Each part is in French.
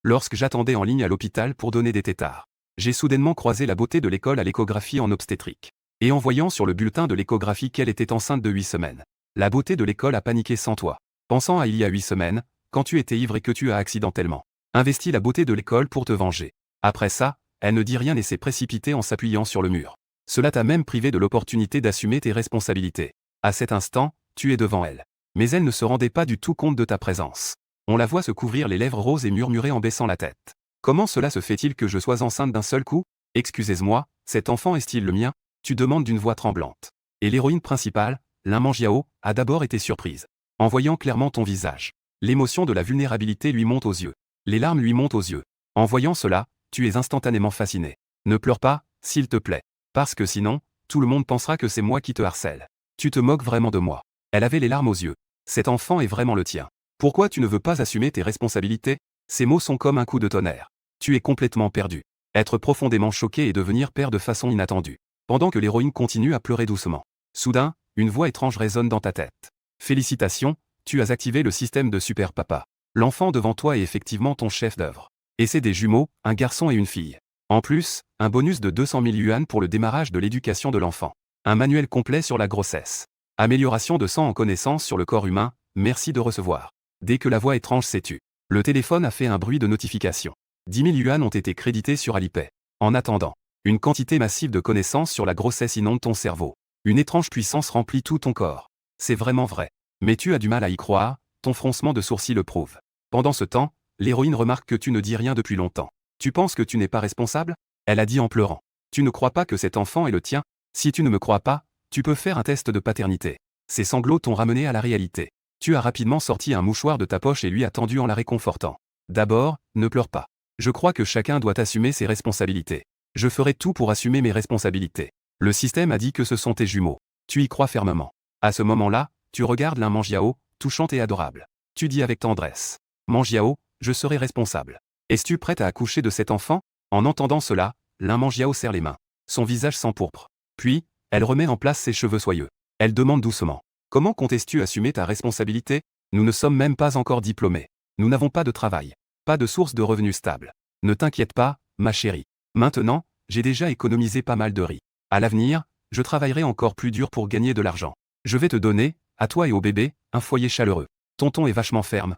Lorsque j'attendais en ligne à l'hôpital pour donner des tétards, j'ai soudainement croisé la beauté de l'école à l'échographie en obstétrique. Et en voyant sur le bulletin de l'échographie qu'elle était enceinte de 8 semaines, la beauté de l'école a paniqué sans toi. Pensant à il y a 8 semaines, quand tu étais ivre et que tu as accidentellement investi la beauté de l'école pour te venger. Après ça, elle ne dit rien et s'est précipitée en s'appuyant sur le mur. Cela t'a même privé de l'opportunité d'assumer tes responsabilités. À cet instant, tu es devant elle. Mais elle ne se rendait pas du tout compte de ta présence. On la voit se couvrir les lèvres roses et murmurer en baissant la tête. Comment cela se fait-il que je sois enceinte d'un seul coup? Excusez-moi, cet enfant est-il le mien? Tu demandes d'une voix tremblante. Et l'héroïne principale, Lin Mangiao, a d'abord été surprise. En voyant clairement ton visage, l'émotion de la vulnérabilité lui monte aux yeux. Les larmes lui montent aux yeux. En voyant cela, tu es instantanément fasciné. Ne pleure pas, s'il te plaît. Parce que sinon, tout le monde pensera que c'est moi qui te harcèle. Tu te moques vraiment de moi. Elle avait les larmes aux yeux. Cet enfant est vraiment le tien. Pourquoi tu ne veux pas assumer tes responsabilités? Ces mots sont comme un coup de tonnerre. Tu es complètement perdu. Être profondément choqué et devenir père de façon inattendue. Pendant que l'héroïne continue à pleurer doucement. Soudain, une voix étrange résonne dans ta tête. Félicitations, tu as activé le système de Super Papa. L'enfant devant toi est effectivement ton chef d'œuvre. Et c'est des jumeaux, un garçon et une fille. En plus, un bonus de 200 000 yuan pour le démarrage de l'éducation de l'enfant. Un manuel complet sur la grossesse. Amélioration de 100 en connaissances sur le corps humain, merci de recevoir. Dès que la voix étrange s'est tue, le téléphone a fait un bruit de notification. 10 000 yuan ont été crédités sur Alipay. En attendant, une quantité massive de connaissances sur la grossesse inonde ton cerveau. Une étrange puissance remplit tout ton corps. C'est vraiment vrai. Mais tu as du mal à y croire, ton froncement de sourcils le prouve. Pendant ce temps, l'héroïne remarque que tu ne dis rien depuis longtemps. Tu penses que tu n'es pas responsable? Elle a dit en pleurant. Tu ne crois pas que cet enfant est le tien? Si tu ne me crois pas, tu peux faire un test de paternité. Ses sanglots t'ont ramené à la réalité. Tu as rapidement sorti un mouchoir de ta poche et lui as tendu en la réconfortant. D'abord, ne pleure pas. Je crois que chacun doit assumer ses responsabilités. Je ferai tout pour assumer mes responsabilités. Le système a dit que ce sont tes jumeaux. Tu y crois fermement. À ce moment-là, tu regardes Lin Mangiao, touchante et adorable. Tu dis avec tendresse. Mangiao, je serai responsable. Es-tu prête à accoucher de cet enfant? En entendant cela, Lin Mangiao serre les mains. Son visage s'empourpre. Puis, elle remet en place ses cheveux soyeux. Elle demande doucement. Comment comptes-tu assumer ta responsabilité? Nous ne sommes même pas encore diplômés. Nous n'avons pas de travail. Pas de source de revenus stable. Ne t'inquiète pas, ma chérie. Maintenant, j'ai déjà économisé pas mal de riz. À l'avenir, je travaillerai encore plus dur pour gagner de l'argent. Je vais te donner, à toi et au bébé, un foyer chaleureux. Ton ton est vachement ferme.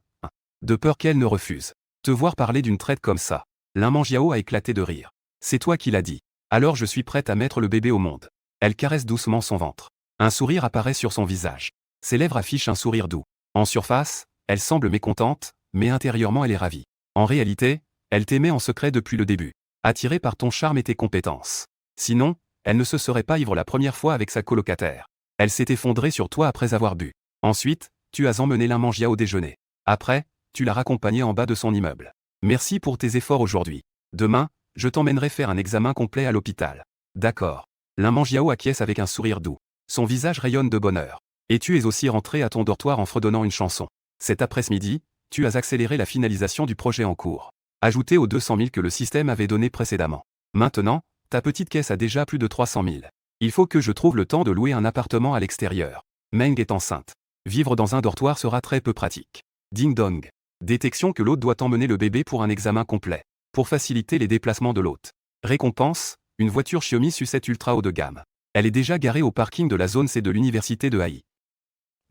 De peur qu'elle ne refuse. Te voir parler d'une traite comme ça. Lin Mangiao a éclaté de rire. C'est toi qui l'as dit. Alors je suis prête à mettre le bébé au monde. Elle caresse doucement son ventre. Un sourire apparaît sur son visage. Ses lèvres affichent un sourire doux. En surface, elle semble mécontente, mais intérieurement elle est ravie. En réalité, elle t'aimait en secret depuis le début. Attirée par ton charme et tes compétences. Sinon, elle ne se serait pas ivre la première fois avec sa colocataire. Elle s'est effondrée sur toi après avoir bu. Ensuite, tu as emmené Lin Mangiao au déjeuner. Après, tu l'as raccompagné en bas de son immeuble. Merci pour tes efforts aujourd'hui. Demain, je t'emmènerai faire un examen complet à l'hôpital. D'accord. Lin Mangiao acquiesce avec un sourire doux. Son visage rayonne de bonheur. Et tu es aussi rentré à ton dortoir en fredonnant une chanson. Cet après-midi, tu as accéléré la finalisation du projet en cours. Ajouté aux 200 000 que le système avait donné précédemment. Maintenant, ta petite caisse a déjà plus de 300 000. Il faut que je trouve le temps de louer un appartement à l'extérieur. Meng est enceinte. Vivre dans un dortoir sera très peu pratique. Ding dong. Détection que l'hôte doit emmener le bébé pour un examen complet. Pour faciliter les déplacements de l'hôte. Récompense, une voiture Xiaomi Sucette ultra haut de gamme. Elle est déjà garée au parking de la zone C de l'université de Haï.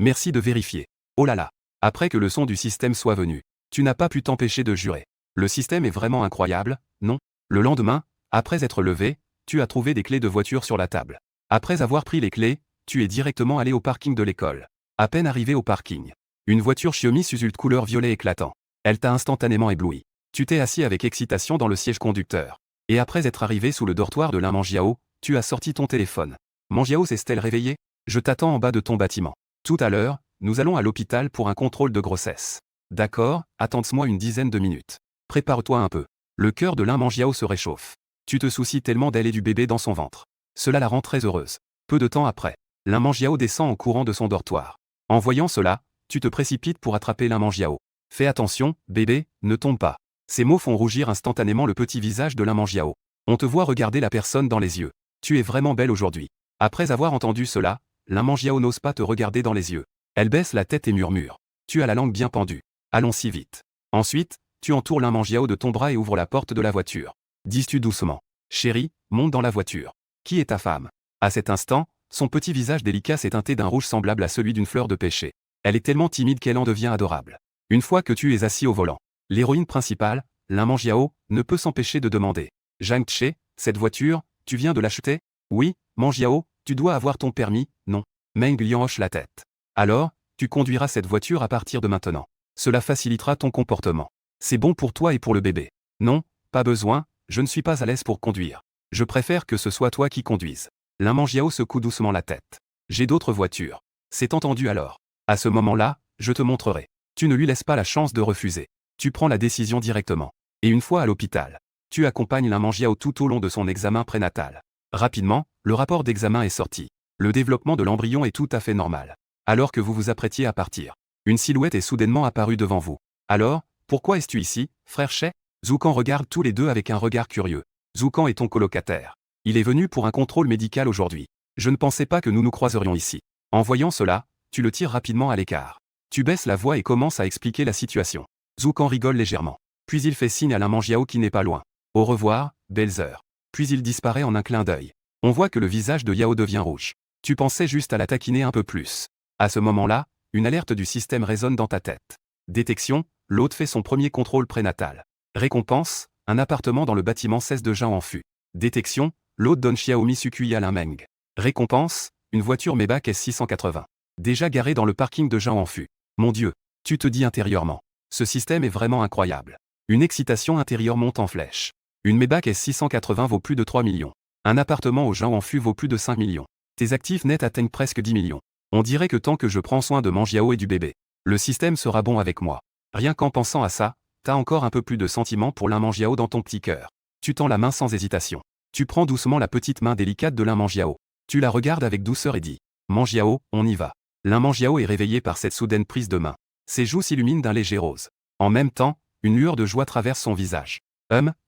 Merci de vérifier. Oh là là. Après que le son du système soit venu, tu n'as pas pu t'empêcher de jurer. Le système est vraiment incroyable, non? Le lendemain, après être levé, tu as trouvé des clés de voiture sur la table. Après avoir pris les clés, tu es directement allé au parking de l'école. À peine arrivé au parking, une voiture Xiaomi Suzuki couleur violet éclatant. Elle t'a instantanément ébloui. Tu t'es assis avec excitation dans le siège conducteur. Et après être arrivé sous le dortoir de Lin Mangiao, tu as sorti ton téléphone. Mangiao s'est-elle réveillée? Je t'attends en bas de ton bâtiment. Tout à l'heure, nous allons à l'hôpital pour un contrôle de grossesse. D'accord, attends-moi une dizaine de minutes. Prépare-toi un peu. Le cœur de Lin Mangiao se réchauffe. Tu te soucies tellement d'elle et du bébé dans son ventre. Cela la rend très heureuse. Peu de temps après, Lin Mangiao descend en courant de son dortoir. En voyant cela, tu te précipites pour attraper Lin Mangiao. Fais attention, bébé, ne tombe pas. Ces mots font rougir instantanément le petit visage de Lin Mangiao. On te voit regarder la personne dans les yeux. Tu es vraiment belle aujourd'hui. Après avoir entendu cela, Lin Mangiao n'ose pas te regarder dans les yeux. Elle baisse la tête et murmure. Tu as la langue bien pendue. Allons si vite. Ensuite, tu entoures Lin Mangiao de ton bras et ouvres la porte de la voiture. Dis-tu doucement. Chérie, monte dans la voiture. Qui est ta femme? À cet instant, son petit visage délicat s'est teinté d'un rouge semblable à celui d'une fleur de pêcher. Elle est tellement timide qu'elle en devient adorable. Une fois que tu es assis au volant, l'héroïne principale, Lin Mangiao, ne peut s'empêcher de demander. Zhang Che, cette voiture, tu viens de l'acheter? Oui, Mangiao, tu dois avoir ton permis, non. Meng Lian hoche la tête. Alors, tu conduiras cette voiture à partir de maintenant. Cela facilitera ton comportement. C'est bon pour toi et pour le bébé. Non, pas besoin, je ne suis pas à l'aise pour conduire. Je préfère que ce soit toi qui conduises. Lin Mangiao secoue doucement la tête. J'ai d'autres voitures. C'est entendu alors. À ce moment-là, je te montrerai. Tu ne lui laisses pas la chance de refuser. Tu prends la décision directement. Et une fois à l'hôpital, tu accompagnes Lin Mangiao tout au long de son examen prénatal. Rapidement, le rapport d'examen est sorti. Le développement de l'embryon est tout à fait normal. Alors que vous vous apprêtiez à partir, une silhouette est soudainement apparue devant vous. Alors, pourquoi es-tu ici, frère Che? Zoukan regarde tous les deux avec un regard curieux. Zoukan est ton colocataire. Il est venu pour un contrôle médical aujourd'hui. Je ne pensais pas que nous nous croiserions ici. En voyant cela, tu le tires rapidement à l'écart. Tu baisses la voix et commences à expliquer la situation. Zoukan rigole légèrement. Puis il fait signe à Lin Mangiao qui n'est pas loin. Au revoir, belles heures. Puis il disparaît en un clin d'œil. On voit que le visage de Yao devient rouge. Tu pensais juste à la taquiner un peu plus. À ce moment-là, une alerte du système résonne dans ta tête. Détection, l'hôte fait son premier contrôle prénatal. Récompense, un appartement dans le bâtiment 16 de Zhao en Fu. Détection, l'hôte donne Xiaomi Sukui à Lin Meng. Récompense, une voiture Maybach S680. Déjà garée dans le parking de Zhao en Fu. Mon Dieu, tu te dis intérieurement. Ce système est vraiment incroyable. Une excitation intérieure monte en flèche. Une Maybach S680 vaut plus de 3 millions. Un appartement au Zhao en Fu vaut plus de 5 millions. Tes actifs nets atteignent presque 10 millions. On dirait que tant que je prends soin de Mangiao et du bébé, le système sera bon avec moi. Rien qu'en pensant à ça, t'as encore un peu plus de sentiment pour Lin Mangiao dans ton petit cœur. Tu tends la main sans hésitation. Tu prends doucement la petite main délicate de Lin Mangiao. Tu la regardes avec douceur et dis. Mangiao, on y va. Lin Mangiao est réveillé par cette soudaine prise de main. Ses joues s'illuminent d'un léger rose. En même temps, une lueur de joie traverse son visage.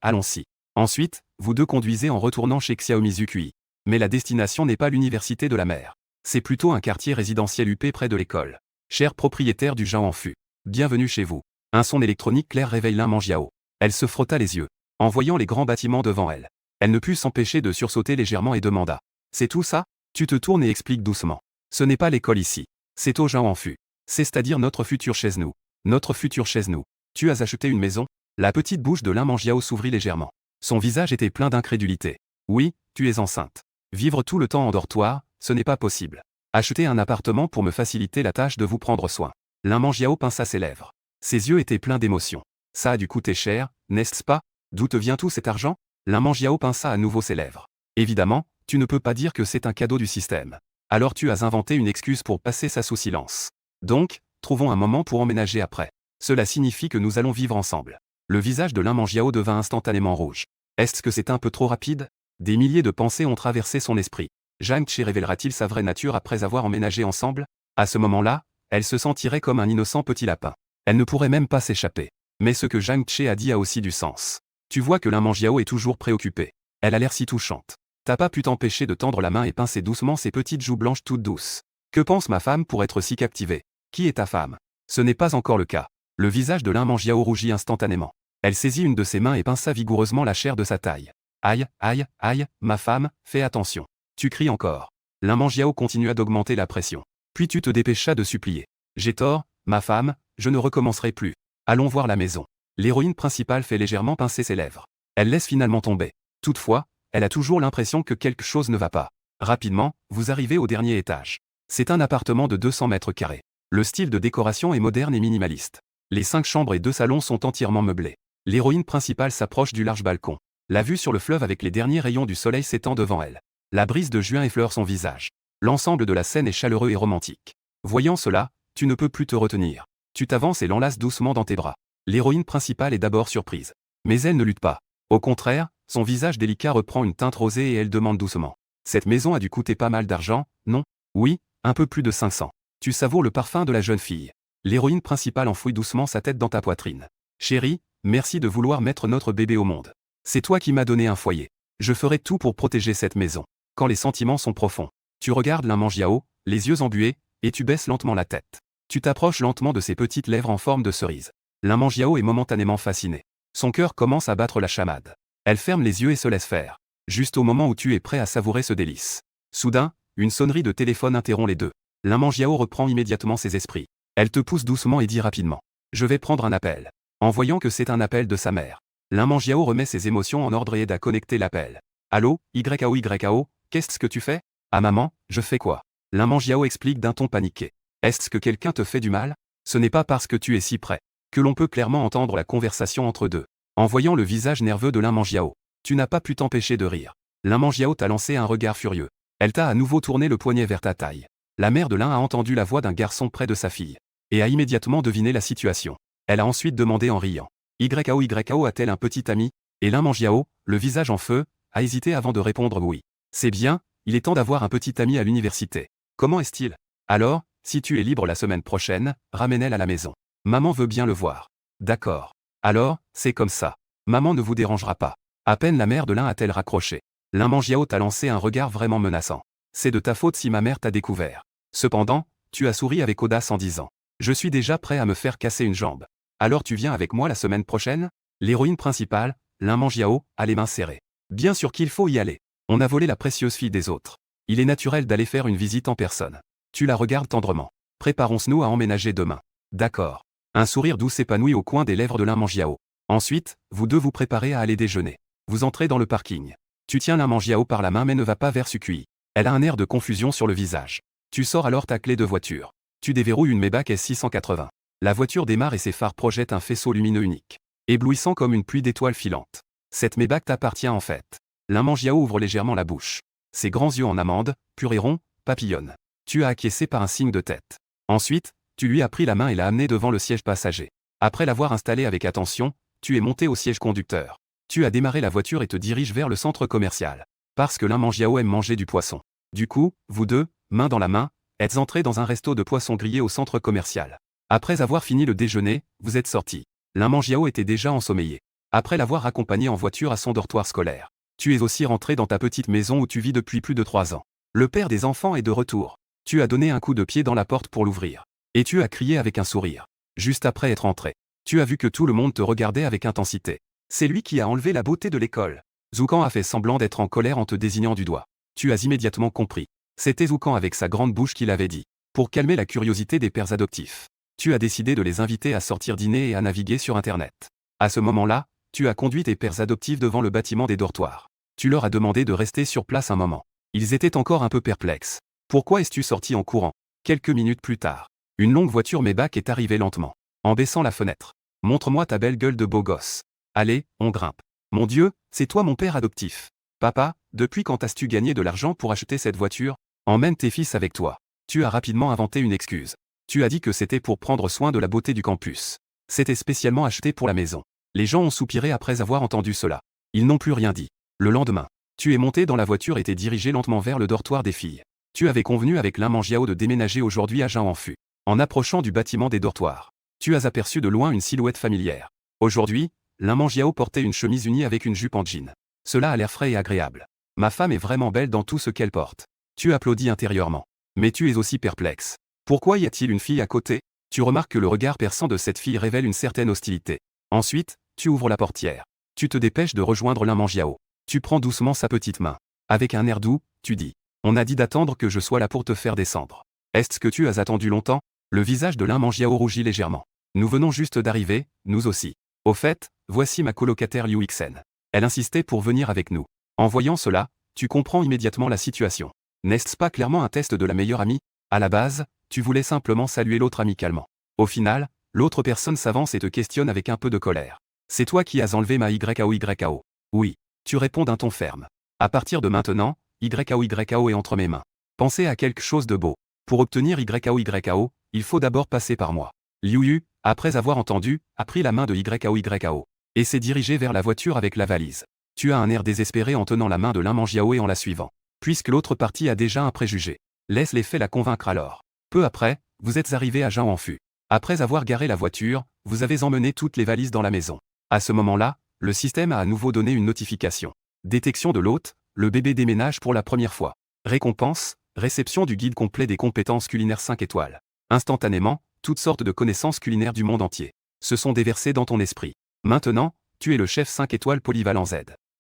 Allons-y. Ensuite, vous deux conduisez en retournant chez Xiaomi Sukui. Mais la destination n'est pas l'université de la mer. C'est plutôt un quartier résidentiel huppé près de l'école. Cher propriétaire du Zhao en Fu, bienvenue chez vous. Un son électronique clair réveille Lin Mangiao. Elle se frotta les yeux. En voyant les grands bâtiments devant elle, elle ne put s'empêcher de sursauter légèrement et demanda. C'est tout ça? Tu te tournes et expliques doucement. Ce n'est pas l'école ici. C'est au Zhao en Fu. C'est-à-dire notre future chez nous. Notre future chez nous. Tu as acheté une maison? La petite bouche de Lin Mangiao s'ouvrit légèrement. Son visage était plein d'incrédulité. Oui, tu es enceinte. Vivre tout le temps en dortoir, ce n'est pas possible. Acheter un appartement pour me faciliter la tâche de vous prendre soin. Lin Mangiao pinça ses lèvres. Ses yeux étaient pleins d'émotion. Ça a dû coûter cher, n'est-ce pas? D'où te vient tout cet argent? Lin Mangiao pinça à nouveau ses lèvres. Évidemment, tu ne peux pas dire que c'est un cadeau du système. Alors tu as inventé une excuse pour passer ça sous silence. Donc, trouvons un moment pour emménager après. Cela signifie que nous allons vivre ensemble. Le visage de Lin Mangiao devint instantanément rouge. Est-ce que c'est un peu trop rapide? Des milliers de pensées ont traversé son esprit. Zhang Che révélera-t-il sa vraie nature après avoir emménagé ensemble? À ce moment-là, elle se sentirait comme un innocent petit lapin. Elle ne pourrait même pas s'échapper. Mais ce que Zhang Che a dit a aussi du sens. Tu vois que Lin Mangiao est toujours préoccupée. Elle a l'air si touchante. T'as pas pu t'empêcher de tendre la main et pincer doucement ses petites joues blanches toutes douces. Que pense ma femme pour être si captivée? Qui est ta femme? Ce n'est pas encore le cas. Le visage de Lin Mangiao rougit instantanément. Elle saisit une de ses mains et pinça vigoureusement la chair de sa taille. Aïe, aïe, aïe, ma femme, fais attention. Tu cries encore. Lin Mangiao continua d'augmenter la pression. Puis tu te dépêchas de supplier. J'ai tort, ma femme, je ne recommencerai plus. Allons voir la maison. L'héroïne principale fait légèrement pincer ses lèvres. Elle laisse finalement tomber. Toutefois, elle a toujours l'impression que quelque chose ne va pas. Rapidement, vous arrivez au dernier étage. C'est un appartement de 200 mètres carrés. Le style de décoration est moderne et minimaliste. Les 5 chambres et 2 salons sont entièrement meublés. L'héroïne principale s'approche du large balcon. La vue sur le fleuve avec les derniers rayons du soleil s'étend devant elle. La brise de juin effleure son visage. L'ensemble de la scène est chaleureux et romantique. Voyant cela, tu ne peux plus te retenir. Tu t'avances et l'enlaces doucement dans tes bras. L'héroïne principale est d'abord surprise. Mais elle ne lutte pas. Au contraire, son visage délicat reprend une teinte rosée et elle demande doucement. Cette maison a dû coûter pas mal d'argent, non? Oui, un peu plus de 500. Tu savoures le parfum de la jeune fille. L'héroïne principale enfouit doucement sa tête dans ta poitrine. Chérie, merci de vouloir mettre notre bébé au monde. C'est toi qui m'as donné un foyer. Je ferai tout pour protéger cette maison. Quand les sentiments sont profonds, tu regardes Lin Mangiao, les yeux embués, et tu baisses lentement la tête. Tu t'approches lentement de ses petites lèvres en forme de cerise. Lin Mangiao est momentanément fascinée. Son cœur commence à battre la chamade. Elle ferme les yeux et se laisse faire. Juste au moment où tu es prêt à savourer ce délice. Soudain, une sonnerie de téléphone interrompt les deux. Lin Mangiao reprend immédiatement ses esprits. Elle te pousse doucement et dit rapidement. Je vais prendre un appel. En voyant que c'est un appel de sa mère. Lin Mangiao remet ses émotions en ordre et aide à connecter l'appel. Allô, YAO, qu'est-ce que tu fais? Ah maman, je fais quoi? Lin Mangiao explique d'un ton paniqué. Est-ce que quelqu'un te fait du mal? Ce n'est pas parce que tu es si près que l'on peut clairement entendre la conversation entre deux. En voyant le visage nerveux de Lin Mangiao, tu n'as pas pu t'empêcher de rire. Lin Mangiao t'a lancé un regard furieux. Elle t'a à nouveau tourné le poignet vers ta taille. La mère de Lin a entendu la voix d'un garçon près de sa fille et a immédiatement deviné la situation. Elle a ensuite demandé en riant. YAO a-t-elle un petit ami? Et Lin Mangiao, le visage en feu, a hésité avant de répondre oui. C'est bien, il est temps d'avoir un petit ami à l'université. Comment est-il? Alors, si tu es libre la semaine prochaine, ramène-le à la maison. Maman veut bien le voir. D'accord. Alors, c'est comme ça. Maman ne vous dérangera pas. À peine la mère de Lin a-t-elle raccroché. Lin Mangiao t'a lancé un regard vraiment menaçant. C'est de ta faute si ma mère t'a découvert. Cependant, tu as souri avec audace en disant. Je suis déjà prêt à me faire casser une jambe. Alors tu viens avec moi la semaine prochaine? L'héroïne principale, Lin Mangiao, a les mains serrées. Bien sûr qu'il faut y aller. On a volé la précieuse fille des autres. Il est naturel d'aller faire une visite en personne. Tu la regardes tendrement. Préparons-nous à emménager demain. D'accord. Un sourire doux s'épanouit au coin des lèvres de Lin Mangiao. Ensuite, vous deux vous préparez à aller déjeuner. Vous entrez dans le parking. Tu tiens Lin Mangiao par la main mais ne va pas vers Sukui. Elle a un air de confusion sur le visage. Tu sors alors ta clé de voiture. Tu déverrouilles une Maybach S680. La voiture démarre et ses phares projettent un faisceau lumineux unique. Éblouissant comme une pluie d'étoiles filantes. Cette Maybach t'appartient en fait. Lin Mangiao ouvre légèrement la bouche. Ses grands yeux en amande, purs et ronds, papillonnent. Tu as acquiescé par un signe de tête. Ensuite, tu lui as pris la main et l'as amené devant le siège passager. Après l'avoir installé avec attention, tu es monté au siège conducteur. Tu as démarré la voiture et te diriges vers le centre commercial. Parce que Lin Mangiao aime manger du poisson. Du coup, vous deux, main dans la main, êtes entrés dans un resto de poisson grillé au centre commercial. Après avoir fini le déjeuner, vous êtes sortis. Lin Mangiao était déjà ensommeillé. Après l'avoir accompagné en voiture à son dortoir scolaire. Tu es aussi rentré dans ta petite maison où tu vis depuis plus de 3 ans. Le père des enfants est de retour. Tu as donné un coup de pied dans la porte pour l'ouvrir. Et tu as crié avec un sourire. Juste après être entré. Tu as vu que tout le monde te regardait avec intensité. C'est lui qui a enlevé la beauté de l'école. Zoukan a fait semblant d'être en colère en te désignant du doigt. Tu as immédiatement compris. C'était Zoukan avec sa grande bouche qui l'avait dit. Pour calmer la curiosité des pères adoptifs. Tu as décidé de les inviter à sortir dîner et à naviguer sur Internet. À ce moment-là, tu as conduit tes pères adoptifs devant le bâtiment des dortoirs. Tu leur as demandé de rester sur place un moment. Ils étaient encore un peu perplexes. Pourquoi es-tu sorti en courant? Quelques minutes plus tard, une longue voiture Maybach est arrivée lentement, en baissant la fenêtre. Montre-moi ta belle gueule de beau gosse. Allez, on grimpe. Mon Dieu, c'est toi mon père adoptif. Papa, depuis quand as-tu gagné de l'argent pour acheter cette voiture? Emmène tes fils avec toi. Tu as rapidement inventé une excuse. Tu as dit que c'était pour prendre soin de la beauté du campus. C'était spécialement acheté pour la maison. Les gens ont soupiré après avoir entendu cela. Ils n'ont plus rien dit. Le lendemain, tu es monté dans la voiture et t'es dirigé lentement vers le dortoir des filles. Tu avais convenu avec Lin Mangiao de déménager aujourd'hui à Jianghanfu. En approchant du bâtiment des dortoirs, tu as aperçu de loin une silhouette familière. Aujourd'hui, Lin Mangiao portait une chemise unie avec une jupe en jean. Cela a l'air frais et agréable. Ma femme est vraiment belle dans tout ce qu'elle porte. Tu applaudis intérieurement. Mais tu es aussi perplexe. Pourquoi y a-t-il une fille à côté? Tu remarques que le regard perçant de cette fille révèle une certaine hostilité. Ensuite, tu ouvres la portière. Tu te dépêches de rejoindre Lin Mangiao. Tu prends doucement sa petite main. Avec un air doux, tu dis. On a dit d'attendre que je sois là pour te faire descendre. Est-ce que tu as attendu longtemps? Le visage de Lin Mangiao rougit légèrement. Nous venons juste d'arriver, nous aussi. Au fait, voici ma colocataire Liu Xen. Elle insistait pour venir avec nous. En voyant cela, tu comprends immédiatement la situation. N'est-ce pas clairement un test de la meilleure amie? À la base, tu voulais simplement saluer l'autre amicalement. Au final, l'autre personne s'avance et te questionne avec un peu de colère. C'est toi qui as enlevé ma YAO. Oui. Tu réponds d'un ton ferme. À partir de maintenant, YAO est entre mes mains. Pensez à quelque chose de beau. Pour obtenir YAO, il faut d'abord passer par moi. Liu Yu, après avoir entendu, a pris la main de YAO et s'est dirigé vers la voiture avec la valise. Tu as un air désespéré en tenant la main de Lin Mangiao et en la suivant. Puisque l'autre partie a déjà un préjugé. Laisse les faits la convaincre alors. Peu après, vous êtes arrivé à Jianghanfu. Après avoir garé la voiture, vous avez emmené toutes les valises dans la maison. À ce moment-là, le système a à nouveau donné une notification. Détection de l'hôte, le bébé déménage pour la première fois. Récompense, réception du guide complet des compétences culinaires 5 étoiles. Instantanément, toutes sortes de connaissances culinaires du monde entier se sont déversés dans ton esprit. Maintenant, tu es le chef 5 étoiles polyvalent Z.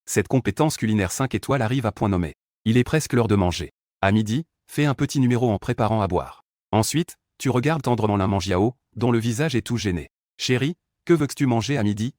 Cette compétence culinaire 5 étoiles arrive à point nommé. Il est presque l'heure de manger. À midi, fais un petit numéro en préparant à boire. Ensuite, tu regardes tendrement la Mangiao, dont le visage est tout gêné. Chérie, que veux-tu manger à midi?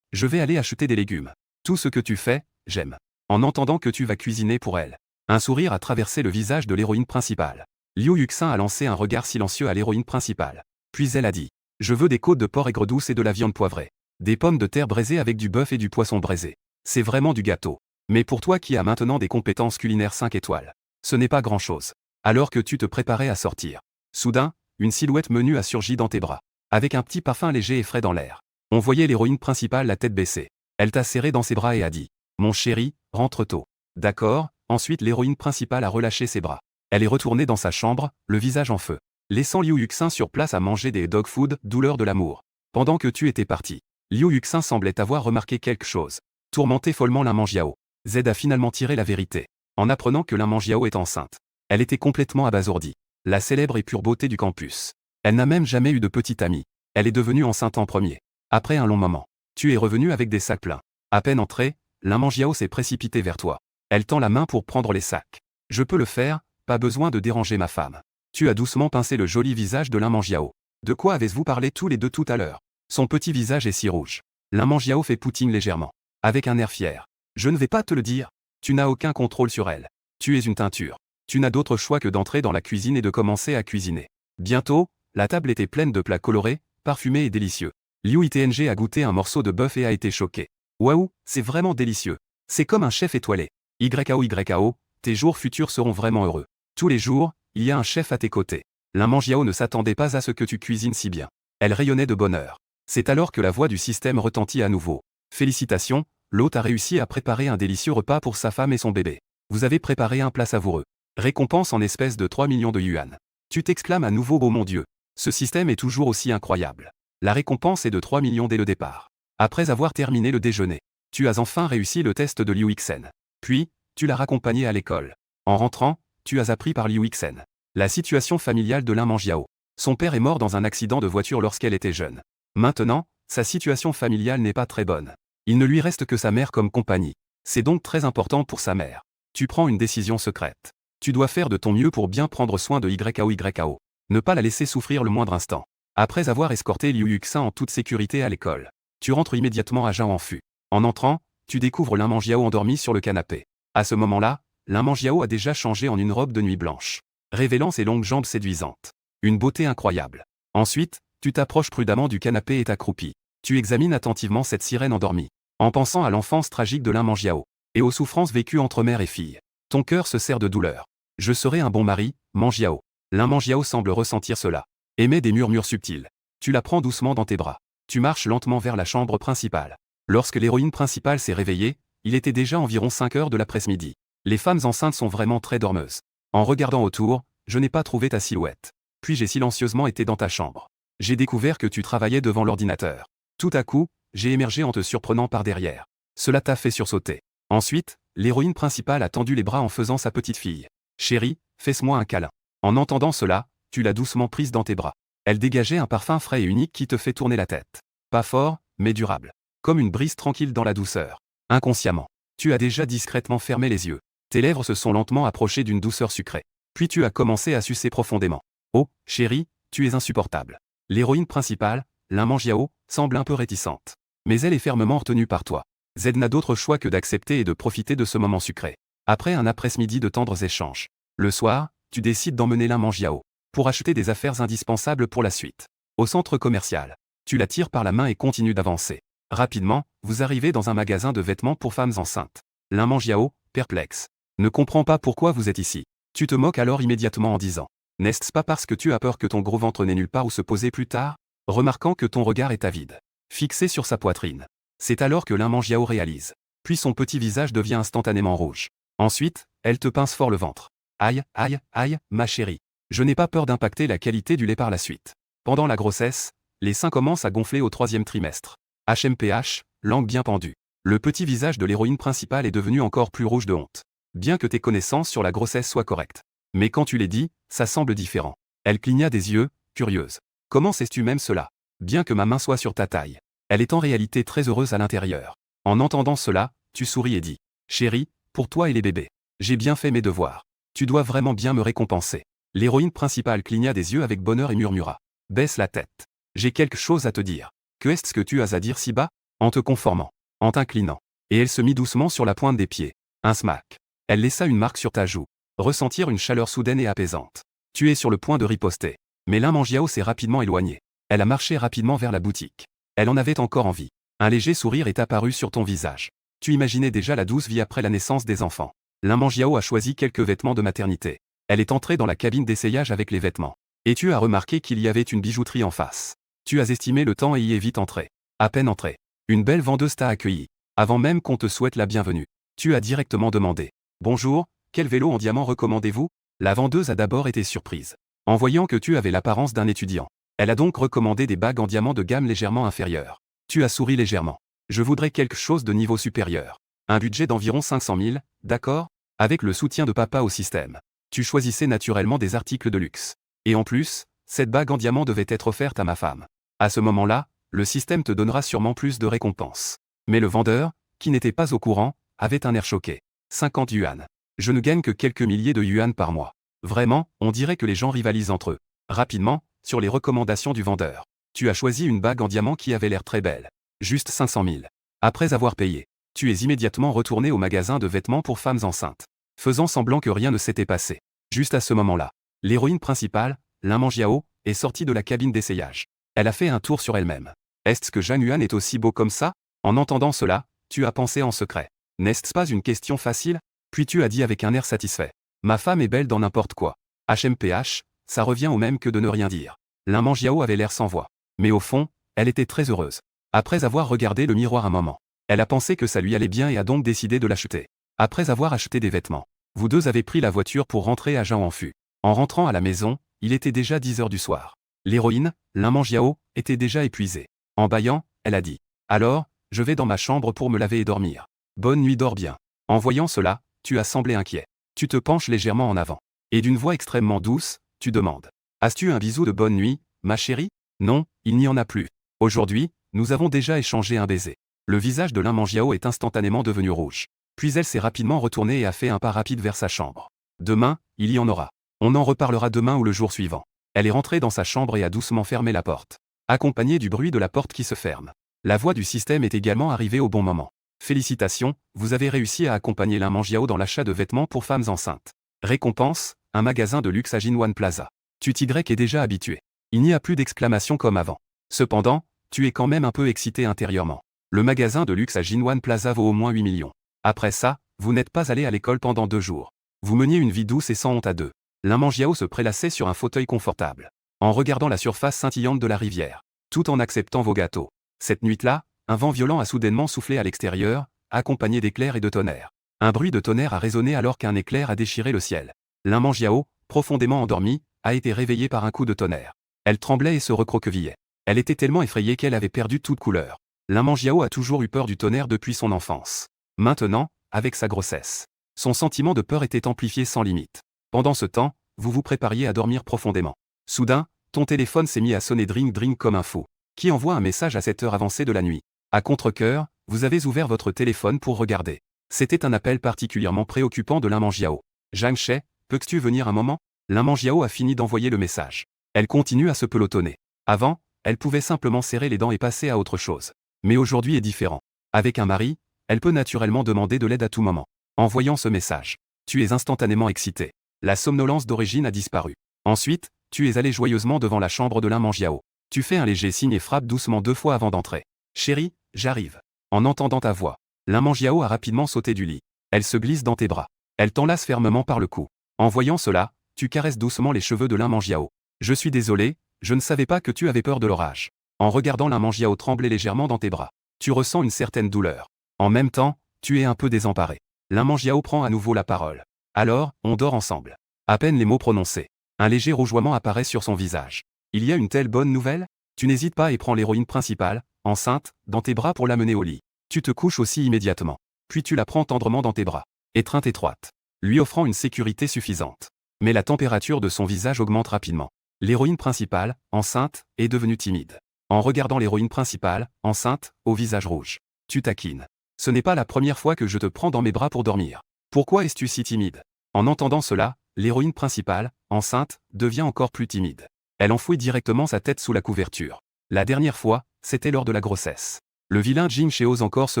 Je vais aller acheter des légumes. Tout ce que tu fais, j'aime. En entendant que tu vas cuisiner pour elle. Un sourire a traversé le visage de l'héroïne principale. Liu Yuxin a lancé un regard silencieux à l'héroïne principale. Puis elle a dit. Je veux des côtes de porc aigre douce et de la viande poivrée. Des pommes de terre braisées avec du bœuf et du poisson braisé. C'est vraiment du gâteau. Mais pour toi qui as maintenant des compétences culinaires 5 étoiles, ce n'est pas grand-chose. Alors que tu te préparais à sortir. Soudain, une silhouette menue a surgi dans tes bras. Avec un petit parfum léger et frais dans l'air. On voyait l'héroïne principale la tête baissée. Elle t'a serré dans ses bras et a dit. Mon chéri, rentre tôt. D'accord. Ensuite l'héroïne principale a relâché ses bras. Elle est retournée dans sa chambre, le visage en feu. Laissant Liu Yuxin sur place à manger des dog food, douleur de l'amour. Pendant que tu étais parti. Liu Yuxin semblait avoir remarqué quelque chose. Tourmenté follement la Mangiao. Z a finalement tiré la vérité. En apprenant que la Mangiao est enceinte. Elle était complètement abasourdie. La célèbre et pure beauté du campus. Elle n'a même jamais eu de petite amie. Elle est devenue enceinte en premier. Après un long moment. Tu es revenu avec des sacs pleins. À peine entrée, la Mangiao s'est précipitée vers toi. Elle tend la main pour prendre les sacs. Je peux le faire, pas besoin de déranger ma femme. Tu as doucement pincé le joli visage de la Mangiao. De quoi avez-vous parlé tous les deux tout à l'heure? Son petit visage est si rouge. La Mangiao fait poutine légèrement. Avec un air fier. Je ne vais pas te le dire. Tu n'as aucun contrôle sur elle. Tu es une teinture. Tu n'as d'autre choix que d'entrer dans la cuisine et de commencer à cuisiner. Bientôt, la table était pleine de plats colorés, parfumés et délicieux. Liu Itng a goûté un morceau de bœuf et a été choqué. Waouh, c'est vraiment délicieux. C'est comme un chef étoilé. YKO, tes jours futurs seront vraiment heureux. Tous les jours, il y a un chef à tes côtés. La Mangiao ne s'attendait pas à ce que tu cuisines si bien. Elle rayonnait de bonheur. C'est alors que la voix du système retentit à nouveau. Félicitations, l'hôte a réussi à préparer un délicieux repas pour sa femme et son bébé. Vous avez préparé un plat savoureux. Récompense en espèces de 3 millions de yuan. Tu t'exclames à nouveau oh mon Dieu. Ce système est toujours aussi incroyable. La récompense est de 3 millions dès le départ. Après avoir terminé le déjeuner, tu as enfin réussi le test de Liu Yuxin. Puis, tu l'as raccompagné à l'école. En rentrant, tu as appris par Liu Yuxin la situation familiale de la Mangiao. Son père est mort dans un accident de voiture lorsqu'elle était jeune. Maintenant, sa situation familiale n'est pas très bonne. Il ne lui reste que sa mère comme compagnie. C'est donc très important pour sa mère. Tu prends une décision secrète. Tu dois faire de ton mieux pour bien prendre soin de YKO. Ne pas la laisser souffrir le moindre instant. Après avoir escorté Liu Yuxin en toute sécurité à l'école, tu rentres immédiatement à Jiaoanfu. En entrant, tu découvres Lin Mangiao endormi sur le canapé. À ce moment-là, Lin Mangiao a déjà changé en une robe de nuit blanche, révélant ses longues jambes séduisantes. Une beauté incroyable. Ensuite, tu t'approches prudemment du canapé et t'accroupis. Tu examines attentivement cette sirène endormie. En pensant à l'enfance tragique de Lin Mangiao, et aux souffrances vécues entre mère et fille. Ton cœur se serre de douleur. Je serai un bon mari, Mangiao. Lin Mangiao semble ressentir cela. Émet des murmures subtils. Tu la prends doucement dans tes bras. Tu marches lentement vers la chambre principale. Lorsque l'héroïne principale s'est réveillée, il était déjà environ 5 heures de l'après-midi. Les femmes enceintes sont vraiment très dormeuses. En regardant autour, je n'ai pas trouvé ta silhouette. Puis j'ai silencieusement été dans ta chambre. J'ai découvert que tu travaillais devant l'ordinateur. Tout à coup, j'ai émergé en te surprenant par derrière. Cela t'a fait sursauter. Ensuite, l'héroïne principale a tendu les bras en faisant sa petite fille. Chérie, fais-moi un câlin. En entendant cela, tu l'as doucement prise dans tes bras. Elle dégageait un parfum frais et unique qui te fait tourner la tête. Pas fort, mais durable. Comme une brise tranquille dans la douceur. Inconsciemment, tu as déjà discrètement fermé les yeux. Tes lèvres se sont lentement approchées d'une douceur sucrée. Puis tu as commencé à sucer profondément. Oh, chérie, tu es insupportable. L'héroïne principale, Lin Mangiao, semble un peu réticente. Mais elle est fermement retenue par toi. Z n'a d'autre choix que d'accepter et de profiter de ce moment sucré. Après un après-midi de tendres échanges. Le soir, tu décides d'emmener Lin Mangiao pour acheter des affaires indispensables pour la suite. Au centre commercial, tu la tires par la main et continues d'avancer. Rapidement, vous arrivez dans un magasin de vêtements pour femmes enceintes. Lin Mangiao, perplexe, ne comprend pas pourquoi vous êtes ici. Tu te moques alors immédiatement en disant « N'est-ce pas parce que tu as peur que ton gros ventre n'ait nulle part où se poser plus tard ?» Remarquant que ton regard est avide, fixé sur sa poitrine. C'est alors que Lin Mangiao réalise. Puis son petit visage devient instantanément rouge. Ensuite, elle te pince fort le ventre. Aïe, aïe, aïe, ma chérie. Je n'ai pas peur d'impacter la qualité du lait par la suite. Pendant la grossesse, les seins commencent à gonfler au 3e trimestre. HMPH, langue bien pendue. Le petit visage de l'héroïne principale est devenu encore plus rouge de honte. Bien que tes connaissances sur la grossesse soient correctes. Mais quand tu les dis, ça semble différent. Elle cligna des yeux, curieuse. Comment sais-tu même cela? Bien que ma main soit sur ta taille. Elle est en réalité très heureuse à l'intérieur. En entendant cela, tu souris et dis. Chérie, pour toi et les bébés. J'ai bien fait mes devoirs. Tu dois vraiment bien me récompenser. L'héroïne principale cligna des yeux avec bonheur et murmura. Baisse la tête. J'ai quelque chose à te dire. Que est-ce que tu as à dire si bas? En te conformant. En t'inclinant. Et elle se mit doucement sur la pointe des pieds. Un smack. Elle laissa une marque sur ta joue. Ressentir une chaleur soudaine et apaisante. Tu es sur le point de riposter. Mais Lin Mangiao s'est rapidement éloignée. Elle a marché rapidement vers la boutique. Elle en avait encore envie. Un léger sourire est apparu sur ton visage. Tu imaginais déjà la douce vie après la naissance des enfants. Lin Mangiao a choisi quelques vêtements de maternité. Elle est entrée dans la cabine d'essayage avec les vêtements. Et tu as remarqué qu'il y avait une bijouterie en face. Tu as estimé le temps et y es vite entré. À peine entré. Une belle vendeuse t'a accueilli. Avant même qu'on te souhaite la bienvenue. Tu as directement demandé. Bonjour, quel vélo en diamant recommandez-vous? La vendeuse a d'abord été surprise. En voyant que tu avais l'apparence d'un étudiant. Elle a donc recommandé des bagues en diamant de gamme légèrement inférieure. Tu as souri légèrement. Je voudrais quelque chose de niveau supérieur. Un budget d'environ 500 000, d'accord? Avec le soutien de papa au système. Tu choisissais naturellement des articles de luxe. Et en plus, cette bague en diamant devait être offerte à ma femme. À ce moment-là, le système te donnera sûrement plus de récompenses. Mais le vendeur, qui n'était pas au courant, avait un air choqué. 50 yuan. Je ne gagne que quelques milliers de yuan par mois. Vraiment, on dirait que les gens rivalisent entre eux. Rapidement, sur les recommandations du vendeur. Tu as choisi une bague en diamant qui avait l'air très belle. Juste 500 000. Après avoir payé, tu es immédiatement retourné au magasin de vêtements pour femmes enceintes. Faisant semblant que rien ne s'était passé. Juste à ce moment-là, l'héroïne principale, Lin Mangiao, est sortie de la cabine d'essayage. Elle a fait un tour sur elle-même. Est-ce que Zhang Yuan est aussi beau comme ça? En entendant cela, tu as pensé en secret. N'est-ce pas une question facile? Puis tu as dit avec un air satisfait. Ma femme est belle dans n'importe quoi. HMPH, ça revient au même que de ne rien dire. Lin Mangiao avait l'air sans voix. Mais au fond, elle était très heureuse. Après avoir regardé le miroir un moment, elle a pensé que ça lui allait bien et a donc décidé de l'acheter. Après avoir acheté des vêtements, vous deux avez pris la voiture pour rentrer à Zhao-Enfu. En rentrant à la maison, il était déjà 10 heures du soir. L'héroïne, Lin Mangiao, était déjà épuisée. En bâillant, elle a dit. Alors, je vais dans ma chambre pour me laver et dormir. Bonne nuit, dors bien. En voyant cela, tu as semblé inquiet. Tu te penches légèrement en avant. Et d'une voix extrêmement douce, tu demandes. As-tu un bisou de bonne nuit, ma chérie? Non, il n'y en a plus. Aujourd'hui, nous avons déjà échangé un baiser. Le visage de Lin Mangiao est instantanément devenu rouge. Puis elle s'est rapidement retournée et a fait un pas rapide vers sa chambre. Demain, il y en aura. On en reparlera demain ou le jour suivant. Elle est rentrée dans sa chambre et a doucement fermé la porte. Accompagnée du bruit de la porte qui se ferme. La voix du système est également arrivée au bon moment. Félicitations, vous avez réussi à accompagner Lin Mangiao dans l'achat de vêtements pour femmes enceintes. Récompense, un magasin de luxe à Jinwan Plaza. Tu t'y est déjà habitué. Il n'y a plus d'exclamations comme avant. Cependant, tu es quand même un peu excité intérieurement. Le magasin de luxe à Jinwan Plaza vaut au moins 8 millions. Après ça, vous n'êtes pas allé à l'école pendant 2 jours. Vous meniez une vie douce et sans honte à deux. Lin Mangiao se prélassait sur un fauteuil confortable. En regardant la surface scintillante de la rivière. Tout en acceptant vos gâteaux. Cette nuit-là, un vent violent a soudainement soufflé à l'extérieur, accompagné d'éclairs et de tonnerre. Un bruit de tonnerre a résonné alors qu'un éclair a déchiré le ciel. Lin Mangiao, profondément endormie, a été réveillée par un coup de tonnerre. Elle tremblait et se recroquevillait. Elle était tellement effrayée qu'elle avait perdu toute couleur. Lin Mangiao a toujours eu peur du tonnerre depuis son enfance. Maintenant, avec sa grossesse, son sentiment de peur était amplifié sans limite. Pendant ce temps, vous vous prépariez à dormir profondément. Soudain, ton téléphone s'est mis à sonner dring comme un fou. Qui envoie un message à cette heure avancée de la nuit? À contre-cœur, vous avez ouvert votre téléphone pour regarder. C'était un appel particulièrement préoccupant de Lin Mangiao. Zhang She, peux-tu venir un moment? Lin Mangiao a fini d'envoyer le message. Elle continue à se pelotonner. Avant, elle pouvait simplement serrer les dents et passer à autre chose. Mais aujourd'hui est différent. Avec un mari, elle peut naturellement demander de l'aide à tout moment. En voyant ce message, tu es instantanément excité. La somnolence d'origine a disparu. Ensuite, tu es allé joyeusement devant la chambre de Lin Mangiao. Tu fais un léger signe et frappes doucement 2 fois avant d'entrer. Chérie, j'arrive. En entendant ta voix, Lin Mangiao a rapidement sauté du lit. Elle se glisse dans tes bras. Elle t'enlace fermement par le cou. En voyant cela, tu caresses doucement les cheveux de Lin Mangiao. Je suis désolé, je ne savais pas que tu avais peur de l'orage. En regardant Lin Mangiao trembler légèrement dans tes bras, tu ressens une certaine douleur. En même temps, tu es un peu désemparé. Lin Mangiao prend à nouveau la parole. Alors, on dort ensemble. À peine les mots prononcés, un léger rougeoiement apparaît sur son visage. Il y a une telle bonne nouvelle? Tu n'hésites pas et prends l'héroïne principale, enceinte, dans tes bras pour l'amener au lit. Tu te couches aussi immédiatement. Puis tu la prends tendrement dans tes bras. Étreinte étroite. Lui offrant une sécurité suffisante. Mais la température de son visage augmente rapidement. L'héroïne principale, enceinte, est devenue timide. en regardant l'héroïne principale, enceinte, au visage rouge. Tu taquines. Ce n'est pas la première fois que je te prends dans mes bras pour dormir. Pourquoi es-tu si timide? En entendant cela, l'héroïne principale, enceinte, devient encore plus timide. Elle enfouit directement sa tête sous la couverture. La dernière fois, c'était lors de la grossesse. Le vilain Jing She ose encore se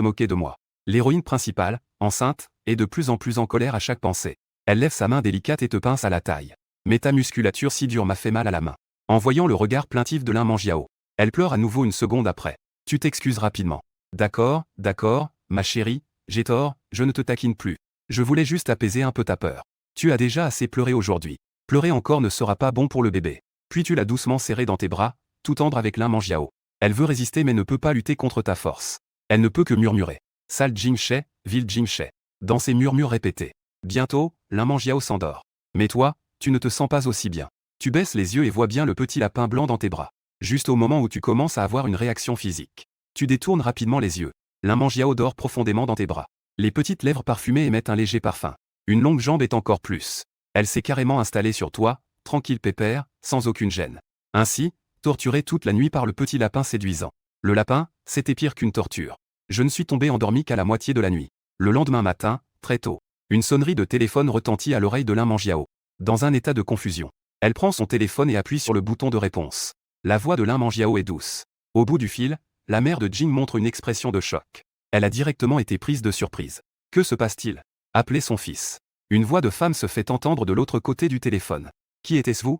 moquer de moi. L'héroïne principale, enceinte, est de plus en plus en colère à chaque pensée. Elle lève sa main délicate et te pince à la taille. Mais ta musculature si dure m'a fait mal à la main. En voyant le regard plaintif de Lin Manjiao, elle pleure à nouveau une seconde après. Tu t'excuses rapidement. D'accord, ma chérie, j'ai tort, je ne te taquine plus. Je voulais juste apaiser un peu ta peur. Tu as déjà assez pleuré aujourd'hui. Pleurer encore ne sera pas bon pour le bébé. Puis tu l'as doucement serré dans tes bras, tout tendre avec Lin Manjiao. Elle veut résister mais ne peut pas lutter contre ta force. Elle ne peut que murmurer. Sale Jing She, vil Jing She. Dans ses murmures répétés. Bientôt, Lin Manjiao s'endort. Mais toi, tu ne te sens pas aussi bien. Tu baisses les yeux et vois bien le petit lapin blanc dans tes bras. Juste au moment où tu commences à avoir une réaction physique. Tu détournes rapidement les yeux. Lin Manjiao dort profondément dans tes bras. Les petites lèvres parfumées émettent un léger parfum. Une longue jambe est encore plus. Elle s'est carrément installée sur toi, tranquille pépère, sans aucune gêne. Ainsi, torturé toute la nuit par le petit lapin séduisant. Le lapin, c'était pire qu'une torture. Je ne suis tombé endormi qu'à la moitié de la nuit. Le lendemain matin, très tôt, une sonnerie de téléphone retentit à l'oreille de Lin Manjiao. Dans un état de confusion, elle prend son téléphone et appuie sur le bouton de réponse. La voix de Lin Manjiao est douce. Au bout du fil, la mère de Jing montre une expression de choc. Elle a directement été prise de surprise. Que se passe-t-il? Appelez son fils. Une voix de femme se fait entendre de l'autre côté du téléphone. Qui était-ce vous?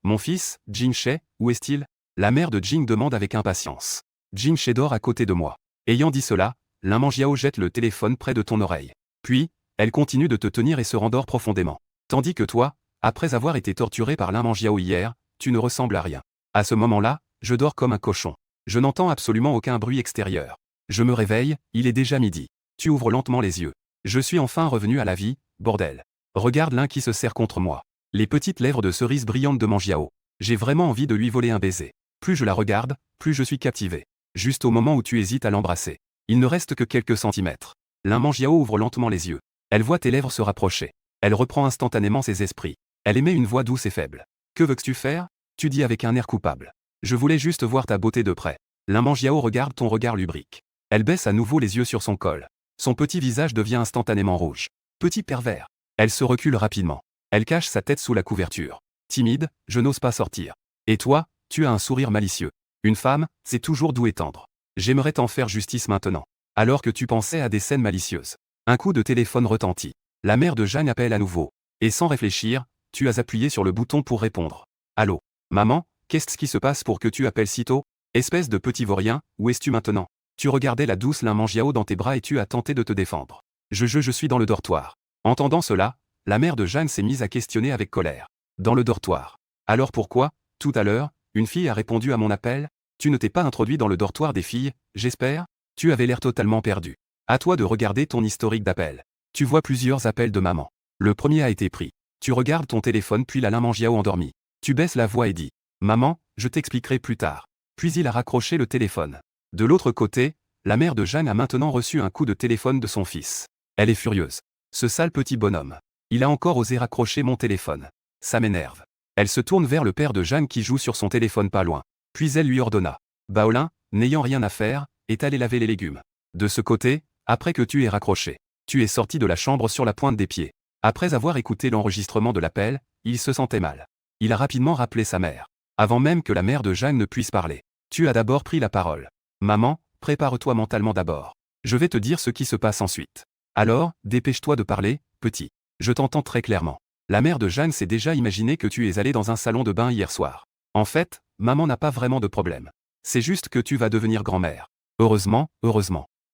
Mon fils, Jing She, où est-il? La mère de Jing demande avec impatience. Jing She dort à côté de moi. Ayant dit cela, Lin Manjiao jette le téléphone près de ton oreille. Puis, elle continue de te tenir et se rendort profondément. Tandis que toi, après avoir été torturé par Lin Manjiao hier, tu ne ressembles à rien. À ce moment-là, je dors comme un cochon. Je n'entends absolument aucun bruit extérieur. Je me réveille, il est déjà midi. Tu ouvres lentement les yeux. Je suis enfin revenu à la vie, bordel. Regarde l'un qui se serre contre moi. Les petites lèvres de cerise brillantes de Manjiao. J'ai vraiment envie de lui voler un baiser. Plus je la regarde, plus je suis captivé. Juste au moment où tu hésites à l'embrasser. Il ne reste que quelques centimètres. Lin Manjiao ouvre lentement les yeux. Elle voit tes lèvres se rapprocher. Elle reprend instantanément ses esprits. Elle émet une voix douce et faible. Que veux-tu faire? Tu dis avec un air coupable. Je voulais juste voir ta beauté de près. Lin Manjiao regarde ton regard lubrique. Elle baisse à nouveau les yeux sur son col. Son petit visage devient instantanément rouge. Petit pervers. Elle se recule rapidement. Elle cache sa tête sous la couverture. Timide, je n'ose pas sortir. Et toi, tu as un sourire malicieux. Une femme, c'est toujours doux et tendre. J'aimerais t'en faire justice maintenant. Alors que tu pensais à des scènes malicieuses. Un coup de téléphone retentit. La mère de Jeanne appelle à nouveau. Et sans réfléchir, tu as appuyé sur le bouton pour répondre. Allô? Maman, qu'est-ce qui se passe pour que tu appelles si tôt? Espèce de petit vaurien, où es-tu maintenant? Tu regardais la douce Lin Manjiao dans tes bras et tu as tenté de te défendre. Je suis dans le dortoir. Entendant cela, la mère de Jeanne s'est mise à questionner avec colère. Dans le dortoir. Alors pourquoi, tout à l'heure, une fille a répondu à mon appel? Tu ne t'es pas introduit dans le dortoir des filles, j'espère? Tu avais l'air totalement perdu. À toi de regarder ton historique d'appels. Tu vois plusieurs appels de maman. Le premier a été pris. Tu regardes ton téléphone puis la Lin Manjiao endormie. Tu baisses la voix et dis. Maman, je t'expliquerai plus tard. Puis il a raccroché le téléphone. De l'autre côté, la mère de Jeanne a maintenant reçu un coup de téléphone de son fils. Elle est furieuse. Ce sale petit bonhomme. Il a encore osé raccrocher mon téléphone. Ça m'énerve. Elle se tourne vers le père de Jeanne qui joue sur son téléphone pas loin. Puis elle lui ordonna. Baolin, n'ayant rien à faire, est allé laver les légumes. De ce côté, après que tu aies raccroché, tu es sorti de la chambre sur la pointe des pieds. Après avoir écouté l'enregistrement de l'appel, il se sentait mal. Il a rapidement rappelé sa mère. Avant même que la mère de Jeanne ne puisse parler. Tu as d'abord pris la parole. Maman, prépare-toi mentalement d'abord. Je vais te dire ce qui se passe ensuite. Alors, dépêche-toi de parler, petit. Je t'entends très clairement. La mère de Jeanne s'est déjà imaginé que tu es allé dans un salon de bain hier soir. En fait, maman n'a pas vraiment de problème. C'est juste que tu vas devenir grand-mère. Heureusement.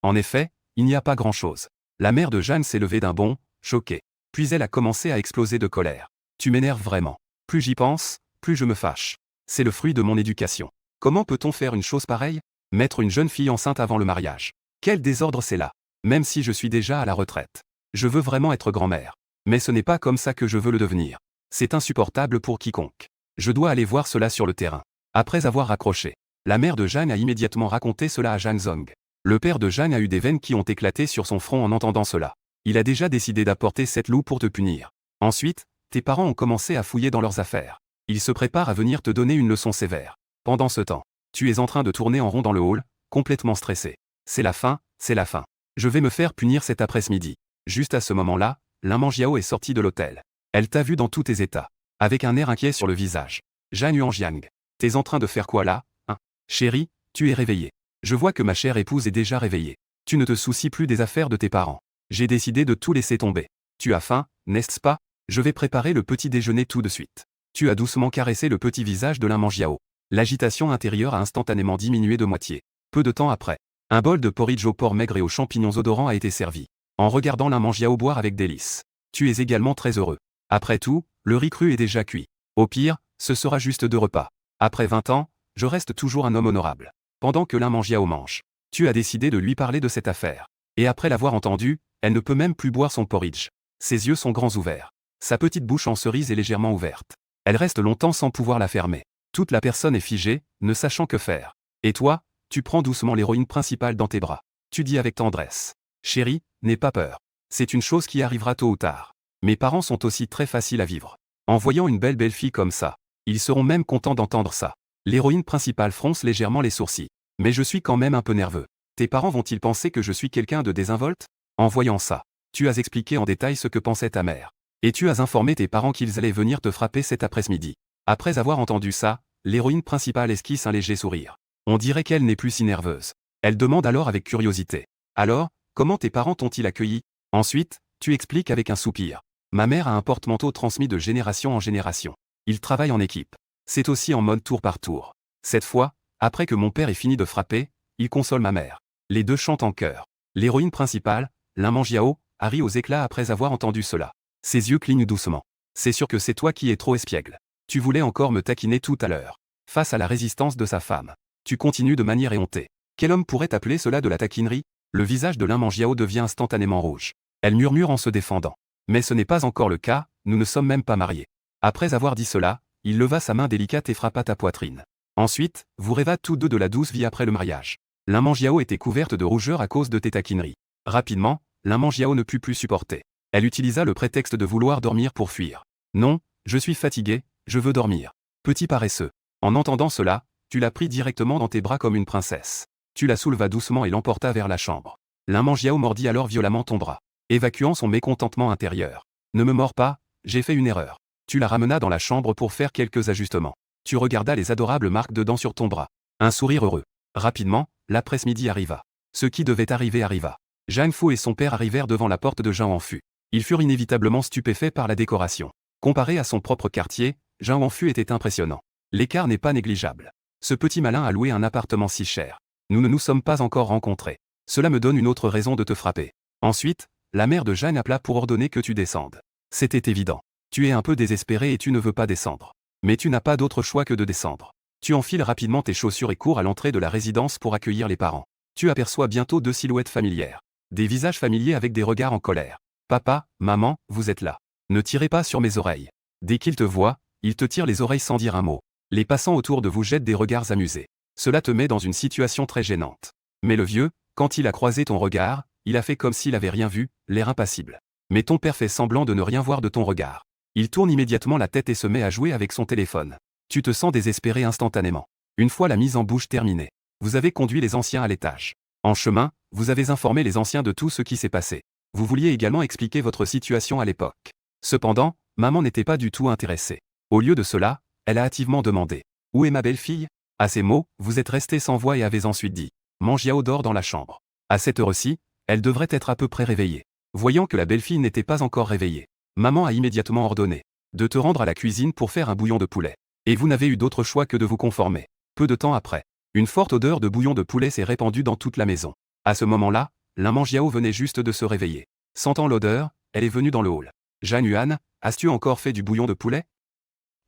En effet, il n'y a pas grand-chose. La mère de Jeanne s'est levée d'un bond, choquée. Puis elle a commencé à exploser de colère. Tu m'énerves vraiment. Plus j'y pense, plus je me fâche. C'est le fruit de mon éducation. Comment peut-on faire une chose pareille? Mettre une jeune fille enceinte avant le mariage. Quel désordre c'est là. Même si je suis déjà à la retraite. Je veux vraiment être grand-mère. Mais ce n'est pas comme ça que je veux le devenir. C'est insupportable pour quiconque. Je dois aller voir cela sur le terrain. Après avoir raccroché, la mère de Jeanne a immédiatement raconté cela à Jeanne Zong. Le père de Jeanne a eu des veines qui ont éclaté sur son front en entendant cela. Il a déjà décidé d'apporter cette loup pour te punir. Ensuite, tes parents ont commencé à fouiller dans leurs affaires. Ils se préparent à venir te donner une leçon sévère. Pendant ce temps, Tu es en train de tourner en rond dans le hall, complètement stressé. C'est la fin, c'est la fin. Je vais me faire punir cet après-midi. Juste à ce moment-là, Lin Mangiao est sortie de l'hôtel. Elle t'a vu dans tous tes états. Avec un air inquiet sur le visage. Zhang Yuanjiang. T'es en train de faire quoi là, hein? Chérie, tu es réveillée. Je vois que ma chère épouse est déjà réveillée. Tu ne te soucies plus des affaires de tes parents. J'ai décidé de tout laisser tomber. Tu as faim, n'est-ce pas? Je vais préparer le petit déjeuner tout de suite. Tu as doucement caressé le petit visage de Lin Mangiao. L'agitation intérieure a instantanément diminué de moitié. Peu de temps après, un bol de porridge au porc maigre et aux champignons odorants a été servi. En regardant Lin Mangiao boire avec délice. Tu es également très heureux. Après tout, le riz cru est déjà cuit. Au pire, ce sera juste 2 repas. Après 20 ans, je reste toujours un homme honorable. Pendant que Lin Mangiao mange, tu as décidé de lui parler de cette affaire. Et après l'avoir entendu, elle ne peut même plus boire son porridge. Ses yeux sont grands ouverts. Sa petite bouche en cerise est légèrement ouverte. Elle reste longtemps sans pouvoir la fermer. Toute la personne est figée, ne sachant que faire. Et toi, tu prends doucement l'héroïne principale dans tes bras. Tu dis avec tendresse. Chérie, n'aie pas peur. C'est une chose qui arrivera tôt ou tard. Mes parents sont aussi très faciles à vivre. En voyant une belle fille comme ça, ils seront même contents d'entendre ça. L'héroïne principale fronce légèrement les sourcils. Mais je suis quand même un peu nerveux. Tes parents vont-ils penser que je suis quelqu'un de désinvolte? En voyant ça, tu as expliqué en détail ce que pensait ta mère. Et tu as informé tes parents qu'ils allaient venir te frapper cet après-midi. Après avoir entendu ça, l'héroïne principale esquisse un léger sourire. On dirait qu'elle n'est plus si nerveuse. Elle demande alors avec curiosité. Alors, comment tes parents t'ont-ils accueilli? Ensuite, tu expliques avec un soupir. Ma mère a un porte-manteau transmis de génération en génération. Il travaille en équipe. C'est aussi en mode tour par tour. Cette fois, après que mon père ait fini de frapper, il console ma mère. Les deux chantent en chœur. L'héroïne principale, Lin Mangiao, a ri aux éclats après avoir entendu cela. Ses yeux clignent doucement. C'est sûr que c'est toi qui es trop espiègle. Tu voulais encore me taquiner tout à l'heure. Face à la résistance de sa femme, tu continues de manière éhontée. Quel homme pourrait appeler cela de la taquinerie? Le visage de Lin Mangiao devient instantanément rouge. Elle murmure en se défendant. Mais ce n'est pas encore le cas, nous ne sommes même pas mariés. Après avoir dit cela, il leva sa main délicate et frappa ta poitrine. Ensuite, vous rêvâtes tous deux de la douce vie après le mariage. Lin Mangiao était couverte de rougeur à cause de tes taquineries. Rapidement, Lin Mangiao ne put plus supporter. Elle utilisa le prétexte de vouloir dormir pour fuir. Non, je suis fatiguée, je veux dormir. Petit paresseux. En entendant cela, tu l'as pris directement dans tes bras comme une princesse. Tu la soulevas doucement et l'emporta vers la chambre. Lin Mangiao mordit alors violemment ton bras, évacuant son mécontentement intérieur. Ne me mords pas, j'ai fait une erreur. Tu la ramenas dans la chambre pour faire quelques ajustements. Tu regardas les adorables marques de dents sur ton bras. Un sourire heureux. Rapidement, l'après-midi arriva. Ce qui devait arriver arriva. Zhang Fu et son père arrivèrent devant la porte de Zhang Wanfu. Ils furent inévitablement stupéfaits par la décoration. Comparé à son propre quartier, Zhang Wanfu était impressionnant. L'écart n'est pas négligeable. Ce petit malin a loué un appartement si cher. Nous ne nous sommes pas encore rencontrés. Cela me donne une autre raison de te frapper. Ensuite, la mère de Zhang appela pour ordonner que tu descendes. C'était évident. Tu es un peu désespéré et tu ne veux pas descendre. Mais tu n'as pas d'autre choix que de descendre. Tu enfiles rapidement tes chaussures et cours à l'entrée de la résidence pour accueillir les parents. Tu aperçois bientôt 2 silhouettes familières. Des visages familiers avec des regards en colère. Papa, maman, vous êtes là. Ne tirez pas sur mes oreilles. Dès qu'ils te voient, ils te tirent les oreilles sans dire un mot. Les passants autour de vous jettent des regards amusés. Cela te met dans une situation très gênante. Mais le vieux, quand il a croisé ton regard, il a fait comme s'il avait rien vu, l'air impassible. Mais ton père fait semblant de ne rien voir de ton regard. Il tourne immédiatement la tête et se met à jouer avec son téléphone. Tu te sens désespéré instantanément. Une fois la mise en bouche terminée, vous avez conduit les anciens à l'étage. En chemin, vous avez informé les anciens de tout ce qui s'est passé. Vous vouliez également expliquer votre situation à l'époque. Cependant, maman n'était pas du tout intéressée. Au lieu de cela, elle a hâtivement demandé « Où est ma belle-fille ?» À ces mots, vous êtes resté sans voix et avez ensuite dit « Mangiao dort dans la chambre. » À cette heure-ci, elle devrait être à peu près réveillée. Voyant que la belle-fille n'était pas encore réveillée, maman a immédiatement ordonné de te rendre à la cuisine pour faire un bouillon de poulet. Et vous n'avez eu d'autre choix que de vous conformer. Peu de temps après, une forte odeur de bouillon de poulet s'est répandue dans toute la maison. À ce moment-là, Lin Mangiao venait juste de se réveiller. Sentant l'odeur, elle est venue dans le hall. « Zhang Yuan, as-tu encore fait du bouillon de poulet?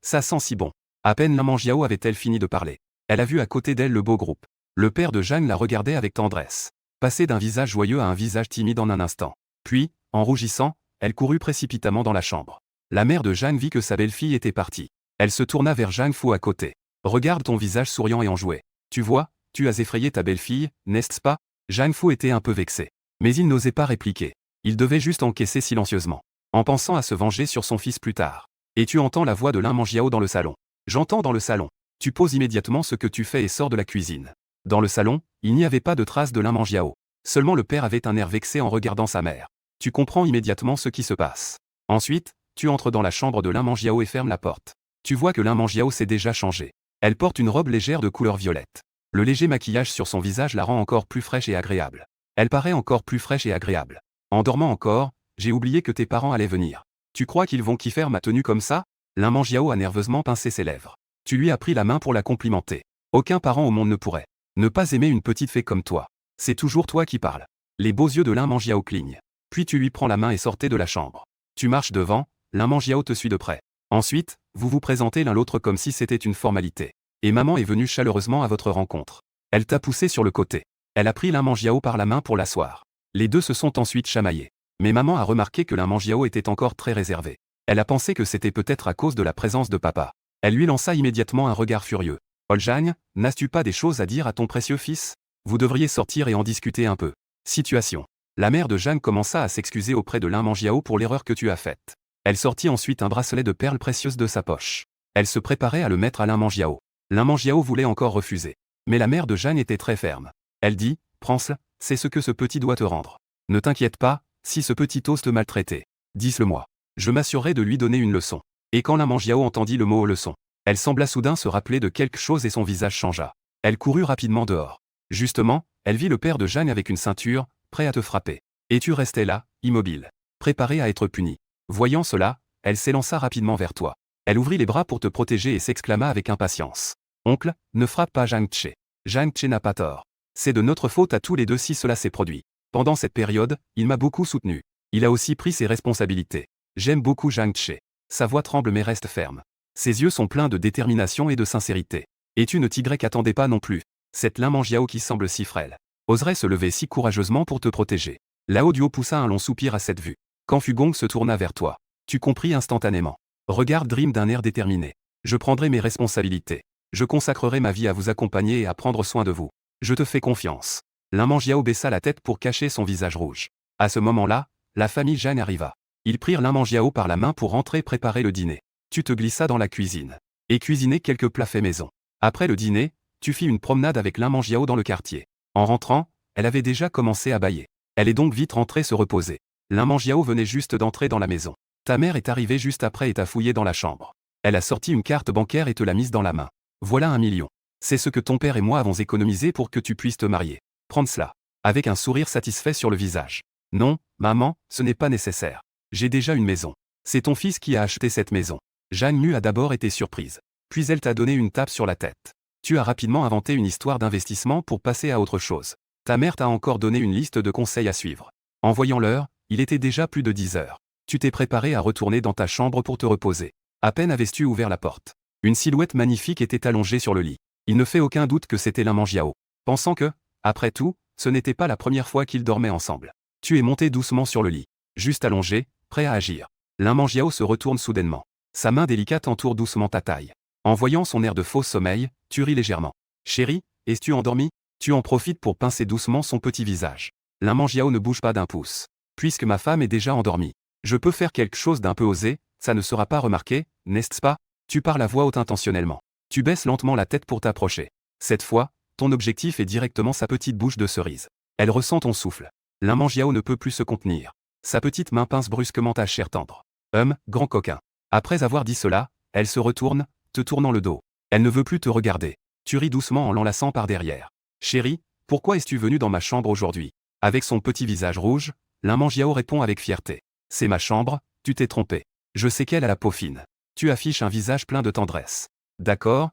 Ça sent si bon. » À peine Lin Mangiao avait-elle fini de parler. Elle a vu à côté d'elle le beau groupe. Le père de Zhang la regardait avec tendresse. Passée d'un visage joyeux à un visage timide en un instant. Puis, en rougissant, elle courut précipitamment dans la chambre. La mère de Zhang vit que sa belle-fille était partie. Elle se tourna vers Zhang Fu à côté. « Regarde ton visage souriant et enjoué. Tu vois, tu as effrayé ta belle-fille, n'est-ce pas ?» Zhang Fu était un peu vexé. Mais il n'osait pas répliquer. Il devait juste encaisser silencieusement, en pensant à se venger sur son fils plus tard. Et tu entends la voix de Lin Mangiao dans le salon. « J'entends dans le salon. Tu poses immédiatement ce que tu fais et sors de la cuisine. Dans le salon, il n'y avait pas de trace de Limangiao. Seulement le père avait un air vexé en regardant sa mère. Tu comprends immédiatement ce qui se passe. Ensuite, tu entres dans la chambre de Limangiao et fermes la porte. Tu vois que Limangiao s'est déjà changée. Elle porte une robe légère de couleur violette. Le léger maquillage sur son visage la rend encore plus fraîche et agréable. Elle paraît encore plus fraîche et agréable. En dormant encore, j'ai oublié que tes parents allaient venir. Tu crois qu'ils vont kiffer ma tenue comme ça? Limangiao a nerveusement pincé ses lèvres. Tu lui as pris la main pour la complimenter. Aucun parent au monde ne pourrait ne pas aimer une petite fée comme toi. C'est toujours toi qui parles. Les beaux yeux de Limangiao clignent. Puis tu lui prends la main et sortez de la chambre. Tu marches devant, Limangiao te suit de près. Ensuite, vous vous présentez l'un l'autre comme si c'était une formalité. Et maman est venue chaleureusement à votre rencontre. Elle t'a poussé sur le côté. Elle a pris Limangiao par la main pour l'asseoir. Les deux se sont ensuite chamaillés. Mais maman a remarqué que Limangiao était encore très réservé. Elle a pensé que c'était peut-être à cause de la présence de papa. Elle lui lança immédiatement un regard furieux. Oljagne, n'as-tu pas des choses à dire à ton précieux fils? Vous devriez sortir et en discuter un peu. Situation. La mère de Jeanne commença à s'excuser auprès de Limangiao pour l'erreur que tu as faite. Elle sortit ensuite un bracelet de perles précieuses de sa poche. Elle se préparait à le mettre à Limangiao. Limangiao voulait encore refuser. Mais la mère de Jeanne était très ferme. Elle dit, prends-le, c'est ce que ce petit doit te rendre. Ne t'inquiète pas, si ce petit ose te maltraiter, dis-le-moi. Je m'assurerai de lui donner une leçon. Et quand Limangiao entendit le mot leçon, elle sembla soudain se rappeler de quelque chose et son visage changea. Elle courut rapidement dehors. Justement, elle vit le père de Jeanne avec une ceinture, prêt à te frapper. Et tu restais là, immobile, préparé à être puni. Voyant cela, elle s'élança rapidement vers toi. Elle ouvrit les bras pour te protéger et s'exclama avec impatience. Oncle, ne frappe pas Zhang Tche. Zhang Tche n'a pas tort. C'est de notre faute à tous les deux si cela s'est produit. Pendant cette période, il m'a beaucoup soutenu. Il a aussi pris ses responsabilités. J'aime beaucoup Zhang Tche. Sa voix tremble mais reste ferme. Ses yeux sont pleins de détermination et de sincérité. Et tu ne t'attendais pas non plus. Cette Limangiao qui semble si frêle oserait se lever si courageusement pour te protéger. Lao Duo poussa un long soupir à cette vue. Quand Fugong se tourna vers toi, tu compris instantanément. Regarde Dream d'un air déterminé. Je prendrai mes responsabilités. Je consacrerai ma vie à vous accompagner et à prendre soin de vous. Je te fais confiance. Limangiao baissa la tête pour cacher son visage rouge. À ce moment-là, la famille Jeanne arriva. Ils prirent Limangiao par la main pour rentrer préparer le dîner. Tu te glissas dans la cuisine et cuisiner quelques plats faits maison. Après le dîner, tu fis une promenade avec Limangiao dans le quartier. En rentrant, elle avait déjà commencé à bâiller. Elle est donc vite rentrée se reposer. Limangiao venait juste d'entrer dans la maison. Ta mère est arrivée juste après et t'a fouillé dans la chambre. Elle a sorti une carte bancaire et te l'a mise dans la main. Voilà 1 million. C'est ce que ton père et moi avons économisé pour que tu puisses te marier. Prends cela. Avec un sourire satisfait sur le visage. Non, maman, ce n'est pas nécessaire. J'ai déjà une maison. C'est ton fils qui a acheté cette maison. Jeanne Mu a d'abord été surprise. Puis elle t'a donné une tape sur la tête. Tu as rapidement inventé une histoire d'investissement pour passer à autre chose. Ta mère t'a encore donné une liste de conseils à suivre. En voyant l'heure, il était déjà plus de 10 heures. Tu t'es préparé à retourner dans ta chambre pour te reposer. À peine avais-tu ouvert la porte. Une silhouette magnifique était allongée sur le lit. Il ne fait aucun doute que c'était Limangiao. Pensant que, après tout, ce n'était pas la première fois qu'ils dormaient ensemble. Tu es monté doucement sur le lit. Juste allongé, prêt à agir. Limangiao se retourne soudainement. Sa main délicate entoure doucement ta taille. En voyant son air de faux sommeil, tu ris légèrement. Chérie, es-tu endormi? Tu en profites pour pincer doucement son petit visage. Limangiao ne bouge pas d'un pouce. Puisque ma femme est déjà endormie. Je peux faire quelque chose d'un peu osé, ça ne sera pas remarqué, n'est-ce pas? Tu parles à voix haute intentionnellement. Tu baisses lentement la tête pour t'approcher. Cette fois, ton objectif est directement sa petite bouche de cerise. Elle ressent ton souffle. Limangiao ne peut plus se contenir. Sa petite main pince brusquement ta chair tendre. Grand coquin. Après avoir dit cela, elle se retourne, te tournant le dos. Elle ne veut plus te regarder. Tu ris doucement en l'enlaçant par derrière. Chérie, pourquoi es-tu venu dans ma chambre aujourd'hui? Avec son petit visage rouge, Limangiao répond avec fierté. C'est ma chambre, tu t'es trompé. Je sais qu'elle a la peau fine. Tu affiches un visage plein de tendresse. D'accord,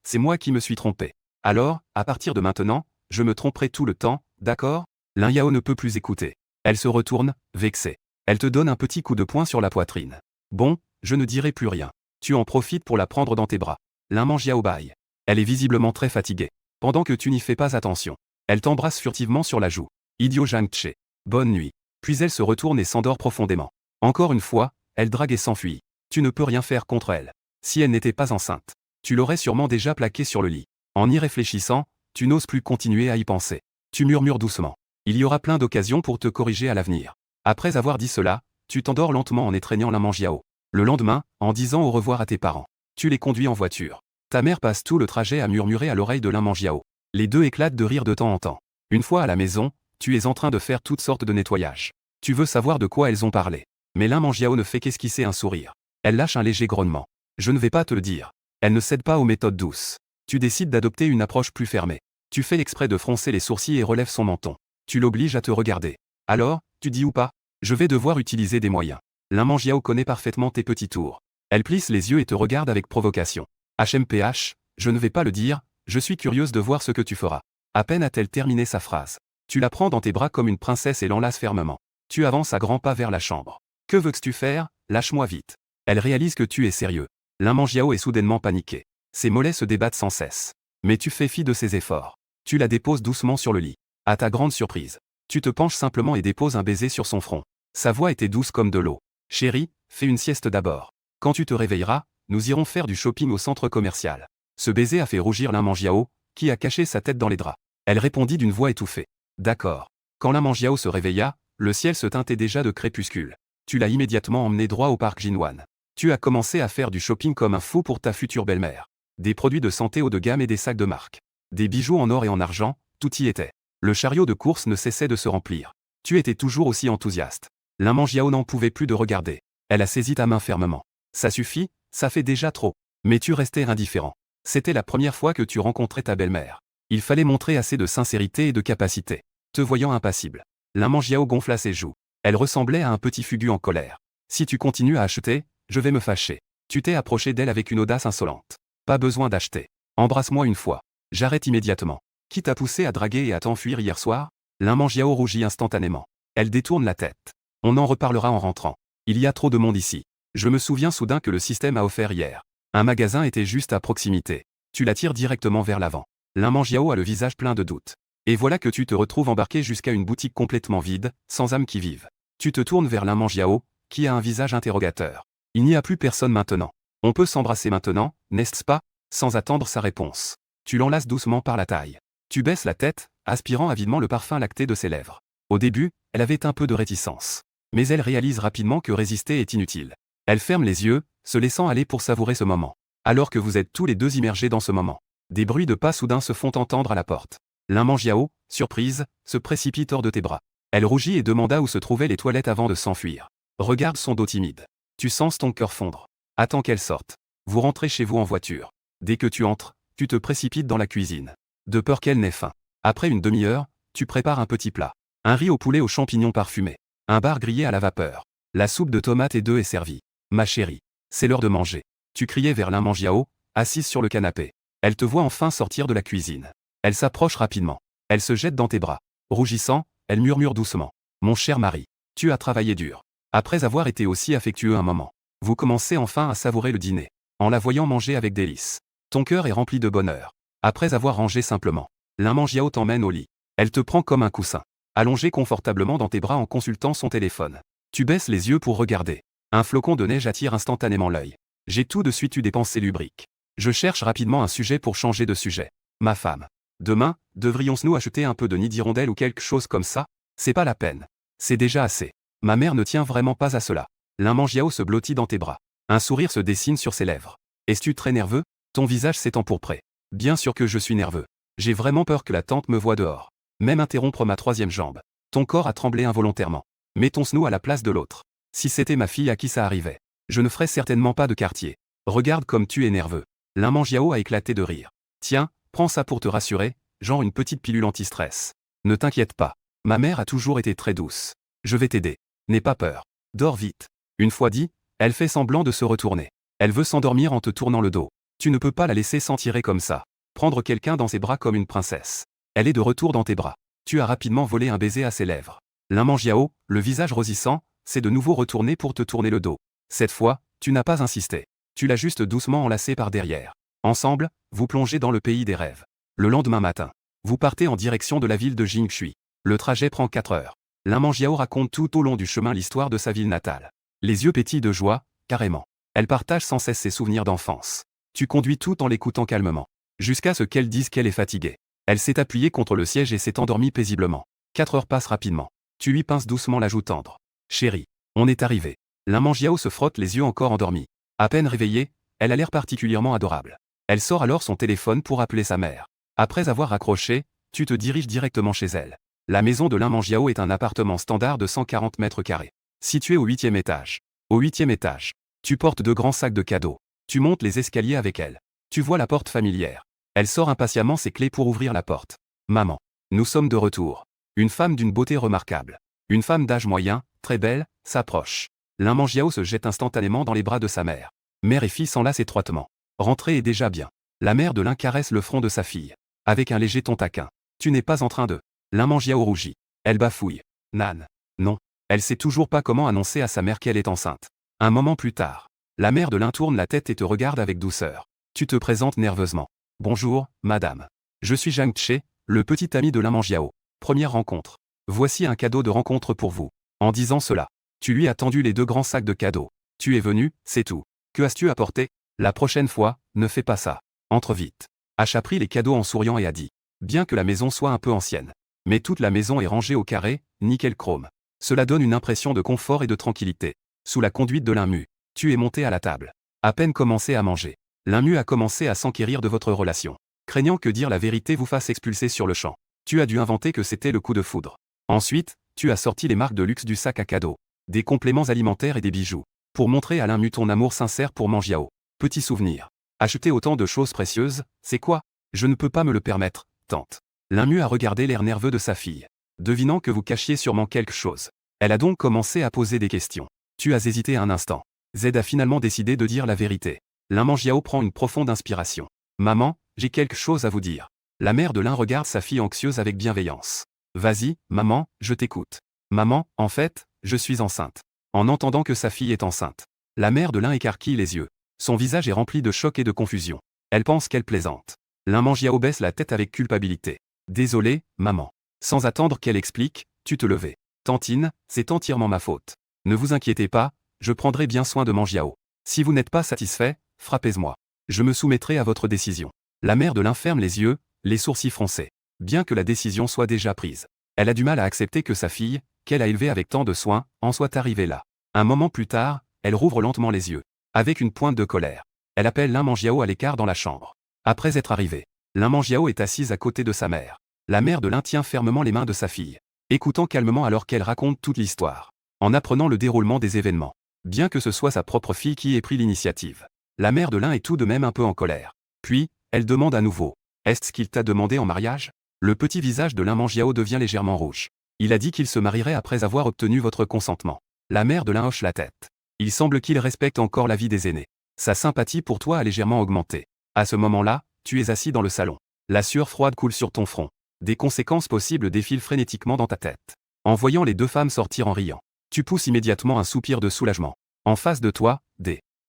c'est moi qui me suis trompé. Alors, à partir de maintenant, je me tromperai tout le temps, d'accord? Limangiao ne peut plus écouter. Elle se retourne, vexée. Elle te donne un petit coup de poing sur la poitrine. Bon, je ne dirai plus rien. Tu en profites pour la prendre dans tes bras. Limangiao bâille. Elle est visiblement très fatiguée. Pendant que tu n'y fais pas attention, elle t'embrasse furtivement sur la joue. Idiot Zhang Tche. Bonne nuit. Puis elle se retourne et s'endort profondément. Encore une fois, elle drague et s'enfuit. Tu ne peux rien faire contre elle. Si elle n'était pas enceinte, tu l'aurais sûrement déjà plaquée sur le lit. En y réfléchissant, tu n'oses plus continuer à y penser. Tu murmures doucement. Il y aura plein d'occasions pour te corriger à l'avenir. Après avoir dit cela, tu t'endors lentement en étreignant Limangiao. Le lendemain, en disant au revoir à tes parents, tu les conduis en voiture. Ta mère passe tout le trajet à murmurer à l'oreille de Lin Mangiao. Les deux éclatent de rire de temps en temps. Une fois à la maison, tu es en train de faire toutes sortes de nettoyage. Tu veux savoir de quoi elles ont parlé. Mais Lin Mangiao ne fait qu'esquisser un sourire. Elle lâche un léger grognement. Je ne vais pas te le dire. Elle ne cède pas aux méthodes douces. Tu décides d'adopter une approche plus fermée. Tu fais l'exprès de froncer les sourcils et relèves son menton. Tu l'obliges à te regarder. Alors, tu dis ou pas? Je vais devoir utiliser des moyens. Lin Mangiao connaît parfaitement tes petits tours. Elle plisse les yeux et te regarde avec provocation. HMPH, je ne vais pas le dire, je suis curieuse de voir ce que tu feras. À peine a-t-elle terminé sa phrase. Tu la prends dans tes bras comme une princesse et l'enlaces fermement. Tu avances à grands pas vers la chambre. Que veux-tu faire? Lâche-moi vite. Elle réalise que tu es sérieux. Lin Mangiao est soudainement paniqué. Ses mollets se débattent sans cesse. Mais tu fais fi de ses efforts. Tu la déposes doucement sur le lit. À ta grande surprise, tu te penches simplement et déposes un baiser sur son front. Sa voix était douce comme de l'eau. Chérie, fais une sieste d'abord. Quand tu te réveilleras, nous irons faire du shopping au centre commercial. Ce baiser a fait rougir Lin Mangiao, qui a caché sa tête dans les draps. Elle répondit d'une voix étouffée. D'accord. Quand Lin Mangiao se réveilla, le ciel se teintait déjà de crépuscule. Tu l'as immédiatement emmené droit au parc Jinwan. Tu as commencé à faire du shopping comme un fou pour ta future belle-mère. Des produits de santé haut de gamme et des sacs de marque. Des bijoux en or et en argent, tout y était. Le chariot de course ne cessait de se remplir. Tu étais toujours aussi enthousiaste. Lin Mangiao n'en pouvait plus de regarder. Elle a saisi ta main fermement. Ça suffit, ça fait déjà trop. Mais tu restais indifférent. C'était la première fois que tu rencontrais ta belle-mère. Il fallait montrer assez de sincérité et de capacité. Te voyant impassible, Lin Mangiao gonfla ses joues. Elle ressemblait à un petit fugu en colère. Si tu continues à acheter, je vais me fâcher. Tu t'es approché d'elle avec une audace insolente. Pas besoin d'acheter. Embrasse-moi une fois. J'arrête immédiatement. Qui t'a poussé à draguer et à t'enfuir hier soir? Lin Mangiao rougit instantanément. Elle détourne la tête. On en reparlera en rentrant. Il y a trop de monde ici. Je me souviens soudain que le système a offert hier. Un magasin était juste à proximité. Tu l'attires directement vers l'avant. Lin Mangiao a le visage plein de doutes. Et voilà que tu te retrouves embarqué jusqu'à une boutique complètement vide, sans âme qui vive. Tu te tournes vers Lin Mangiao, qui a un visage interrogateur. Il n'y a plus personne maintenant. On peut s'embrasser maintenant, n'est-ce pas? Sans attendre sa réponse. Tu l'enlaces doucement par la taille. Tu baisses la tête, aspirant avidement le parfum lacté de ses lèvres. Au début, elle avait un peu de réticence. Mais elle réalise rapidement que résister est inutile. Elle ferme les yeux, se laissant aller pour savourer ce moment. Alors que vous êtes tous les deux immergés dans ce moment. Des bruits de pas soudains se font entendre à la porte. Lin Mangiao, surprise, se précipite hors de tes bras. Elle rougit et demanda où se trouvaient les toilettes avant de s'enfuir. Regarde son dos timide. Tu sens ton cœur fondre. Attends qu'elle sorte. Vous rentrez chez vous en voiture. Dès que tu entres, tu te précipites dans la cuisine. De peur qu'elle n'ait faim. Après une demi-heure, tu prépares un petit plat. Un riz au poulet aux champignons parfumés. Un bar grillé à la vapeur. La soupe de tomates et d'œufs est servie. Ma chérie, c'est l'heure de manger. Tu criais vers Lin Mangiao, assise sur le canapé. Elle te voit enfin sortir de la cuisine. Elle s'approche rapidement. Elle se jette dans tes bras. Rougissant, elle murmure doucement. Mon cher mari, tu as travaillé dur. Après avoir été aussi affectueux un moment. Vous commencez enfin à savourer le dîner. En la voyant manger avec délice. Ton cœur est rempli de bonheur. Après avoir rangé simplement. Lin Mangiao t'emmène au lit. Elle te prend comme un coussin. Allongée confortablement dans tes bras en consultant son téléphone. Tu baisses les yeux pour regarder. Un flocon de neige attire instantanément l'œil. J'ai tout de suite eu des pensées lubriques. Je cherche rapidement un sujet pour changer de sujet. Ma femme. Demain, devrions-nous acheter un peu de nid d'hirondelle ou quelque chose comme ça? C'est pas la peine. C'est déjà assez. Ma mère ne tient vraiment pas à cela. Lin Mangiao se blottit dans tes bras. Un sourire se dessine sur ses lèvres. Es-tu très nerveux? Ton visage s'est empourpré. Bien sûr que je suis nerveux. J'ai vraiment peur que la tante me voie dehors. Même interrompre ma troisième jambe. Ton corps a tremblé involontairement. Mettons-nous à la place de l'autre. Si c'était ma fille à qui ça arrivait, je ne ferais certainement pas de quartier. Regarde comme tu es nerveux. Lin Mangiao a éclaté de rire. Tiens, prends ça pour te rassurer, genre une petite pilule anti-stress. Ne t'inquiète pas. Ma mère a toujours été très douce. Je vais t'aider. N'aie pas peur. Dors vite. Une fois dit, elle fait semblant de se retourner. Elle veut s'endormir en te tournant le dos. Tu ne peux pas la laisser s'en tirer comme ça. Prendre quelqu'un dans ses bras comme une princesse. Elle est de retour dans tes bras. Tu as rapidement volé un baiser à ses lèvres. Lin Mangiao, le visage rosissant, s'est de nouveau retourné pour te tourner le dos. Cette fois, tu n'as pas insisté. Tu l'as juste doucement enlacé par derrière. Ensemble, vous plongez dans le pays des rêves. Le lendemain matin, vous partez en direction de la ville de Jingshui. Le trajet prend 4 heures. Lin Mangiao raconte tout au long du chemin l'histoire de sa ville natale. Les yeux pétillent de joie, carrément. Elle partage sans cesse ses souvenirs d'enfance. Tu conduis tout en l'écoutant calmement. Jusqu'à ce qu'elle dise qu'elle est fatiguée. Elle s'est appuyée contre le siège et s'est endormie paisiblement. 4 heures passent rapidement. Tu lui pinces doucement la joue tendre. Chérie, on est arrivé. Lin Mangiao se frotte les yeux encore endormis. À peine réveillée, elle a l'air particulièrement adorable. Elle sort alors son téléphone pour appeler sa mère. Après avoir raccroché, tu te diriges directement chez elle. La maison de Lin Mangiao est un appartement standard de 140 mètres carrés, situé au 8e étage. Au 8e étage, tu portes de grands sacs de cadeaux. Tu montes les escaliers avec elle. Tu vois la porte familière. Elle sort impatiemment ses clés pour ouvrir la porte. Maman, nous sommes de retour. Une femme d'une beauté remarquable. Une femme d'âge moyen, très belle, s'approche. Lin Mangiao se jette instantanément dans les bras de sa mère. Mère et fille s'enlacent étroitement. Rentrer est déjà bien. La mère de Lin caresse le front de sa fille. Avec un léger ton taquin. Tu n'es pas en train de... Lin Mangiao rougit. Elle bafouille. Nan. Non. Elle sait toujours pas comment annoncer à sa mère qu'elle est enceinte. Un moment plus tard. La mère de Lin tourne la tête et te regarde avec douceur. Tu te présentes nerveusement. Bonjour, madame. Je suis Zhang Che, le petit ami de Lin Mangiao. Première rencontre. Voici un cadeau de rencontre pour vous. En disant cela, tu lui as tendu les 2 grands sacs de cadeaux. Tu es venu, c'est tout. Que as-tu apporté? La prochaine fois, ne fais pas ça. Entre vite. H a pris les cadeaux en souriant et a dit. Bien que la maison soit un peu ancienne. Mais toute la maison est rangée au carré, nickel chrome. Cela donne une impression de confort et de tranquillité. Sous la conduite de Lin Mu, tu es monté à la table. À peine commencé à manger. Lin Mu a commencé à s'enquérir de votre relation. Craignant que dire la vérité vous fasse expulser sur le champ. Tu as dû inventer que c'était le coup de foudre. Ensuite, tu as sorti les marques de luxe du sac à cadeaux. Des compléments alimentaires et des bijoux. Pour montrer à Lin Mu ton amour sincère pour Mangiao. Petit souvenir. Acheter autant de choses précieuses, c'est quoi? Je ne peux pas me le permettre, tante. Lin Mu a regardé l'air nerveux de sa fille. Devinant que vous cachiez sûrement quelque chose. Elle a donc commencé à poser des questions. Tu as hésité un instant. Z a finalement décidé de dire la vérité. Lin Mangiao prend une profonde inspiration. Maman, j'ai quelque chose à vous dire. La mère de Lin regarde sa fille anxieuse avec bienveillance. Vas-y, maman, je t'écoute. Maman, en fait, je suis enceinte. En entendant que sa fille est enceinte. La mère de Lin écarquille les yeux. Son visage est rempli de choc et de confusion. Elle pense qu'elle plaisante. Lin Mangiao baisse la tête avec culpabilité. Désolé, maman. Sans attendre qu'elle explique, tu te levais. Tantine, c'est entièrement ma faute. Ne vous inquiétez pas, je prendrai bien soin de Mangiao. Si vous n'êtes pas satisfait, frappez-moi. Je me soumettrai à votre décision. La mère de Lin ferme les yeux, les sourcils froncés. Bien que la décision soit déjà prise. Elle a du mal à accepter que sa fille, qu'elle a élevée avec tant de soin, en soit arrivée là. Un moment plus tard, elle rouvre lentement les yeux. Avec une pointe de colère. Elle appelle Lin Mangiao à l'écart dans la chambre. Après être arrivée, Lin Mangiao est assise à côté de sa mère. La mère de Lin tient fermement les mains de sa fille. Écoutant calmement alors qu'elle raconte toute l'histoire. En apprenant le déroulement des événements. Bien que ce soit sa propre fille qui ait pris l'initiative. La mère de Lin est tout de même un peu en colère. Puis, elle demande à nouveau. Est-ce qu'il t'a demandé en mariage? Le petit visage de Lin Mangiao devient légèrement rouge. Il a dit qu'il se marierait après avoir obtenu votre consentement. La mère de Lin hoche la tête. Il semble qu'il respecte encore la vie des aînés. Sa sympathie pour toi a légèrement augmenté. À ce moment-là, tu es assis dans le salon. La sueur froide coule sur ton front. Des conséquences possibles défilent frénétiquement dans ta tête. En voyant les 2 femmes sortir en riant, tu pousses immédiatement un soupir de soulagement. En face de toi,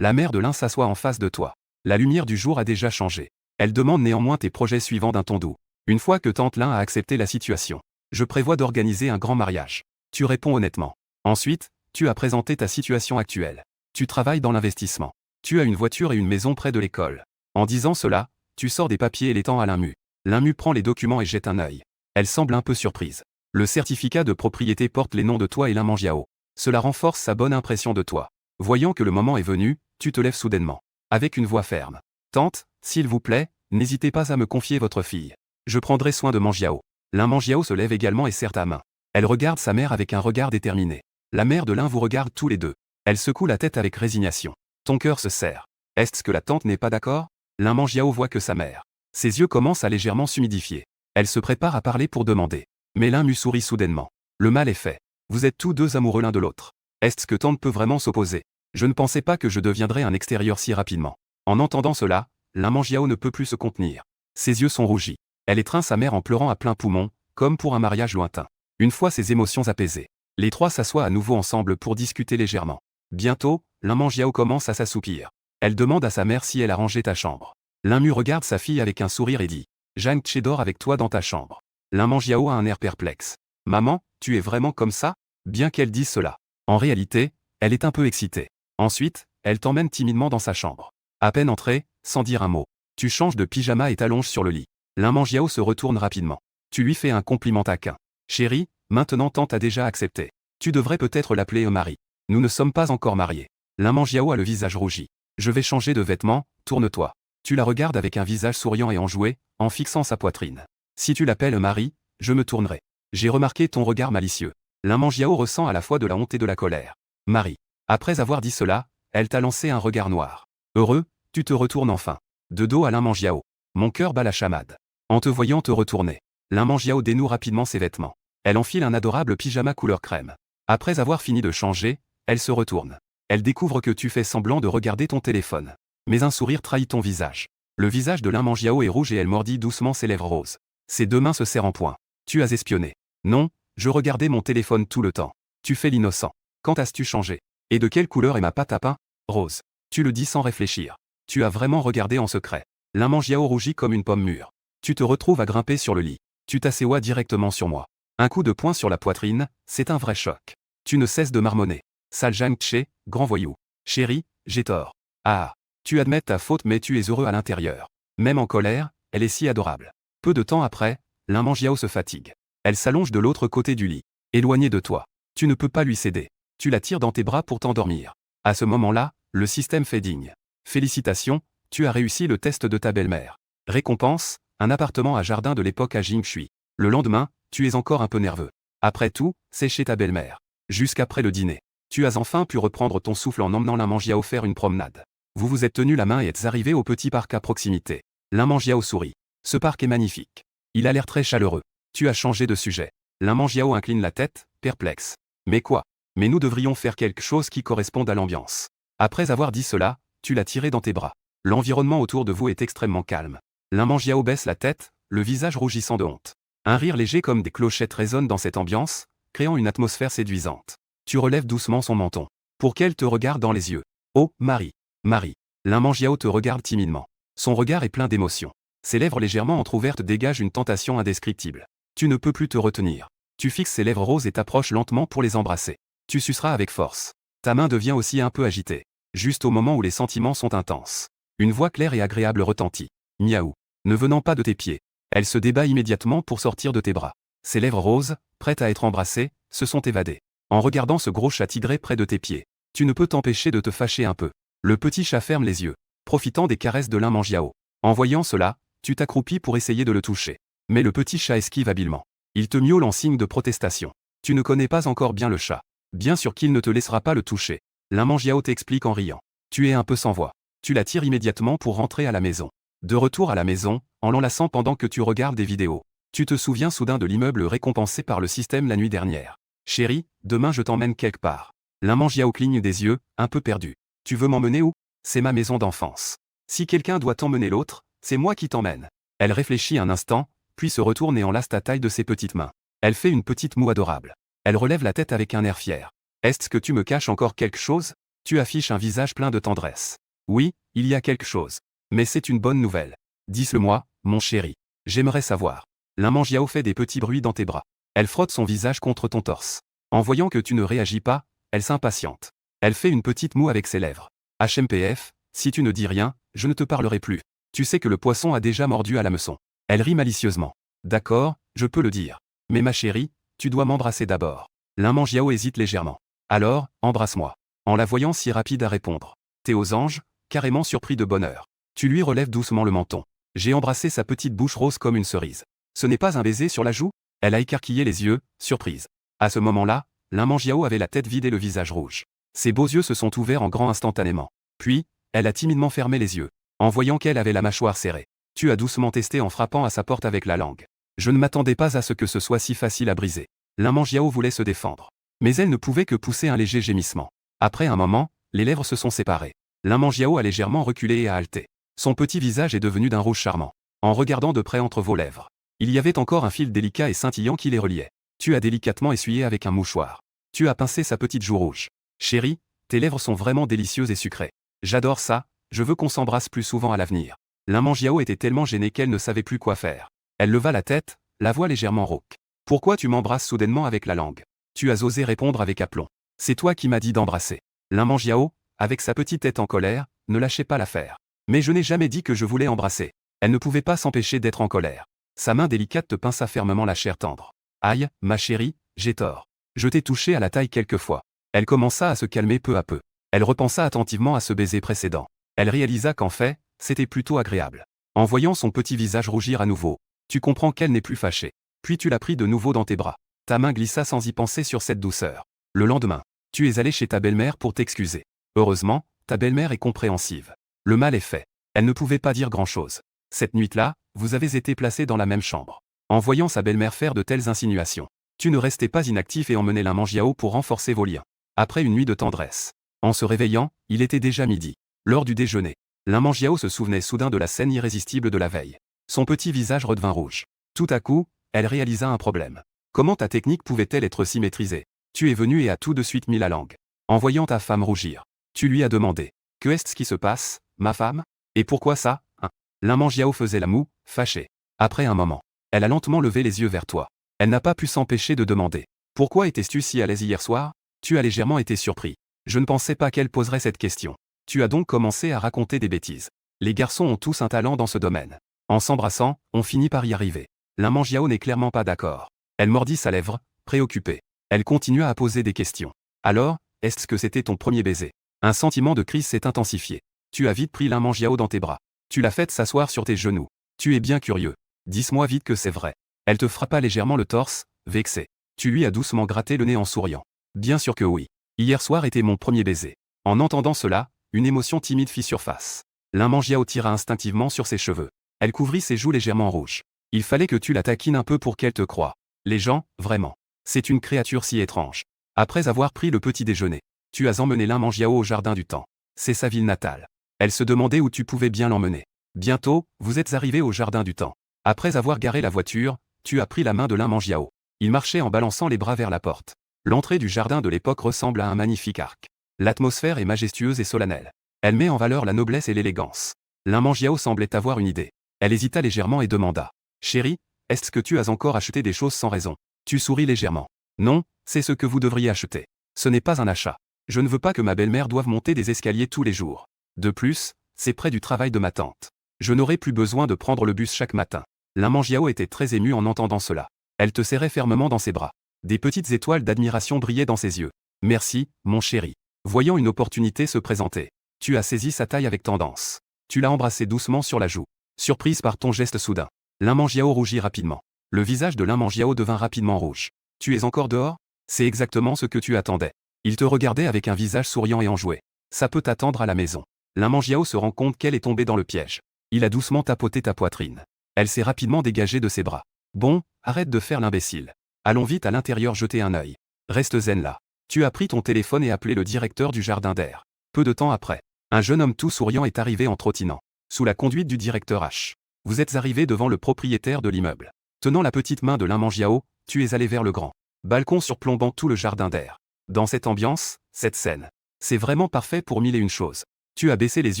la mère de Lin s'assoit en face de toi. La lumière du jour a déjà changé. Elle demande néanmoins tes projets suivants d'un ton doux. Une fois que tante Lin a accepté la situation, je prévois d'organiser un grand mariage. Tu réponds honnêtement. Ensuite, tu as présenté ta situation actuelle. Tu travailles dans l'investissement. Tu as une voiture et une maison près de l'école. En disant cela, tu sors des papiers et les tends à Lin Mu. Lin Mu prend les documents et jette un œil. Elle semble un peu surprise. Le certificat de propriété porte les noms de toi et Lin Mangiao. Cela renforce sa bonne impression de toi. Voyant que le moment est venu, tu te lèves soudainement. Avec une voix ferme. Tante, s'il vous plaît, n'hésitez pas à me confier votre fille. Je prendrai soin de Mangiao. Lin Mangiao se lève également et serre ta main. Elle regarde sa mère avec un regard déterminé. La mère de Lin vous regarde tous les deux. Elle secoue la tête avec résignation. Ton cœur se serre. Est-ce que la tante n'est pas d'accord? Lin Mangiao voit que sa mère. Ses yeux commencent à légèrement s'humidifier. Elle se prépare à parler pour demander. Mais Lin Mu sourit soudainement. Le mal est fait. Vous êtes tous deux amoureux l'un de l'autre. Est-ce que tante peut vraiment s'opposer? Je ne pensais pas que je deviendrais un extérieur si rapidement. En entendant cela, Lin Mangiao ne peut plus se contenir. Ses yeux sont rougis. Elle étreint sa mère en pleurant à plein poumon, comme pour un mariage lointain. Une fois ses émotions apaisées, les 3 s'assoient à nouveau ensemble pour discuter légèrement. Bientôt, Lin Mangiao commence à s'assoupir. Elle demande à sa mère si elle a rangé ta chambre. Lin Mu regarde sa fille avec un sourire et dit. Zhang Che dort avec toi dans ta chambre. Lin Mangiao a un air perplexe. Maman, tu es vraiment comme ça? Bien qu'elle dise cela. En réalité, elle est un peu excitée. Ensuite, elle t'emmène timidement dans sa chambre. À peine entrée, sans dire un mot. Tu changes de pyjama et t'allonges sur le lit. Lin Mangiao se retourne rapidement. Tu lui fais un compliment taquin. Chérie, maintenant tante a déjà accepté. Tu devrais peut-être l'appeler mari. Nous ne sommes pas encore mariés. Lin Mangiao a le visage rougi. Je vais changer de vêtements, tourne-toi. Tu la regardes avec un visage souriant et enjoué, en fixant sa poitrine. Si tu l'appelles Marie, je me tournerai. J'ai remarqué ton regard malicieux. Lin Mangiao ressent à la fois de la honte et de la colère. Marie. Après avoir dit cela, elle t'a lancé un regard noir. Heureux, tu te retournes enfin. De dos à Lin Mangiao. Mon cœur bat la chamade. En te voyant te retourner. Lin Mangiao dénoue rapidement ses vêtements. Elle enfile un adorable pyjama couleur crème. Après avoir fini de changer, elle se retourne. Elle découvre que tu fais semblant de regarder ton téléphone. Mais un sourire trahit ton visage. Le visage de Lin Mangiao est rouge et elle mordit doucement ses lèvres roses. Ses deux mains se serrent en poing. Tu as espionné. Non, je regardais mon téléphone tout le temps. Tu fais l'innocent. Quand as-tu changé? Et de quelle couleur est ma pâte à pain? Rose. Tu le dis sans réfléchir. Tu as vraiment regardé en secret. Lin Mangiao rougit comme une pomme mûre. Tu te retrouves à grimper sur le lit. Tu t'assois directement sur moi. Un coup de poing sur la poitrine, c'est un vrai choc. Tu ne cesses de marmonner. Sale Zhang Tche, grand voyou. Chérie, j'ai tort. Ah. Tu admets ta faute mais tu es heureux à l'intérieur. Même en colère, elle est si adorable. Peu de temps après, Lin Mangiao se fatigue. Elle s'allonge de l'autre côté du lit. Éloignée de toi. Tu ne peux pas lui céder. Tu la tires dans tes bras pour t'endormir. À ce moment-là, le système fait digne. Félicitations, tu as réussi le test de ta belle-mère. Récompense, un appartement à jardin de l'époque à Jingshui. Le lendemain, tu es encore un peu nerveux. Après tout, c'est chez ta belle-mère. Jusqu'après le dîner. Tu as enfin pu reprendre ton souffle en emmenant Lin Mangiao faire une promenade. Vous vous êtes tenu la main et êtes arrivé au petit parc à proximité. Lin Mangiao sourit. Ce parc est magnifique. Il a l'air très chaleureux. Tu as changé de sujet. Lin Mangiao incline la tête, perplexe. Mais quoi? Mais nous devrions faire quelque chose qui corresponde à l'ambiance. Après avoir dit cela, tu l'as tiré dans tes bras. L'environnement autour de vous est extrêmement calme. Lin Mangiao baisse la tête, le visage rougissant de honte. Un rire léger comme des clochettes résonne dans cette ambiance, créant une atmosphère séduisante. Tu relèves doucement son menton. Pour qu'elle te regarde dans les yeux. Oh, Marie. Marie. Lin Mangiao te regarde timidement. Son regard est plein d'émotion. Ses lèvres légèrement entr'ouvertes dégagent une tentation indescriptible. Tu ne peux plus te retenir. Tu fixes ses lèvres roses et t'approches lentement pour les embrasser. Tu suceras avec force. Ta main devient aussi un peu agitée. Juste au moment où les sentiments sont intenses. Une voix claire et agréable retentit. Miaou. Ne venant pas de tes pieds. Elle se débat immédiatement pour sortir de tes bras. Ses lèvres roses, prêtes à être embrassées, se sont évadées. En regardant ce gros chat tigré près de tes pieds. Tu ne peux t'empêcher de te fâcher un peu. Le petit chat ferme les yeux, profitant des caresses de Lin Mangiao. En voyant cela, tu t'accroupis pour essayer de le toucher. Mais le petit chat esquive habilement. Il te miaule en signe de protestation. Tu ne connais pas encore bien le chat. Bien sûr qu'il ne te laissera pas le toucher. Lin Mangiao t'explique en riant. Tu es un peu sans voix. Tu la tires immédiatement pour rentrer à la maison. De retour à la maison, en l'enlaçant pendant que tu regardes des vidéos. Tu te souviens soudain de l'immeuble récompensé par le système la nuit dernière. Chérie, demain je t'emmène quelque part. Lin Mangiao cligne des yeux, un peu perdu. Tu veux m'emmener où? C'est ma maison d'enfance. Si quelqu'un doit t'emmener l'autre, c'est moi qui t'emmène. Elle réfléchit un instant, puis se retourne et enlace ta taille de ses petites mains. Elle fait une petite moue adorable. Elle relève la tête avec un air fier. Est-ce que tu me caches encore quelque chose? Tu affiches un visage plein de tendresse. Oui, il y a quelque chose. Mais c'est une bonne nouvelle. Dis-le-moi, mon chéri. J'aimerais savoir. Lin Mangiao fait des petits bruits dans tes bras. Elle frotte son visage contre ton torse. En voyant que tu ne réagis pas, elle s'impatiente. Elle fait une petite moue avec ses lèvres. HMPF, si tu ne dis rien, je ne te parlerai plus. Tu sais que le poisson a déjà mordu à l'hameçon. Elle rit malicieusement. D'accord, je peux le dire. Mais ma chérie, tu dois m'embrasser d'abord. Lin Mangiao hésite légèrement. Alors, embrasse-moi. En la voyant si rapide à répondre. T'es aux anges, carrément surpris de bonheur. Tu lui relèves doucement le menton. J'ai embrassé sa petite bouche rose comme une cerise. Ce n'est pas un baiser sur la joue? Elle a écarquillé les yeux, surprise. À ce moment-là, Lin Mangiao avait la tête vide et le visage rouge. Ses beaux yeux se sont ouverts en grand instantanément. Puis, elle a timidement fermé les yeux. En voyant qu'elle avait la mâchoire serrée. Tu as doucement testé en frappant à sa porte avec la langue. Je ne m'attendais pas à ce que ce soit si facile à briser. Lin Mangiao voulait se défendre. Mais elle ne pouvait que pousser un léger gémissement. Après un moment, les lèvres se sont séparées. Lin Mangiao a légèrement reculé et a halté. Son petit visage est devenu d'un rouge charmant. En regardant de près entre vos lèvres. Il y avait encore un fil délicat et scintillant qui les reliait. Tu as délicatement essuyé avec un mouchoir. Tu as pincé sa petite joue rouge. Chérie, tes lèvres sont vraiment délicieuses et sucrées. J'adore ça, je veux qu'on s'embrasse plus souvent à l'avenir. Lin Mangiao était tellement gênée qu'elle ne savait plus quoi faire. Elle leva la tête, la voix légèrement rauque. Pourquoi tu m'embrasses soudainement avec la langue? Tu as osé répondre avec aplomb. C'est toi qui m'as dit d'embrasser. Lin Mangiao, avec sa petite tête en colère, ne lâchait pas l'affaire. Mais je n'ai jamais dit que je voulais embrasser. Elle ne pouvait pas s'empêcher d'être en colère. Sa main délicate te pinça fermement la chair tendre. Aïe, ma chérie, j'ai tort. Je t'ai touché à la taille quelquefois. Elle commença à se calmer peu à peu. Elle repensa attentivement à ce baiser précédent. Elle réalisa qu'en fait, c'était plutôt agréable. En voyant son petit visage rougir à nouveau, tu comprends qu'elle n'est plus fâchée. Puis tu l'as pris de nouveau dans tes bras. Ta main glissa sans y penser sur cette douceur. Le lendemain, tu es allé chez ta belle-mère pour t'excuser. Heureusement, ta belle-mère est compréhensive. Le mal est fait. Elle ne pouvait pas dire grand-chose. Cette nuit-là, vous avez été placés dans la même chambre. En voyant sa belle-mère faire de telles insinuations, tu ne restais pas inactif et emmenais Lin Mangiao pour renforcer vos liens. Après une nuit de tendresse. En se réveillant, il était déjà midi. Lors du déjeuner, Lin Mangiao se souvenait soudain de la scène irrésistible de la veille. Son petit visage redevint rouge. Tout à coup, elle réalisa un problème. Comment ta technique pouvait-elle être si maîtrisée? Tu es venu et as tout de suite mis la langue. En voyant ta femme rougir, tu lui as demandé. Que est-ce qui se passe, ma femme? Et pourquoi ça, hein? Lin Mangiao faisait la moue, fâchée. Après un moment, elle a lentement levé les yeux vers toi. Elle n'a pas pu s'empêcher de demander. Pourquoi étais-tu si à l'aise hier soir? Tu as légèrement été surpris. Je ne pensais pas qu'elle poserait cette question. Tu as donc commencé à raconter des bêtises. Les garçons ont tous un talent dans ce domaine. En s'embrassant, on finit par y arriver. Lin Mangiao n'est clairement pas d'accord. Elle mordit sa lèvre, préoccupée. Elle continua à poser des questions. Alors, est-ce que c'était ton premier baiser? Un sentiment de crise s'est intensifié. Tu as vite pris Lin Mangiao dans tes bras. Tu l'as faite s'asseoir sur tes genoux. Tu es bien curieux. Dis-moi vite que c'est vrai. Elle te frappa légèrement le torse, vexée. Tu lui as doucement gratté le nez en souriant. Bien sûr que oui. Hier soir était mon premier baiser. En entendant cela, une émotion timide fit surface. Lin Mangiao tira instinctivement sur ses cheveux. Elle couvrit ses joues légèrement rouges. Il fallait que tu la taquines un peu pour qu'elle te croie. Les gens, vraiment. C'est une créature si étrange. Après avoir pris le petit déjeuner, tu as emmené Lin Mangiao au jardin du temps. C'est sa ville natale. Elle se demandait où tu pouvais bien l'emmener. Bientôt, vous êtes arrivés au jardin du temps. Après avoir garé la voiture, tu as pris la main de Lin Mangiao. Il marchait en balançant les bras vers la porte. L'entrée du jardin de l'époque ressemble à un magnifique arc. L'atmosphère est majestueuse et solennelle. Elle met en valeur la noblesse et l'élégance. Lin Mangiao semblait avoir une idée. Elle hésita légèrement et demanda. Chérie, est-ce que tu as encore acheté des choses sans raison? Tu souris légèrement. Non, c'est ce que vous devriez acheter. Ce n'est pas un achat. Je ne veux pas que ma belle-mère doive monter des escaliers tous les jours. De plus, c'est près du travail de ma tante. Je n'aurai plus besoin de prendre le bus chaque matin. Lin Mangiao était très émue en entendant cela. Elle te serrait fermement dans ses bras. Des petites étoiles d'admiration brillaient dans ses yeux. Merci, mon chéri. Voyant une opportunité se présenter, tu as saisi sa taille avec tendance. Tu l'as embrassé doucement sur la joue. Surprise par ton geste soudain, Lin Mangiao rougit rapidement. Le visage de Lin Mangiao devint rapidement rouge. Tu es encore dehors? C'est exactement ce que tu attendais. Il te regardait avec un visage souriant et enjoué. Ça peut t'attendre à la maison. Lin Mangiao se rend compte qu'elle est tombée dans le piège. Il a doucement tapoté ta poitrine. Elle s'est rapidement dégagée de ses bras. Bon, arrête de faire l'imbécile. Allons vite à l'intérieur jeter un œil. Reste zen là. Tu as pris ton téléphone et appelé le directeur du jardin d'air. Peu de temps après, un jeune homme tout souriant est arrivé en trottinant. Sous la conduite du directeur H. Vous êtes arrivé devant le propriétaire de l'immeuble. Tenant la petite main de Lin Mangiao, tu es allé vers le grand balcon surplombant tout le jardin d'air. Dans cette ambiance, cette scène, c'est vraiment parfait pour mille et une choses. Tu as baissé les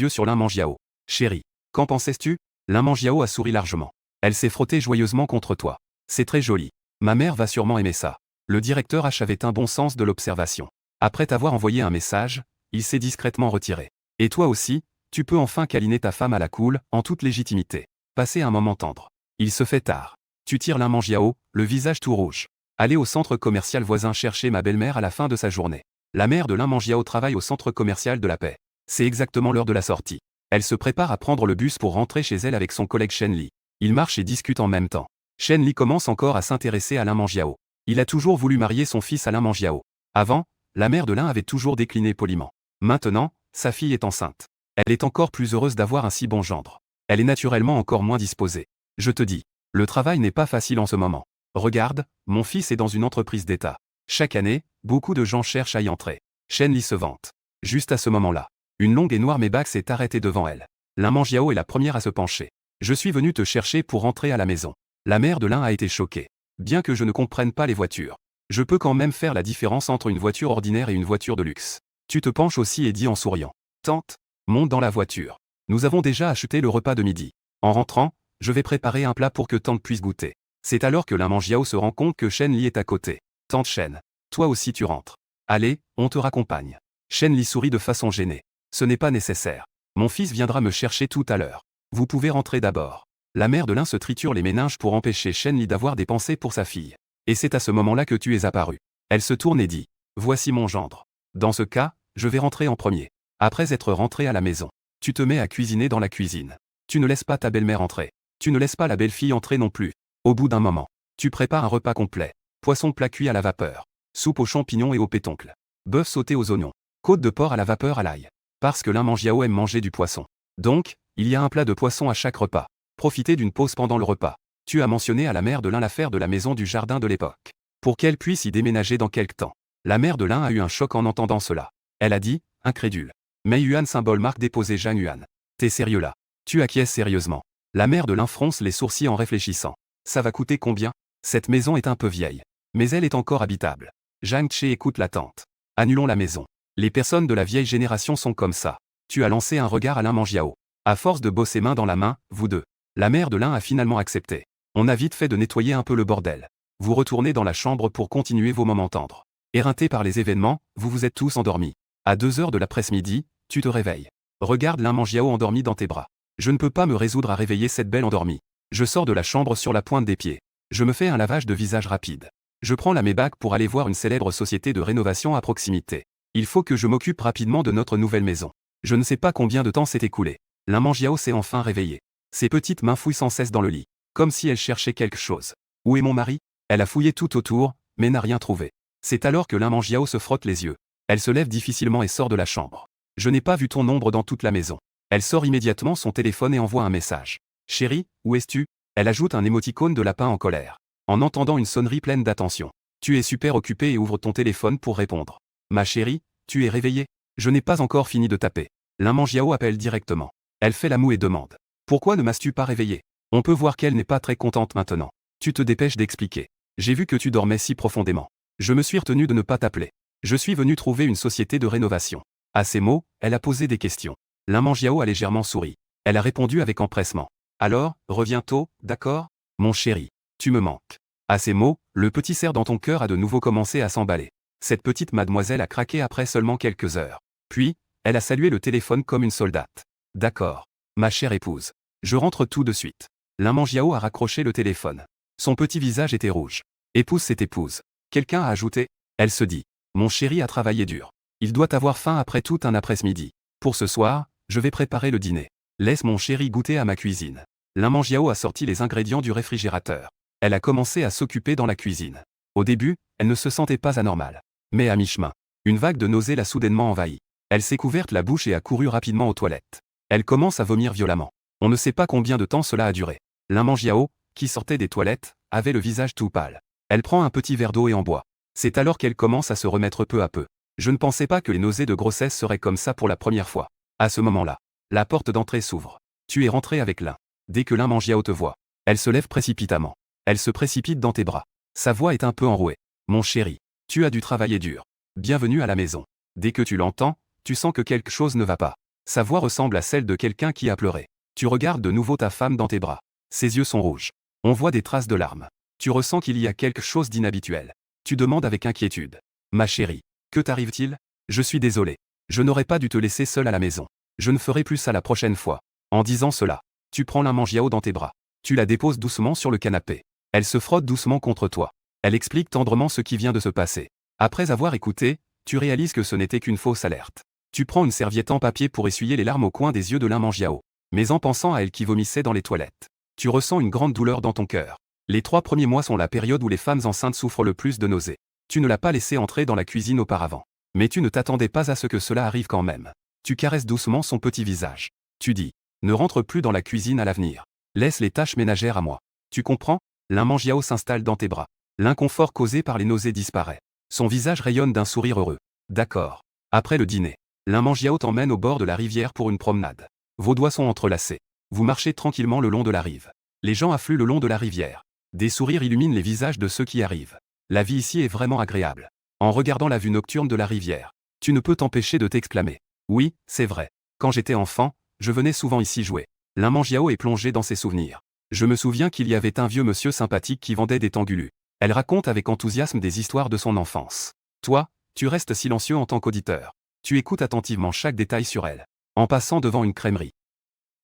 yeux sur Lin Mangiao. Chérie, qu'en pensais-tu? Lin Mangiao a souri largement. Elle s'est frottée joyeusement contre toi. C'est très joli. Ma mère va sûrement aimer ça. Le directeur H avait un bon sens de l'observation. Après t'avoir envoyé un message, il s'est discrètement retiré. Et toi aussi, tu peux enfin câliner ta femme à la cool, en toute légitimité. Passer un moment tendre. Il se fait tard. Tu tires Lin Mangiao, le visage tout rouge. Allez au centre commercial voisin chercher ma belle-mère à la fin de sa journée. La mère de Lin Mangiao travaille au centre commercial de la Paix. C'est exactement l'heure de la sortie. Elle se prépare à prendre le bus pour rentrer chez elle avec son collègue Shen Li. Ils marchent et discutent en même temps. Shen Li commence encore à s'intéresser à Lin Mangiao. Il a toujours voulu marier son fils à Lin Mangiao. Avant, la mère de Lin avait toujours décliné poliment. Maintenant, sa fille est enceinte. Elle est encore plus heureuse d'avoir un si bon gendre. Elle est naturellement encore moins disposée. Je te dis, le travail n'est pas facile en ce moment. Regarde, mon fils est dans une entreprise d'État. Chaque année, beaucoup de gens cherchent à y entrer. Shen Li se vante. Juste à ce moment-là, une longue et noire Maybach s'est arrêtée devant elle. Lin Mangiao est la première à se pencher. Je suis venu te chercher pour rentrer à la maison. La mère de Lin a été choquée. Bien que je ne comprenne pas les voitures, je peux quand même faire la différence entre une voiture ordinaire et une voiture de luxe. Tu te penches aussi et dis en souriant. Tante, monte dans la voiture. Nous avons déjà acheté le repas de midi. En rentrant, je vais préparer un plat pour que Tante puisse goûter. C'est alors que Lin Mangiao se rend compte que Shen Li est à côté. Tante Shen, toi aussi tu rentres. Allez, on te raccompagne. Shen Li sourit de façon gênée. Ce n'est pas nécessaire. Mon fils viendra me chercher tout à l'heure. Vous pouvez rentrer d'abord. La mère de Lin se triture les méninges pour empêcher Shen Li d'avoir des pensées pour sa fille. Et c'est à ce moment-là que tu es apparu. Elle se tourne et dit. Voici mon gendre. Dans ce cas, je vais rentrer en premier. Après être rentré à la maison, Tu te mets à cuisiner dans la cuisine. Tu ne laisses pas ta belle-mère entrer. Tu ne laisses pas la belle-fille entrer non plus. Au bout d'un moment, tu prépares un repas complet. Poisson plat cuit à la vapeur. Soupe aux champignons et aux pétoncles. Bœuf sauté aux oignons. Côte de porc à la vapeur à l'ail. Parce que l'Imangiao aime manger du poisson. Donc, il y a un plat de poisson à chaque repas. Profitez d'une pause pendant le repas. Tu as mentionné à la mère de l'un l'affaire de la maison du jardin de l'époque. Pour qu'elle puisse y déménager dans quelque temps. La mère de l'un a eu un choc en entendant cela. Elle a dit, incrédule. Mais Yuan symbole marque déposé Jean Yuan. T'es sérieux là? Tu acquiesces sérieusement. La mère de l'un fronce les sourcils en réfléchissant. Ça va coûter combien? Cette maison est un peu vieille. Mais elle est encore habitable. Zhang Che écoute la tante. Annulons la maison. Les personnes de la vieille génération sont comme ça. Tu as lancé un regard à l'Imangiao. À force de bosser main dans la main, vous deux. La mère de l'un a finalement accepté. On a vite fait de nettoyer un peu le bordel. Vous retournez dans la chambre pour continuer vos moments tendres. Éreintés par les événements, vous vous êtes tous endormis. À 2 heures de l'après-midi, tu te réveilles. Regarde l'Imangiao endormi dans tes bras. Je ne peux pas me résoudre à réveiller cette belle endormie. Je sors de la chambre sur la pointe des pieds. Je me fais un lavage de visage rapide. Je prends la Maybach pour aller voir une célèbre société de rénovation à proximité. Il faut que je m'occupe rapidement de notre nouvelle maison. Je ne sais pas combien de temps s'est écoulé. L'Imangiao s'est enfin réveillée. Ses petites mains fouillent sans cesse dans le lit. Comme si elle cherchait quelque chose. Où est mon mari? Elle a fouillé tout autour, mais n'a rien trouvé. C'est alors que l'Imangiao se frotte les yeux. Elle se lève difficilement et sort de la chambre. Je n'ai pas vu ton ombre dans toute la maison. Elle sort immédiatement son téléphone et envoie un message. Chérie, où es-tu? Elle ajoute un émoticône de lapin en colère. En entendant une sonnerie pleine d'attention. Tu es super occupé et ouvre ton téléphone pour répondre. Ma chérie, tu es réveillée? Je n'ai pas encore fini de taper. L'Imangiao appelle directement. Elle fait la moue et demande. Pourquoi ne m'as-tu pas réveillée? On peut voir qu'elle n'est pas très contente maintenant. Tu te dépêches d'expliquer. J'ai vu que tu dormais si profondément. Je me suis retenu de ne pas t'appeler. Je suis venu trouver une société de rénovation. À ces mots, elle a posé des questions. L'Imangiao a légèrement souri. Elle a répondu avec empressement. Alors, reviens tôt, d'accord? Mon chéri, tu me manques. À ces mots, le petit cerf dans ton cœur a de nouveau commencé à s'emballer. Cette petite mademoiselle a craqué après seulement quelques heures. Puis, elle a salué le téléphone comme une soldate. D'accord. Ma chère épouse. Je rentre tout de suite. L'Imangiao a raccroché le téléphone. Son petit visage était rouge. Épouse cette épouse. Quelqu'un a ajouté. Elle se dit. Mon chéri a travaillé dur. Il doit avoir faim après tout un après-midi. Pour ce soir, je vais préparer le dîner. Laisse mon chéri goûter à ma cuisine. L'Imangiao a sorti les ingrédients du réfrigérateur. Elle a commencé à s'occuper dans la cuisine. Au début, elle ne se sentait pas anormale. Mais à mi-chemin, une vague de nausées l'a soudainement envahie. Elle s'est couverte la bouche et a couru rapidement aux toilettes. Elle commence à vomir violemment. On ne sait pas combien de temps cela a duré. L'Imangiao, qui sortait des toilettes, avait le visage tout pâle. Elle prend un petit verre d'eau et en boit. C'est alors qu'elle commence à se remettre peu à peu. Je ne pensais pas que les nausées de grossesse seraient comme ça pour la première fois. À ce moment-là, la porte d'entrée s'ouvre. Tu es rentré avec l'un. Dès que l'Imangiao te voit, elle se lève précipitamment. Elle se précipite dans tes bras. Sa voix est un peu enrouée. Mon chéri, tu as dû travailler dur. Bienvenue à la maison. Dès que tu l'entends, tu sens que quelque chose ne va pas. Sa voix ressemble à celle de quelqu'un qui a pleuré. Tu regardes de nouveau ta femme dans tes bras. Ses yeux sont rouges. On voit des traces de larmes. Tu ressens qu'il y a quelque chose d'inhabituel. Tu demandes avec inquiétude. Ma chérie, que t'arrive-t-il? Je suis désolé. Je n'aurais pas dû te laisser seule à la maison. Je ne ferai plus ça la prochaine fois. En disant cela, tu prends l'Imangiao dans tes bras. Tu la déposes doucement sur le canapé. Elle se frotte doucement contre toi. Elle explique tendrement ce qui vient de se passer. Après avoir écouté, tu réalises que ce n'était qu'une fausse alerte. Tu prends une serviette en papier pour essuyer les larmes au coin des yeux de l'Imangiao. Mais en pensant à elle qui vomissait dans les toilettes, tu ressens une grande douleur dans ton cœur. Les 3 premiers mois sont la période où les femmes enceintes souffrent le plus de nausées. Tu ne l'as pas laissée entrer dans la cuisine auparavant. Mais tu ne t'attendais pas à ce que cela arrive quand même. Tu caresses doucement son petit visage. Tu dis. Ne rentre plus dans la cuisine à l'avenir. Laisse les tâches ménagères à moi. Tu comprends? L'Imangiao s'installe dans tes bras. L'inconfort causé par les nausées disparaît. Son visage rayonne d'un sourire heureux. D'accord. Après le dîner, l'Imangiao t'emmène au bord de la rivière pour une promenade. Vos doigts sont entrelacés. Vous marchez tranquillement le long de la rive. Les gens affluent le long de la rivière. Des sourires illuminent les visages de ceux qui arrivent. La vie ici est vraiment agréable. En regardant la vue nocturne de la rivière, tu ne peux t'empêcher de t'exclamer. Oui, c'est vrai. Quand j'étais enfant, je venais souvent ici jouer. L'Imangiao est plongé dans ses souvenirs. Je me souviens qu'il y avait un vieux monsieur sympathique qui vendait des tangulus. Elle raconte avec enthousiasme des histoires de son enfance. Toi, tu restes silencieux en tant qu'auditeur. Tu écoutes attentivement chaque détail sur elle. En passant devant une crèmerie.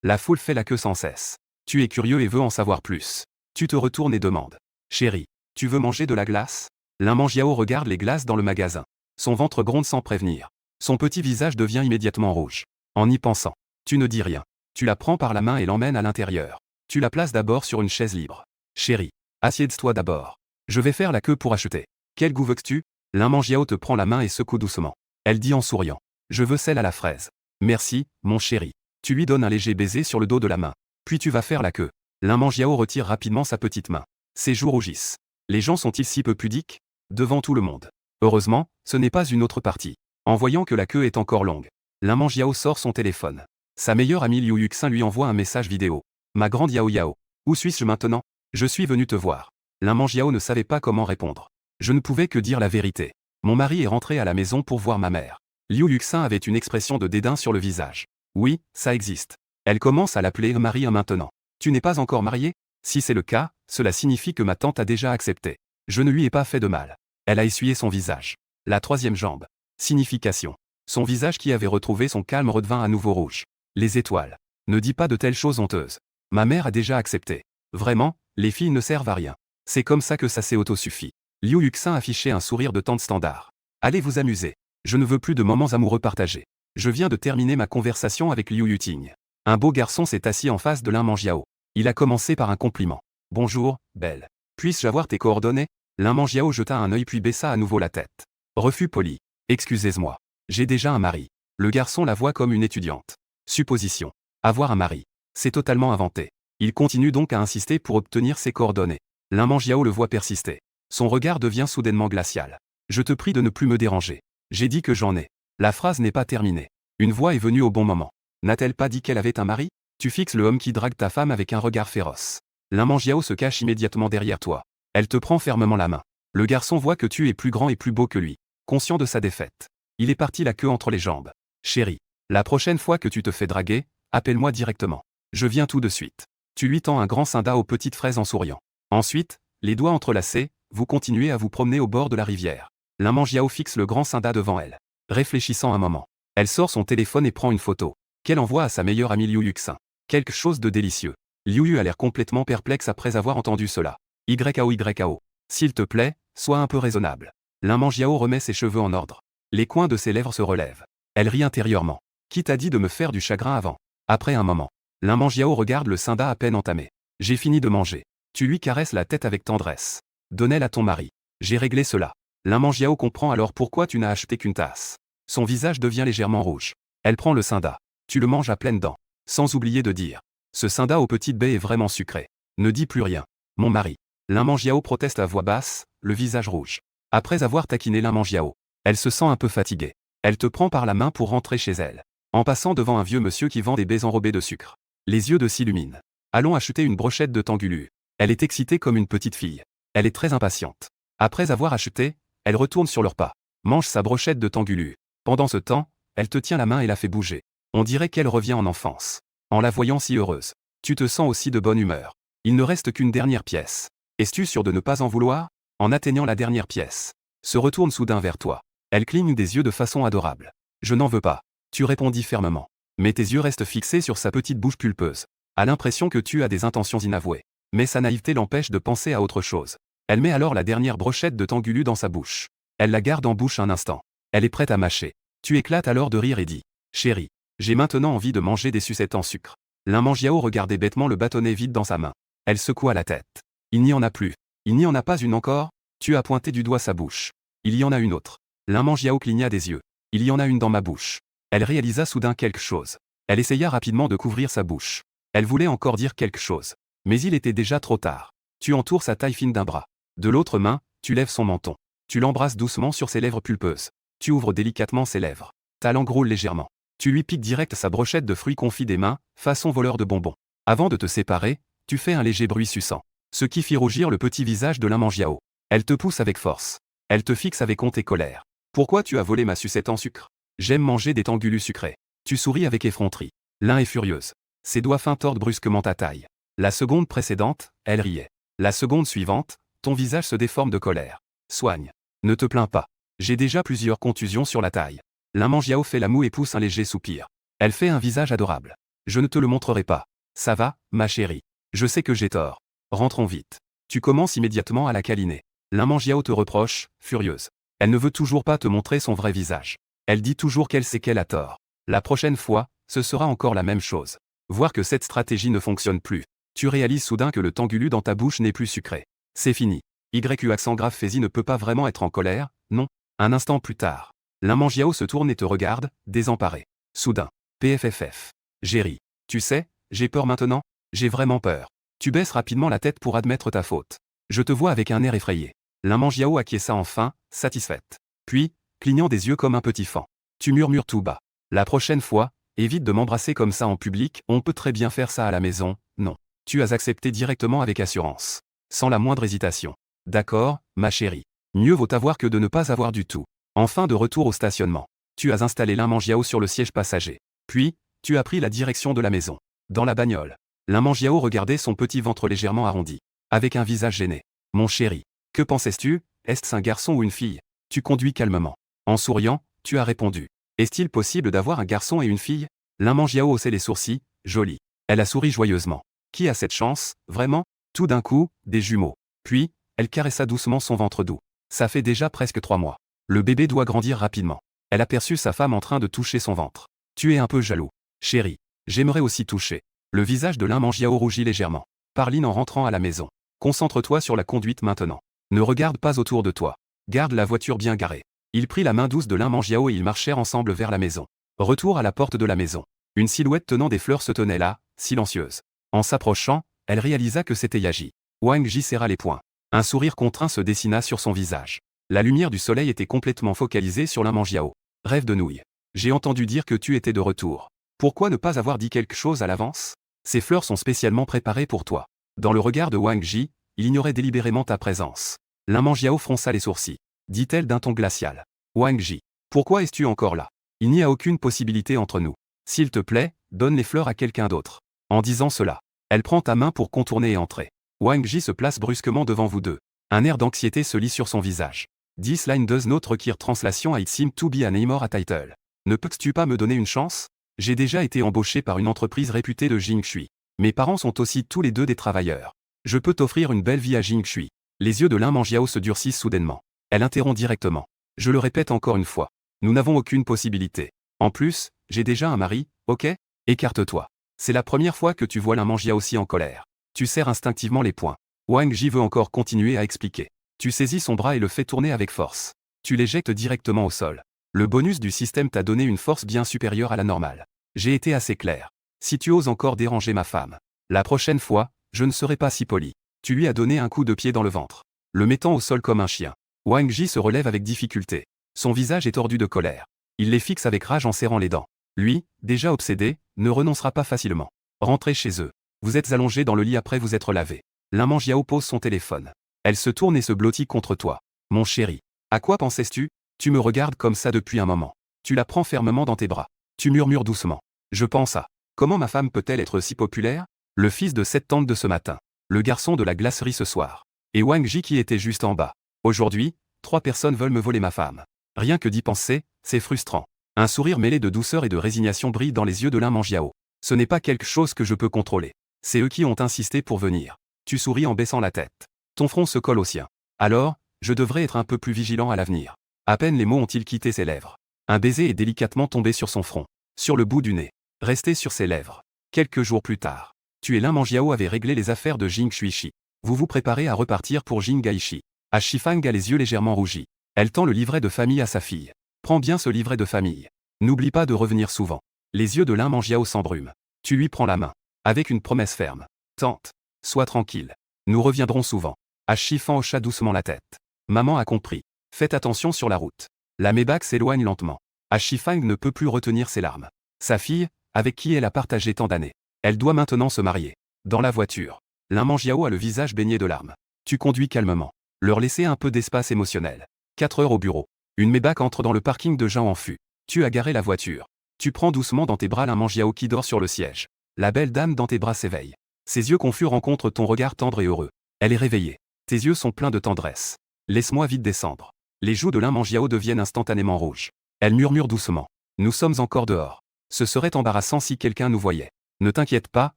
La foule fait la queue sans cesse. Tu es curieux et veux en savoir plus. Tu te retournes et demandes. Chérie, tu veux manger de la glace? L'Imangiao regarde les glaces dans le magasin. Son ventre gronde sans prévenir. Son petit visage devient immédiatement rouge. En y pensant, Tu ne dis rien. Tu la prends par la main et l'emmènes à l'intérieur. Tu la places d'abord sur une chaise libre. Chérie, assieds-toi d'abord. Je vais faire la queue pour acheter. Quel goût veux-tu? Lin Mangiao te prend la main et secoue doucement. Elle dit en souriant. Je veux celle à la fraise. Merci, mon chéri. Tu lui donnes un léger baiser sur le dos de la main. Puis tu vas faire la queue. Lin Mangiao retire rapidement sa petite main. Ses joues rougissent. Les gens sont-ils si peu pudiques? Devant tout le monde. Heureusement, ce n'est pas une autre partie. En voyant que la queue est encore longue, Lin Mangiao sort son téléphone. Sa meilleure amie Liu Yuxin lui envoie un message vidéo. Ma grande Yao Yao. Où suis-je maintenant? Je suis venu te voir. Lin Mangiao ne savait pas comment répondre. Je ne pouvais que dire la vérité. Mon mari est rentré à la maison pour voir ma mère. Liu Yuxin avait une expression de dédain sur le visage. Oui, ça existe. Elle commence à l'appeler mari maintenant. Tu n'es pas encore marié? Si c'est le cas, cela signifie que ma tante a déjà accepté. Je ne lui ai pas fait de mal. Elle a essuyé son visage. La troisième jambe. Signification. Son visage qui avait retrouvé son calme redevint à nouveau rouge. Les étoiles. Ne dis pas de telles choses honteuses. Ma mère a déjà accepté. Vraiment, les filles ne servent à rien. C'est comme ça que ça s'est auto-suffi. Liu Yuxin affichait un sourire de tante standard. Allez vous amuser. Je ne veux plus de moments amoureux partagés. Je viens de terminer ma conversation avec Liu Yuting. Un beau garçon s'est assis en face de Lin Mangiao. Il a commencé par un compliment. Bonjour, belle. Puis-je avoir tes coordonnées? Lin Mangiao jeta un œil puis baissa à nouveau la tête. Refus poli. Excusez-moi. J'ai déjà un mari. Le garçon la voit comme une étudiante. Supposition. Avoir un mari. C'est totalement inventé. Il continue donc à insister pour obtenir ses coordonnées. Lin Mangiao le voit persister. Son regard devient soudainement glacial. Je te prie de ne plus me déranger. J'ai dit que j'en ai. La phrase n'est pas terminée. Une voix est venue au bon moment. N'a-t-elle pas dit qu'elle avait un mari? Tu fixes le homme qui drague ta femme avec un regard féroce. Lin Mangiao se cache immédiatement derrière toi. Elle te prend fermement la main. Le garçon voit que tu es plus grand et plus beau que lui. Conscient de sa défaite. Il est parti la queue entre les jambes. Chérie, la prochaine fois que tu te fais draguer, appelle-moi directement. Je viens tout de suite. Tu lui tends un grand cinda aux petites fraises en souriant. Ensuite, les doigts entrelacés, vous continuez à vous promener au bord de la rivière. Lin Mangiao fixe le grand cinda devant elle. Réfléchissant un moment, elle sort son téléphone et prend une photo, qu'elle envoie à sa meilleure amie Liu Yuxin. Quelque chose de délicieux. Liu Yu a l'air complètement perplexe après avoir entendu cela. YAO. S'il te plaît, sois un peu raisonnable. Lin Mangiao remet ses cheveux en ordre. Les coins de ses lèvres se relèvent. Elle rit intérieurement. Qui t'a dit de me faire du chagrin avant? Après un moment, Lin Mangiao regarde le cinda à peine entamé. J'ai fini de manger. Tu lui caresses la tête avec tendresse. Donne-la à ton mari. J'ai réglé cela. Lin Mangiao comprend alors pourquoi tu n'as acheté qu'une tasse. Son visage devient légèrement rouge. Elle prend le cinda. Tu le manges à pleines dents. Sans oublier de dire. Ce cinda aux petites baies est vraiment sucré. Ne dis plus rien. Mon mari. Lin Mangiao proteste à voix basse, le visage rouge. Après avoir taquiné Lin Mangiao, elle se sent un peu fatiguée. Elle te prend par la main pour rentrer chez elle. En passant devant un vieux monsieur qui vend des baies enrobées de sucre. Les yeux de s'illuminent. Allons acheter une brochette de tangulu. Elle est excitée comme une petite fille. Elle est très impatiente. Après avoir acheté, elle retourne sur leurs pas. Mange sa brochette de tangulu. Pendant ce temps, elle te tient la main et la fait bouger. On dirait qu'elle revient en enfance. En la voyant si heureuse. Tu te sens aussi de bonne humeur. Il ne reste qu'une dernière pièce. Es-tu sûr de ne pas en vouloir? En atteignant la dernière pièce. Se retourne soudain vers toi. Elle cligne des yeux de façon adorable. Je n'en veux pas. Tu répondis fermement. Mais tes yeux restent fixés sur sa petite bouche pulpeuse. A l'impression que tu as des intentions inavouées. Mais sa naïveté l'empêche de penser à autre chose. Elle met alors la dernière brochette de tangulu dans sa bouche. Elle la garde en bouche un instant. Elle est prête à mâcher. Tu éclates alors de rire et dis. Chérie, j'ai maintenant envie de manger des sucettes en sucre. Lin Mangiao regardait bêtement le bâtonnet vide dans sa main. Elle secoua la tête. Il n'y en a plus. Il n'y en a pas une encore? Tu as pointé du doigt sa bouche. Il y en a une autre. Lin Mangiao cligna des yeux. Il y en a une dans ma bouche. Elle réalisa soudain quelque chose. Elle essaya rapidement de couvrir sa bouche. Elle voulait encore dire quelque chose. Mais il était déjà trop tard. Tu entoures sa taille fine d'un bras. De l'autre main, tu lèves son menton. Tu l'embrasses doucement sur ses lèvres pulpeuses. Tu ouvres délicatement ses lèvres. Ta langue roule légèrement. Tu lui piques direct sa brochette de fruits confits des mains, façon voleur de bonbons. Avant de te séparer, tu fais un léger bruit suçant. Ce qui fit rougir le petit visage de Lin Mangiao. Elle te pousse avec force. Elle te fixe avec honte et colère. Pourquoi tu as volé ma sucette en sucre? J'aime manger des tangulus sucrés. Tu souris avec effronterie. Lin est furieuse. Ses doigts fins tordent brusquement ta taille. La seconde précédente, elle riait. La seconde suivante, ton visage se déforme de colère. Soigne. Ne te plains pas. J'ai déjà plusieurs contusions sur la taille. Lin Mangiao fait la moue et pousse un léger soupir. Elle fait un visage adorable. Je ne te le montrerai pas. Ça va, ma chérie. Je sais que j'ai tort. Rentrons vite. Tu commences immédiatement à la câliner. Lin Mangiao te reproche, furieuse. Elle ne veut toujours pas te montrer son vrai visage. Elle dit toujours qu'elle sait qu'elle a tort. La prochaine fois, ce sera encore la même chose. Voir que cette stratégie ne fonctionne plus. Tu réalises soudain que le tangulu dans ta bouche n'est plus sucré. C'est fini. YU accent grave Faizy ne peut pas vraiment être en colère, non. Un instant plus tard. Lin Mangiao se tourne et te regarde, désemparé. Soudain. PFFF. Jerry. Tu sais, j'ai peur maintenant. J'ai vraiment peur. Tu baisses rapidement la tête pour admettre ta faute. Je te vois avec un air effrayé. Lin Mangiao acquiesça enfin, satisfaite. Puis, clignant des yeux comme un petit fan. Tu murmures tout bas. La prochaine fois, évite de m'embrasser comme ça en public, on peut très bien faire ça à la maison, non. Tu as accepté directement avec assurance. Sans la moindre hésitation. D'accord, ma chérie. Mieux vaut avoir que de ne pas avoir du tout. Enfin de retour au stationnement. Tu as installé Lin Mangiao sur le siège passager. Puis, tu as pris la direction de la maison. Dans la bagnole. Lin Mangiao regardait son petit ventre légèrement arrondi. Avec un visage gêné. Mon chéri. Que pensais-tu? Est-ce un garçon ou une fille? Tu conduis calmement. En souriant, tu as répondu. Est-il possible d'avoir un garçon et une fille? Lin Mangiao haussait les sourcils, joli. Elle a souri joyeusement. Qui a cette chance, vraiment? Tout d'un coup, des jumeaux. Puis, elle caressa doucement son ventre doux. Ça fait déjà presque 3 mois. Le bébé doit grandir rapidement. Elle aperçut sa femme en train de toucher son ventre. Tu es un peu jaloux. Chérie, j'aimerais aussi toucher. Le visage de Lin Mangiao rougit légèrement. Parline en rentrant à la maison. Concentre-toi sur la conduite maintenant. Ne regarde pas autour de toi. Garde la voiture bien garée. Il prit la main douce de Lin Mangiao et ils marchèrent ensemble vers la maison. Retour à la porte de la maison. Une silhouette tenant des fleurs se tenait là, silencieuse. En s'approchant, elle réalisa que c'était Yaji. Wang Ji serra les poings. Un sourire contraint se dessina sur son visage. La lumière du soleil était complètement focalisée sur Lin Mangiao. Rêve de nouilles. J'ai entendu dire que tu étais de retour. Pourquoi ne pas avoir dit quelque chose à l'avance? Ces fleurs sont spécialement préparées pour toi. Dans le regard de Wang Ji, il ignorait délibérément ta présence. Lin Mangiao fronça les sourcils. Dit-elle d'un ton glacial. Wang Ji. Pourquoi es-tu encore là? Il n'y a aucune possibilité entre nous. S'il te plaît, donne les fleurs à quelqu'un d'autre. En disant cela, elle prend ta main pour contourner et entrer. Wang Ji se place brusquement devant vous deux. Un air d'anxiété se lit sur son visage. This line does not require translation. It seems to be an anymore a title. Ne peux-tu pas me donner une chance? J'ai déjà été embauché par une entreprise réputée de Jingshui. Mes parents sont aussi tous les deux des travailleurs. Je peux t'offrir une belle vie à Jingshui. Les yeux de Lin Mangiao se durcissent soudainement. Elle interrompt directement. Je le répète encore une fois. Nous n'avons aucune possibilité. En plus, j'ai déjà un mari, ok? Écarte-toi. C'est la première fois que tu vois Lin Mangiao aussi en colère. Tu serres instinctivement les poings. Wang Ji veut encore continuer à expliquer. Tu saisis son bras et le fais tourner avec force. Tu l'éjectes directement au sol. Le bonus du système t'a donné une force bien supérieure à la normale. J'ai été assez clair. Si tu oses encore déranger ma femme, la prochaine fois, je ne serai pas si poli. Tu lui as donné un coup de pied dans le ventre, le mettant au sol comme un chien. Wang Ji se relève avec difficulté. Son visage est tordu de colère. Il les fixe avec rage en serrant les dents. Lui, déjà obsédé, ne renoncera pas facilement. Rentrez chez eux. Vous êtes allongé dans le lit après vous être lavé. Lin Mangiao pose son téléphone. Elle se tourne et se blottit contre toi. Mon chéri. À quoi pensais-tu? Tu me regardes comme ça depuis un moment. Tu la prends fermement dans tes bras. Tu murmures doucement. Je pense à. Comment ma femme peut-elle être si populaire? Le fils de cette tante de ce matin. Le garçon de la glacerie ce soir. Et Wang Ji qui était juste en bas. Aujourd'hui, 3 personnes veulent me voler ma femme. Rien que d'y penser, c'est frustrant. Un sourire mêlé de douceur et de résignation brille dans les yeux de Lin Mangiao. Ce n'est pas quelque chose que je peux contrôler. C'est eux qui ont insisté pour venir. Tu souris en baissant la tête. Ton front se colle au sien. Alors, je devrais être un peu plus vigilant à l'avenir. À peine les mots ont-ils quitté ses lèvres. Un baiser est délicatement tombé sur son front. Sur le bout du nez. Resté sur ses lèvres. Quelques jours plus tard. Tu et Lin Mangiao avez réglé les affaires de Jing Shuishi. Vous vous préparez à repartir pour Jingaishi. Ah Shifang a les yeux légèrement rougis. Elle tend le livret de famille à sa fille. Prends bien ce livret de famille. N'oublie pas de revenir souvent. Les yeux de Lin Mangiao s'embrument. Tu lui prends la main. Avec une promesse ferme. Tante. Sois tranquille. Nous reviendrons souvent. Ah Shifang hocha doucement la tête. Maman a compris. Faites attention sur la route. La Maybach s'éloigne lentement. Ah Shifang ne peut plus retenir ses larmes. Sa fille, avec qui elle a partagé tant d'années. Elle doit maintenant se marier. Dans la voiture. Lin Mangiao a le visage baigné de larmes. Tu conduis calmement. Leur laisser un peu d'espace émotionnel. 4 heures au bureau. Une Maybach entre dans le parking de Jean en fût. Tu as garé la voiture. Tu prends doucement dans tes bras Lin Mangiao qui dort sur le siège. La belle dame dans tes bras s'éveille. Ses yeux confus rencontrent ton regard tendre et heureux. Elle est réveillée. Tes yeux sont pleins de tendresse. Laisse-moi vite descendre. Les joues de Lin Mangiao deviennent instantanément rouges. Elle murmure doucement. Nous sommes encore dehors. Ce serait embarrassant si quelqu'un nous voyait. Ne t'inquiète pas,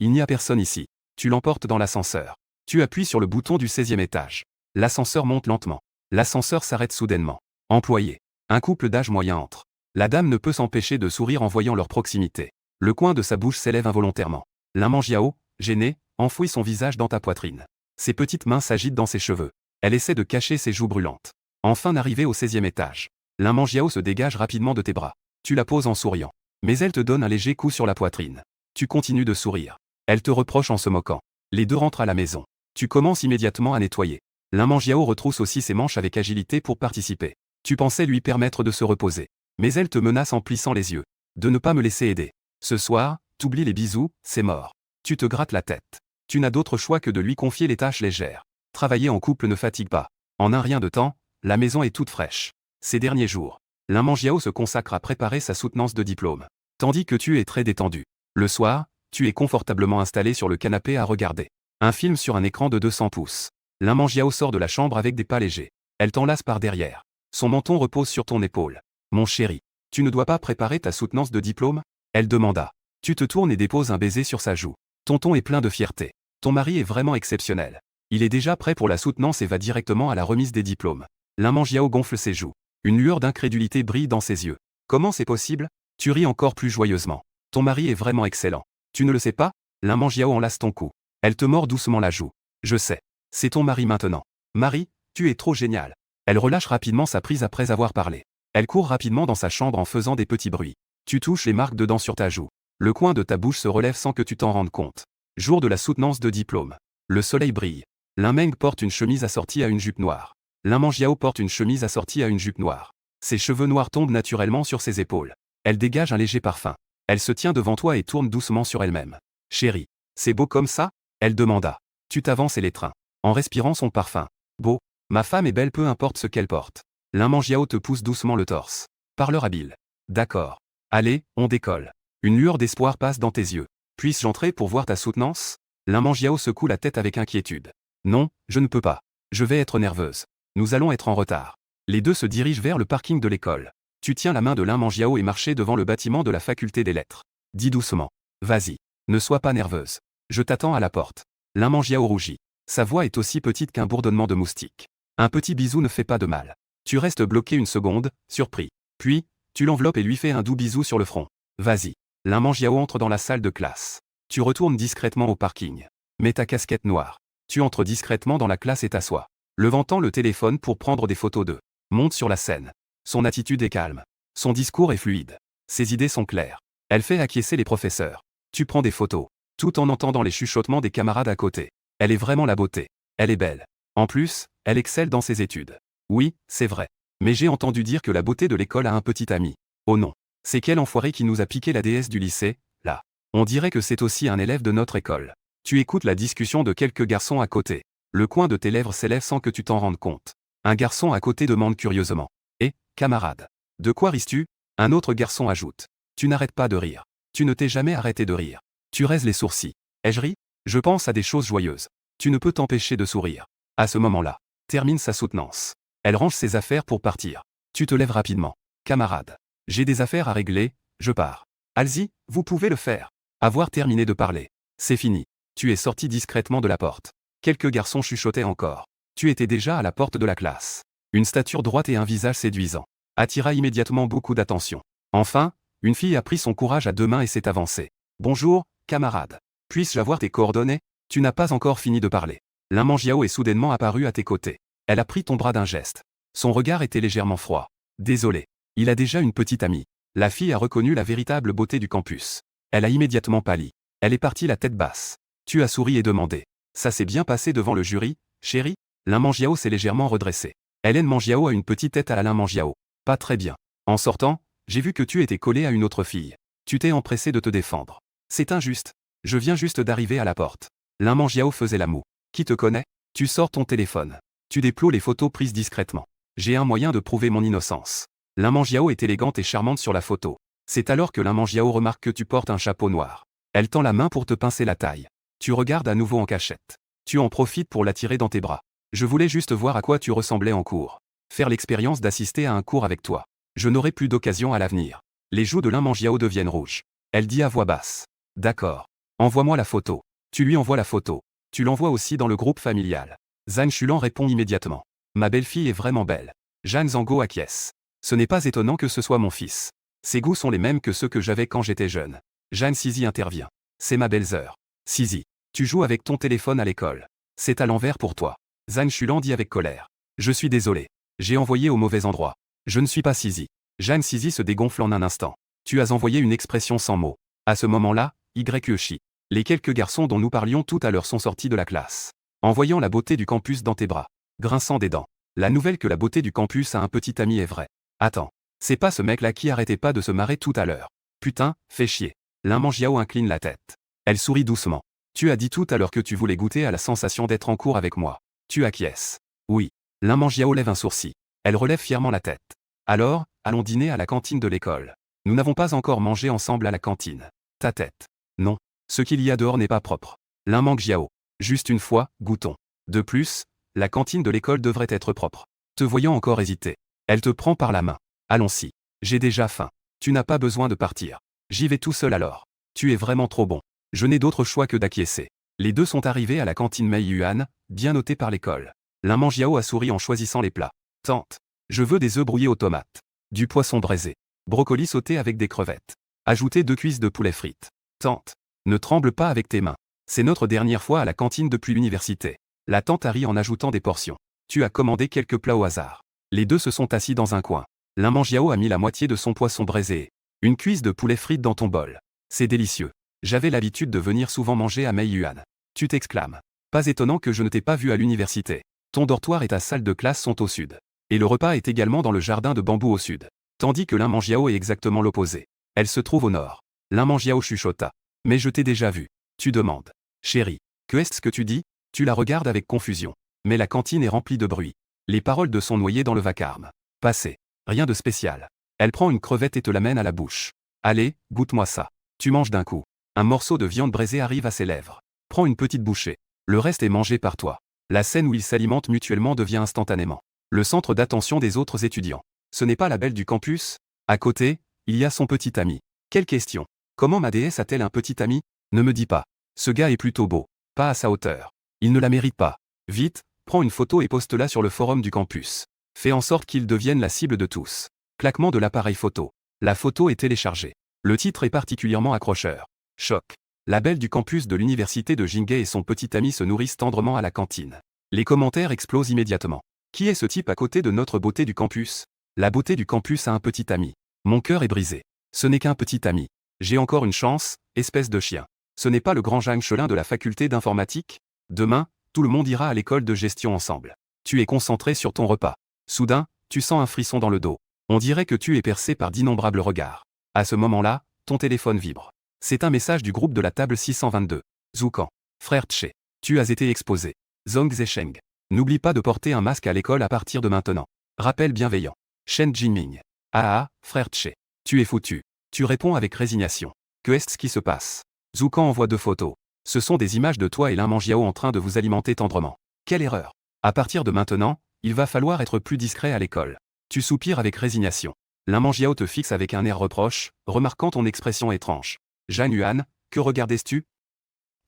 il n'y a personne ici. Tu l'emportes dans l'ascenseur. Tu appuies sur le bouton du 16e étage. L'ascenseur monte lentement. L'ascenseur s'arrête soudainement. Employé. Un couple d'âge moyen entre. La dame ne peut s'empêcher de sourire en voyant leur proximité. Le coin de sa bouche s'élève involontairement. Lin Mangiao, gêné, enfouit son visage dans ta poitrine. Ses petites mains s'agitent dans ses cheveux. Elle essaie de cacher ses joues brûlantes. Enfin arrivée au 16e étage. Lin Mangiao se dégage rapidement de tes bras. Tu la poses en souriant. Mais elle te donne un léger coup sur la poitrine. Tu continues de sourire. Elle te reproche en se moquant. Les deux rentrent à la maison. Tu commences immédiatement à nettoyer. Lin Mangiao retrousse aussi ses manches avec agilité pour participer. Tu pensais lui permettre de se reposer. Mais elle te menace en plissant les yeux. De ne pas me laisser aider. Ce soir, t'oublies les bisous, c'est mort. Tu te grattes la tête. Tu n'as d'autre choix que de lui confier les tâches légères. Travailler en couple ne fatigue pas. En un rien de temps, la maison est toute fraîche. Ces derniers jours, Lin Mangiao se consacre à préparer sa soutenance de diplôme. Tandis que tu es très détendu. Le soir, tu es confortablement installé sur le canapé à regarder un film sur un écran de 200 pouces. Lin Mangiao sort de la chambre avec des pas légers. Elle t'enlace par derrière. Son menton repose sur ton épaule. Mon chéri, tu ne dois pas préparer ta soutenance de diplôme? Elle demanda. Tu te tournes et déposes un baiser sur sa joue. Ton ton est plein de fierté. Ton mari est vraiment exceptionnel. Il est déjà prêt pour la soutenance et va directement à la remise des diplômes. Lin Mangiao gonfle ses joues. Une lueur d'incrédulité brille dans ses yeux. Comment c'est possible? Tu ris encore plus joyeusement. Ton mari est vraiment excellent. Tu ne le sais pas? Lin Mangiao enlace ton cou. Elle te mord doucement la joue. Je sais. C'est ton mari maintenant. Marie, tu es trop génial. Elle relâche rapidement sa prise après avoir parlé. Elle court rapidement dans sa chambre en faisant des petits bruits. Tu touches les marques de dents sur ta joue. Le coin de ta bouche se relève sans que tu t'en rendes compte. Jour de la soutenance de diplôme. Le soleil brille. Lin Meng porte une chemise assortie à une jupe noire. Lin Mangiao porte une chemise assortie à une jupe noire. Ses cheveux noirs tombent naturellement sur ses épaules. Elle dégage un léger parfum. Elle se tient devant toi et tourne doucement sur elle-même. Chérie, c'est beau comme ça? Elle demanda. Tu t'avances et l'étreins. En respirant son parfum. Beau. Ma femme est belle peu importe ce qu'elle porte. Lin Mangiao te pousse doucement le torse. Parleur habile. D'accord. Allez, on décolle. Une lueur d'espoir passe dans tes yeux. Puisse-je entrer pour voir ta soutenance? Lin Mangiao secoue la tête avec inquiétude. Non, je ne peux pas. Je vais être nerveuse. Nous allons être en retard. Les deux se dirigent vers le parking de l'école. Tu tiens la main de Lin Mangiao et marchez devant le bâtiment de la faculté des lettres. Dis doucement. Vas-y. Ne sois pas nerveuse. Je t'attends à la porte. Lin Mangiao rougit. Sa voix est aussi petite qu'un bourdonnement de moustique. Un petit bisou ne fait pas de mal. Tu restes bloqué une seconde, surpris. Puis, tu l'enveloppes et lui fais un doux bisou sur le front. Vas-y. Lin Mangiao entre dans la salle de classe. Tu retournes discrètement au parking. Mets ta casquette noire. Tu entres discrètement dans la classe et t'assois. Levantant le téléphone pour prendre des photos d'eux. Monte sur la scène. Son attitude est calme. Son discours est fluide. Ses idées sont claires. Elle fait acquiescer les professeurs. Tu prends des photos. Tout en entendant les chuchotements des camarades à côté. Elle est vraiment la beauté. Elle est belle. En plus, elle excelle dans ses études. Oui, c'est vrai. Mais j'ai entendu dire que la beauté de l'école a un petit ami. Oh non. C'est quel enfoiré qui nous a piqué la déesse du lycée, là. On dirait que c'est aussi un élève de notre école. Tu écoutes la discussion de quelques garçons à côté. Le coin de tes lèvres s'élève sans que tu t'en rendes compte. Un garçon à côté demande curieusement. Eh, camarade. De quoi ris-tu? Un autre garçon ajoute. Tu n'arrêtes pas de rire. Tu ne t'es jamais arrêté de rire. Tu raises les sourcils. Ai-je ri? Je pense à des choses joyeuses. Tu ne peux t'empêcher de sourire. À ce moment-là, termine sa soutenance. Elle range ses affaires pour partir. Tu te lèves rapidement. Camarade. J'ai des affaires à régler, je pars. Allez-y, vous pouvez le faire. Avoir terminé de parler. C'est fini. Tu es sorti discrètement de la porte. Quelques garçons chuchotaient encore. Tu étais déjà à la porte de la classe. Une stature droite et un visage séduisant attira immédiatement beaucoup d'attention. Enfin, une fille a pris son courage à deux mains et s'est avancée. Bonjour, camarade. Puisse-je avoir tes coordonnées? Tu n'as pas encore fini de parler. Lin Mangiao est soudainement apparue à tes côtés. Elle a pris ton bras d'un geste. Son regard était légèrement froid. Désolé. Il a déjà une petite amie. La fille a reconnu la véritable beauté du campus. Elle a immédiatement pâli. Elle est partie la tête basse. Tu as souri et demandé. Ça s'est bien passé devant le jury, chérie? Lin Mangiao s'est légèrement redressé. Hélène Mangiao a une petite tête à la Lin Mangiao. Pas très bien. En sortant, j'ai vu que tu étais collé à une autre fille. Tu t'es empressé de te défendre. C'est injuste. Je viens juste d'arriver à la porte. Lin Mangiao faisait la moue. Qui te connaît? Tu sors ton téléphone. Tu déploies les photos prises discrètement. J'ai un moyen de prouver mon innocence. Lin Mangiao est élégante et charmante sur la photo. C'est alors que Lin Mangiao remarque que tu portes un chapeau noir. Elle tend la main pour te pincer la taille. Tu regardes à nouveau en cachette. Tu en profites pour l'attirer dans tes bras. Je voulais juste voir à quoi tu ressemblais en cours. Faire l'expérience d'assister à un cours avec toi. Je n'aurai plus d'occasion à l'avenir. Les joues de Lin Mangiao deviennent rouges. Elle dit à voix basse. D'accord. Envoie-moi la photo. Tu lui envoies la photo. Tu l'envoies aussi dans le groupe familial. Zhang Chulan répond immédiatement. Ma belle-fille est vraiment belle. Zhang Zango acquiesce. Ce n'est pas étonnant que ce soit mon fils. Ses goûts sont les mêmes que ceux que j'avais quand j'étais jeune. Jeanne Sizi intervient. C'est ma belle-sœur. Sizi. Tu joues avec ton téléphone à l'école. C'est à l'envers pour toi. Zhang Xulan dit avec colère. Je suis désolé. J'ai envoyé au mauvais endroit. Je ne suis pas Sizi. Jeanne Sizi se dégonfle en un instant. Tu as envoyé une expression sans mots. À ce moment-là, Yoshi. Les quelques garçons dont nous parlions tout à l'heure sont sortis de la classe. En voyant la beauté du campus dans tes bras, grinçant des dents. La nouvelle que la beauté du campus a un petit ami est vraie. Attends. C'est pas ce mec-là qui arrêtait pas de se marrer tout à l'heure. Putain, fais chier. Lin Mangiao incline la tête. Elle sourit doucement. Tu as dit tout à l'heure que tu voulais goûter à la sensation d'être en cours avec moi. Tu acquiesces. Oui. Lin Mangiao lève un sourcil. Elle relève fièrement la tête. Alors, allons dîner à la cantine de l'école. Nous n'avons pas encore mangé ensemble à la cantine. Ta tête. Non. Ce qu'il y a dehors n'est pas propre. Lin Mangiao. Juste une fois, goûtons. De plus, la cantine de l'école devrait être propre. Te voyant encore hésiter. Elle te prend par la main. Allons-y. J'ai déjà faim. Tu n'as pas besoin de partir. J'y vais tout seul alors. Tu es vraiment trop bon. Je n'ai d'autre choix que d'acquiescer. Les deux sont arrivés à la cantine Mei Yuan, bien notée par l'école. Lin Mangiao a souri en choisissant les plats. Tante. Je veux des œufs brouillés aux tomates. Du poisson braisé. Brocoli sauté avec des crevettes. Ajoutez 2 cuisses de poulet frites. Tante. Ne tremble pas avec tes mains. C'est notre dernière fois à la cantine depuis l'université. La tante a ri en ajoutant des portions. Tu as commandé quelques plats au hasard. Les deux se sont assis dans un coin. Lin Mangiao a mis la moitié de son poisson braisé. Une cuisse de poulet frites dans ton bol. C'est délicieux. J'avais l'habitude de venir souvent manger à Mei Yuan. Tu t'exclames. Pas étonnant que je ne t'ai pas vu à l'université. Ton dortoir et ta salle de classe sont au sud. Et le repas est également dans le jardin de bambou au sud. Tandis que Lin Mangiao est exactement l'opposé. Elle se trouve au nord. Lin Mangiao chuchota. Mais je t'ai déjà vu. Tu demandes. Chérie. Que est-ce que tu dis? Tu la regardes avec confusion. Mais la cantine est remplie de bruit. Les paroles de sont noyées dans le vacarme. Passez. Rien de spécial. Elle prend une crevette et te l'amène à la bouche. Allez, goûte-moi ça. Tu manges d'un coup. Un morceau de viande braisée arrive à ses lèvres. Prends une petite bouchée. Le reste est mangé par toi. La scène où ils s'alimentent mutuellement devient instantanément le centre d'attention des autres étudiants. Ce n'est pas la belle du campus? À côté, il y a son petit ami. Quelle question? Comment ma déesse a-t-elle un petit ami? Ne me dis pas. Ce gars est plutôt beau. Pas à sa hauteur. Il ne la mérite pas. Vite, prends une photo et poste-la sur le forum du campus. Fais en sorte qu'il devienne la cible de tous. Claquement de l'appareil photo. La photo est téléchargée. Le titre est particulièrement accrocheur. Choc. La belle du campus de l'université de Jinghe et son petit ami se nourrissent tendrement à la cantine. Les commentaires explosent immédiatement. Qui est ce type à côté de notre beauté du campus? La beauté du campus a un petit ami. Mon cœur est brisé. Ce n'est qu'un petit ami. J'ai encore une chance, espèce de chien. Ce n'est pas le grand Zhang Chelin de la faculté d'informatique? Demain, tout le monde ira à l'école de gestion ensemble. Tu es concentré sur ton repas. Soudain, tu sens un frisson dans le dos. On dirait que tu es percé par d'innombrables regards. À ce moment-là, ton téléphone vibre. C'est un message du groupe de la table 622. Zoukan. Frère Tché. Tu as été exposé. Zhong Zesheng. N'oublie pas de porter un masque à l'école à partir de maintenant. Rappel bienveillant. Shen Jinming. Ah, frère Tché. Tu es foutu. Tu réponds avec résignation. Que est-ce qui se passe? Zoukan envoie 2 photos. Ce sont des images de toi et Lin Mangiao en train de vous alimenter tendrement. Quelle erreur. À partir de maintenant, il va falloir être plus discret à l'école. Tu soupires avec résignation. Lin Mangiao te fixe avec un air reproche, remarquant ton expression étrange. Zhang Yuan, que regardais-tu?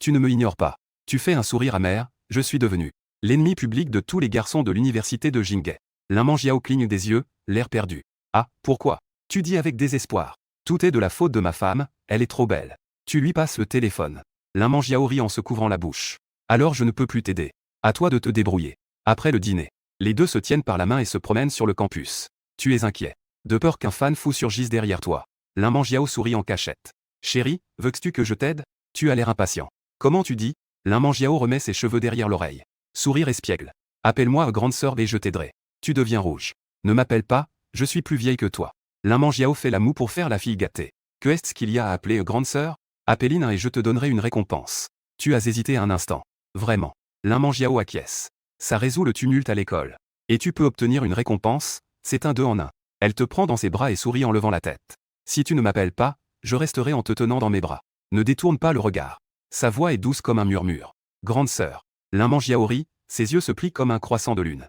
Tu ne me ignores pas. Tu fais un sourire amer, je suis devenu l'ennemi public de tous les garçons de l'université de Jinghe. Lin Mangiao cligne des yeux, l'air perdu. Ah, pourquoi? Tu dis avec désespoir. Tout est de la faute de ma femme, elle est trop belle. Tu lui passes le téléphone. Lin Mangiao rit en se couvrant la bouche. Alors je ne peux plus t'aider. À toi de te débrouiller. Après le dîner, les deux se tiennent par la main et se promènent sur le campus. Tu es inquiet. De peur qu'un fan fou surgisse derrière toi. Lin Mangiao sourit en cachette. Chérie, veux-tu que je t'aide? Tu as l'air impatient. Comment tu dis? Lin Mangiao remet ses cheveux derrière l'oreille. Sourire espiègle. Appelle-moi grande sœur et je t'aiderai. Tu deviens rouge. Ne m'appelle pas, je suis plus vieille que toi. Lin Mangiao fait la moue pour faire la fille gâtée. Que est-ce qu'il y a à appeler grande sœur? Appelle-Lin et je te donnerai une récompense. Tu as hésité un instant. Vraiment. Lin Mangiao acquiesce. Ça résout le tumulte à l'école. Et tu peux obtenir une récompense, c'est un 2 en 1. Elle te prend dans ses bras et sourit en levant la tête. Si tu ne m'appelles pas, je resterai en te tenant dans mes bras. Ne détourne pas le regard. Sa voix est douce comme un murmure. Grande sœur. Lin Mangiao rit, ses yeux se plient comme un croissant de lune.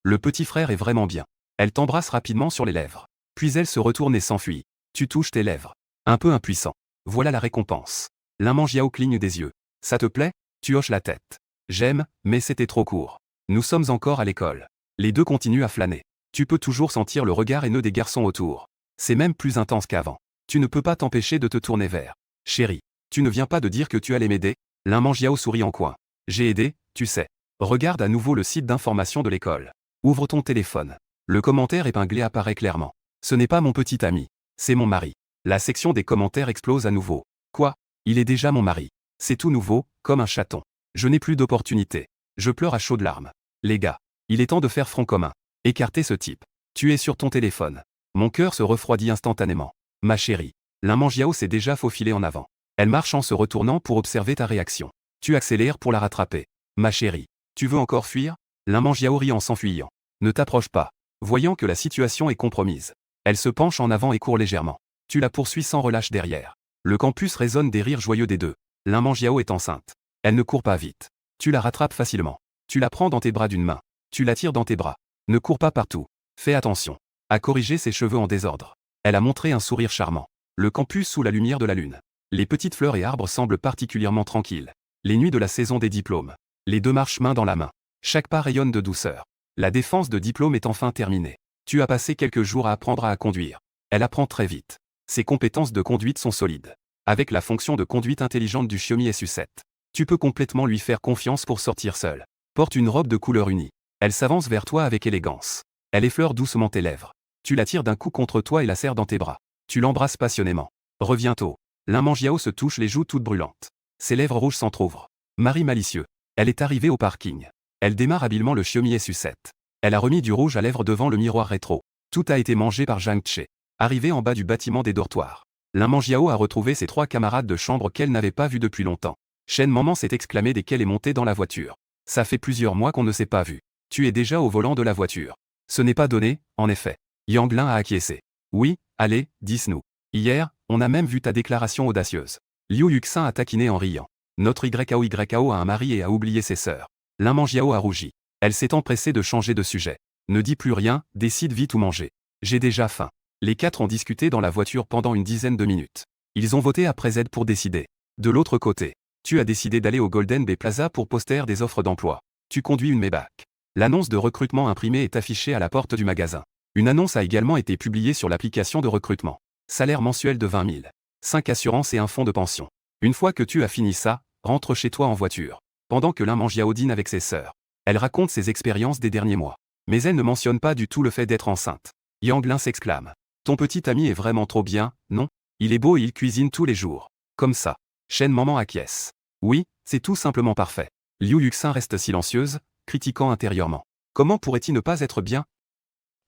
Le petit frère est vraiment bien. Elle t'embrasse rapidement sur les lèvres. Puis elle se retourne et s'enfuit. Tu touches tes lèvres. Un peu impuissant. Voilà la récompense. Lin Mangiao cligne des yeux. Ça te plaît? Tu hoches la tête. J'aime, mais c'était trop court. Nous sommes encore à l'école. Les deux continuent à flâner. Tu peux toujours sentir le regard haineux des garçons autour. C'est même plus intense qu'avant. Tu ne peux pas t'empêcher de te tourner vers Chérie, tu ne viens pas de dire que tu allais m'aider? Lin Mangiao sourit en coin. J'ai aidé, tu sais. Regarde à nouveau le site d'information de l'école. Ouvre ton téléphone. Le commentaire épinglé apparaît clairement. Ce n'est pas mon petit ami. C'est mon mari. La section des commentaires explose à nouveau. Quoi? Il est déjà mon mari. C'est tout nouveau, comme un chaton. Je n'ai plus d'opportunité. Je pleure à chaudes larmes. Les gars, il est temps de faire front commun. Écartez ce type. Tu es sur ton téléphone. Mon cœur se refroidit instantanément. Ma chérie. Lin Mangiao s'est déjà faufilée en avant. Elle marche en se retournant pour observer ta réaction. Tu accélères pour la rattraper. Ma chérie. Tu veux encore fuir? Lin Mangiao rit en s'enfuyant. Ne t'approche pas. Voyant que la situation est compromise. Elle se penche en avant et court légèrement. Tu la poursuis sans relâche derrière. Le campus résonne des rires joyeux des deux. Lin Mangiao est enceinte. Elle ne court pas vite. Tu la rattrapes facilement. Tu la prends dans tes bras d'une main. Tu la tires dans tes bras. Ne cours pas partout. Fais attention. À corriger ses cheveux en désordre. Elle a montré un sourire charmant. Le campus sous la lumière de la lune. Les petites fleurs et arbres semblent particulièrement tranquilles. Les nuits de la saison des diplômes. Les deux marchent main dans la main. Chaque pas rayonne de douceur. La défense de diplôme est enfin terminée. Tu as passé quelques jours à apprendre à conduire. Elle apprend très vite. Ses compétences de conduite sont solides. Avec la fonction de conduite intelligente du Xiaomi SU7. Tu peux complètement lui faire confiance pour sortir seule. Porte une robe de couleur unie. Elle s'avance vers toi avec élégance. Elle effleure doucement tes lèvres. Tu la tires d'un coup contre toi et la serres dans tes bras. Tu l'embrasses passionnément. Reviens tôt. Lin Mangiao se touche les joues toutes brûlantes. Ses lèvres rouges s'entr'ouvrent. Mari malicieux. Elle est arrivée au parking. Elle démarre habilement le Xiaomi SU7. Elle a remis du rouge à lèvres devant le miroir rétro. Tout a été mangé par Zhang Che. Arrivée en bas du bâtiment des dortoirs. Lin Mangiao a retrouvé ses 3 camarades de chambre qu'elle n'avait pas vus depuis longtemps. Shen Maman s'est exclamé dès qu'elle est montée dans la voiture. Ça fait plusieurs mois qu'on ne s'est pas vu. Tu es déjà au volant de la voiture. Ce n'est pas donné, en effet. Yang Lin a acquiescé. Oui, allez, dis-nous. Hier, on a même vu ta déclaration audacieuse. Liu Yuxin a taquiné en riant. Notre YAO a un mari et a oublié ses sœurs. Lin Mangiao a rougi. Elle s'est empressée de changer de sujet. Ne dis plus rien, décide vite où manger. J'ai déjà faim. Les 4 ont discuté dans la voiture pendant une dizaine de minutes. Ils ont voté après Z pour décider. De l'autre côté, tu as décidé d'aller au Golden Bay Plaza pour poster des offres d'emploi. Tu conduis une Maybach. L'annonce de recrutement imprimée est affichée à la porte du magasin. Une annonce a également été publiée sur l'application de recrutement. Salaire mensuel de 20 000. 5 assurances et un fonds de pension. Une fois que tu as fini ça, rentre chez toi en voiture. Pendant que Lin Mangiao dîne avec ses sœurs. Elle raconte ses expériences des derniers mois. Mais elle ne mentionne pas du tout le fait d'être enceinte. Yang Lin s'exclame. Ton petit ami est vraiment trop bien, non? Il est beau et il cuisine tous les jours. Comme ça. Shen Maman acquiesce. Oui, c'est tout simplement parfait. Liu Yuxin reste silencieuse, critiquant intérieurement. Comment pourrait-il ne pas être bien?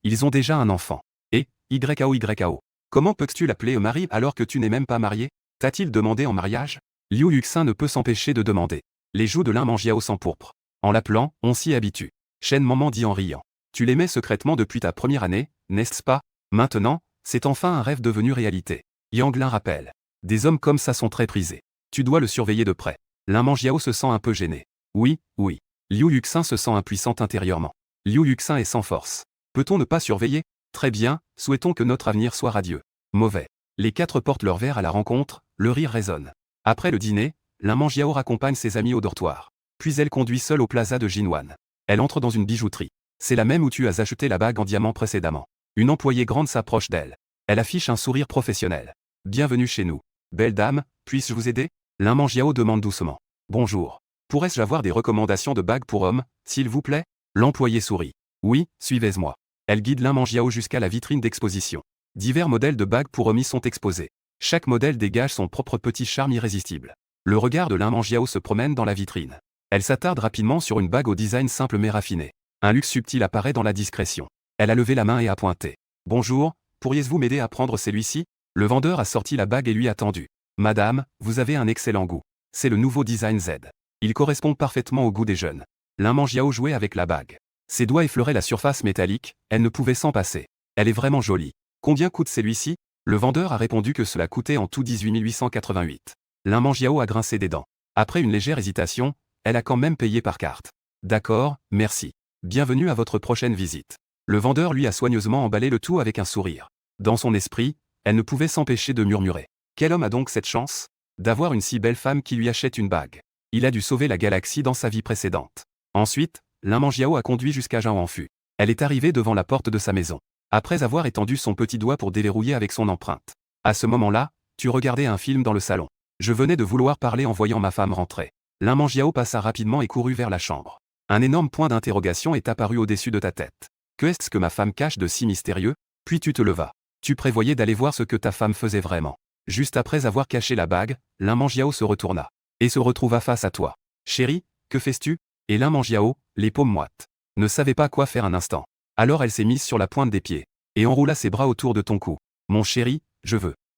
Ils ont déjà un enfant. Et, YAO. Comment peux-tu l'appeler mari alors que tu n'es même pas marié? T'a-t-il demandé en mariage? Liu Yuxin ne peut s'empêcher de demander. Les joues de Lin Mangiao s'empourprent. En l'appelant, on s'y habitue. Shen Maman dit en riant. Tu l'aimais secrètement depuis ta première année, n'est-ce pas? Maintenant, c'est enfin un rêve devenu réalité. Yang Lin rappelle. Des hommes comme ça sont très prisés. Tu dois le surveiller de près. Lin Mangiao se sent un peu gêné. Oui. Liu Yuxin se sent impuissante intérieurement. Liu Yuxin est sans force. Peut-on ne pas surveiller? Très bien, souhaitons que notre avenir soit radieux. Mauvais. Les 4 portent leur verre à la rencontre, le rire résonne. Après le dîner, Lin Mangiao raccompagne ses amis au dortoir. Puis elle conduit seule au plaza de Jinwan. Elle entre dans une bijouterie. C'est la même où tu as acheté la bague en diamant précédemment. Une employée grande s'approche d'elle. Elle affiche un sourire professionnel. Bienvenue chez nous. Belle dame, puis-je vous aider? Lin Mangiao demande doucement. Bonjour. Pourrais-je avoir des recommandations de bagues pour hommes, s'il vous plaît? L'employé sourit. Oui, suivez-moi. Elle guide Lin Mangiao jusqu'à la vitrine d'exposition. Divers modèles de bagues pour hommes y sont exposés. Chaque modèle dégage son propre petit charme irrésistible. Le regard de Lin Mangiao se promène dans la vitrine. Elle s'attarde rapidement sur une bague au design simple mais raffiné. Un luxe subtil apparaît dans la discrétion. Elle a levé la main et a pointé. Bonjour, pourriez-vous m'aider à prendre celui-ci? Le vendeur a sorti la bague et lui a tendu. Madame, vous avez un excellent goût. C'est le nouveau design Z. Il correspond parfaitement au goût des jeunes. Lin Mangiao jouait avec la bague. Ses doigts effleuraient la surface métallique, elle ne pouvait s'en passer. Elle est vraiment jolie. Combien coûte celui-ci? Le vendeur a répondu que cela coûtait en tout 18 888. Lin Mangiao a grincé des dents. Après une légère hésitation, elle a quand même payé par carte. D'accord, merci. Bienvenue à votre prochaine visite. Le vendeur lui a soigneusement emballé le tout avec un sourire. Dans son esprit, elle ne pouvait s'empêcher de murmurer. Quel homme a donc cette chance d'avoir une si belle femme qui lui achète une bague? Il a dû sauver la galaxie dans sa vie précédente. Ensuite, Lin Mangiao a conduit jusqu'à Zhao Hanfu. Elle est arrivée devant la porte de sa maison. Après avoir étendu son petit doigt pour déverrouiller avec son empreinte. À ce moment-là, tu regardais un film dans le salon. Je venais de vouloir parler en voyant ma femme rentrer. Lin Mangiao passa rapidement et courut vers la chambre. Un énorme point d'interrogation est apparu au-dessus de ta tête. Que est-ce que ma femme cache de si mystérieux? Puis tu te levas. Tu prévoyais d'aller voir ce que ta femme faisait vraiment. Juste après avoir caché la bague, Lin Mangiao se retourna. Et se retrouva face à toi. Chérie, que fais-tu? Et Lin Mangiao, les paumes moites, ne savait pas quoi faire un instant. Alors elle s'est mise sur la pointe des pieds. Et enroula ses bras autour de ton cou. Mon chéri, je veux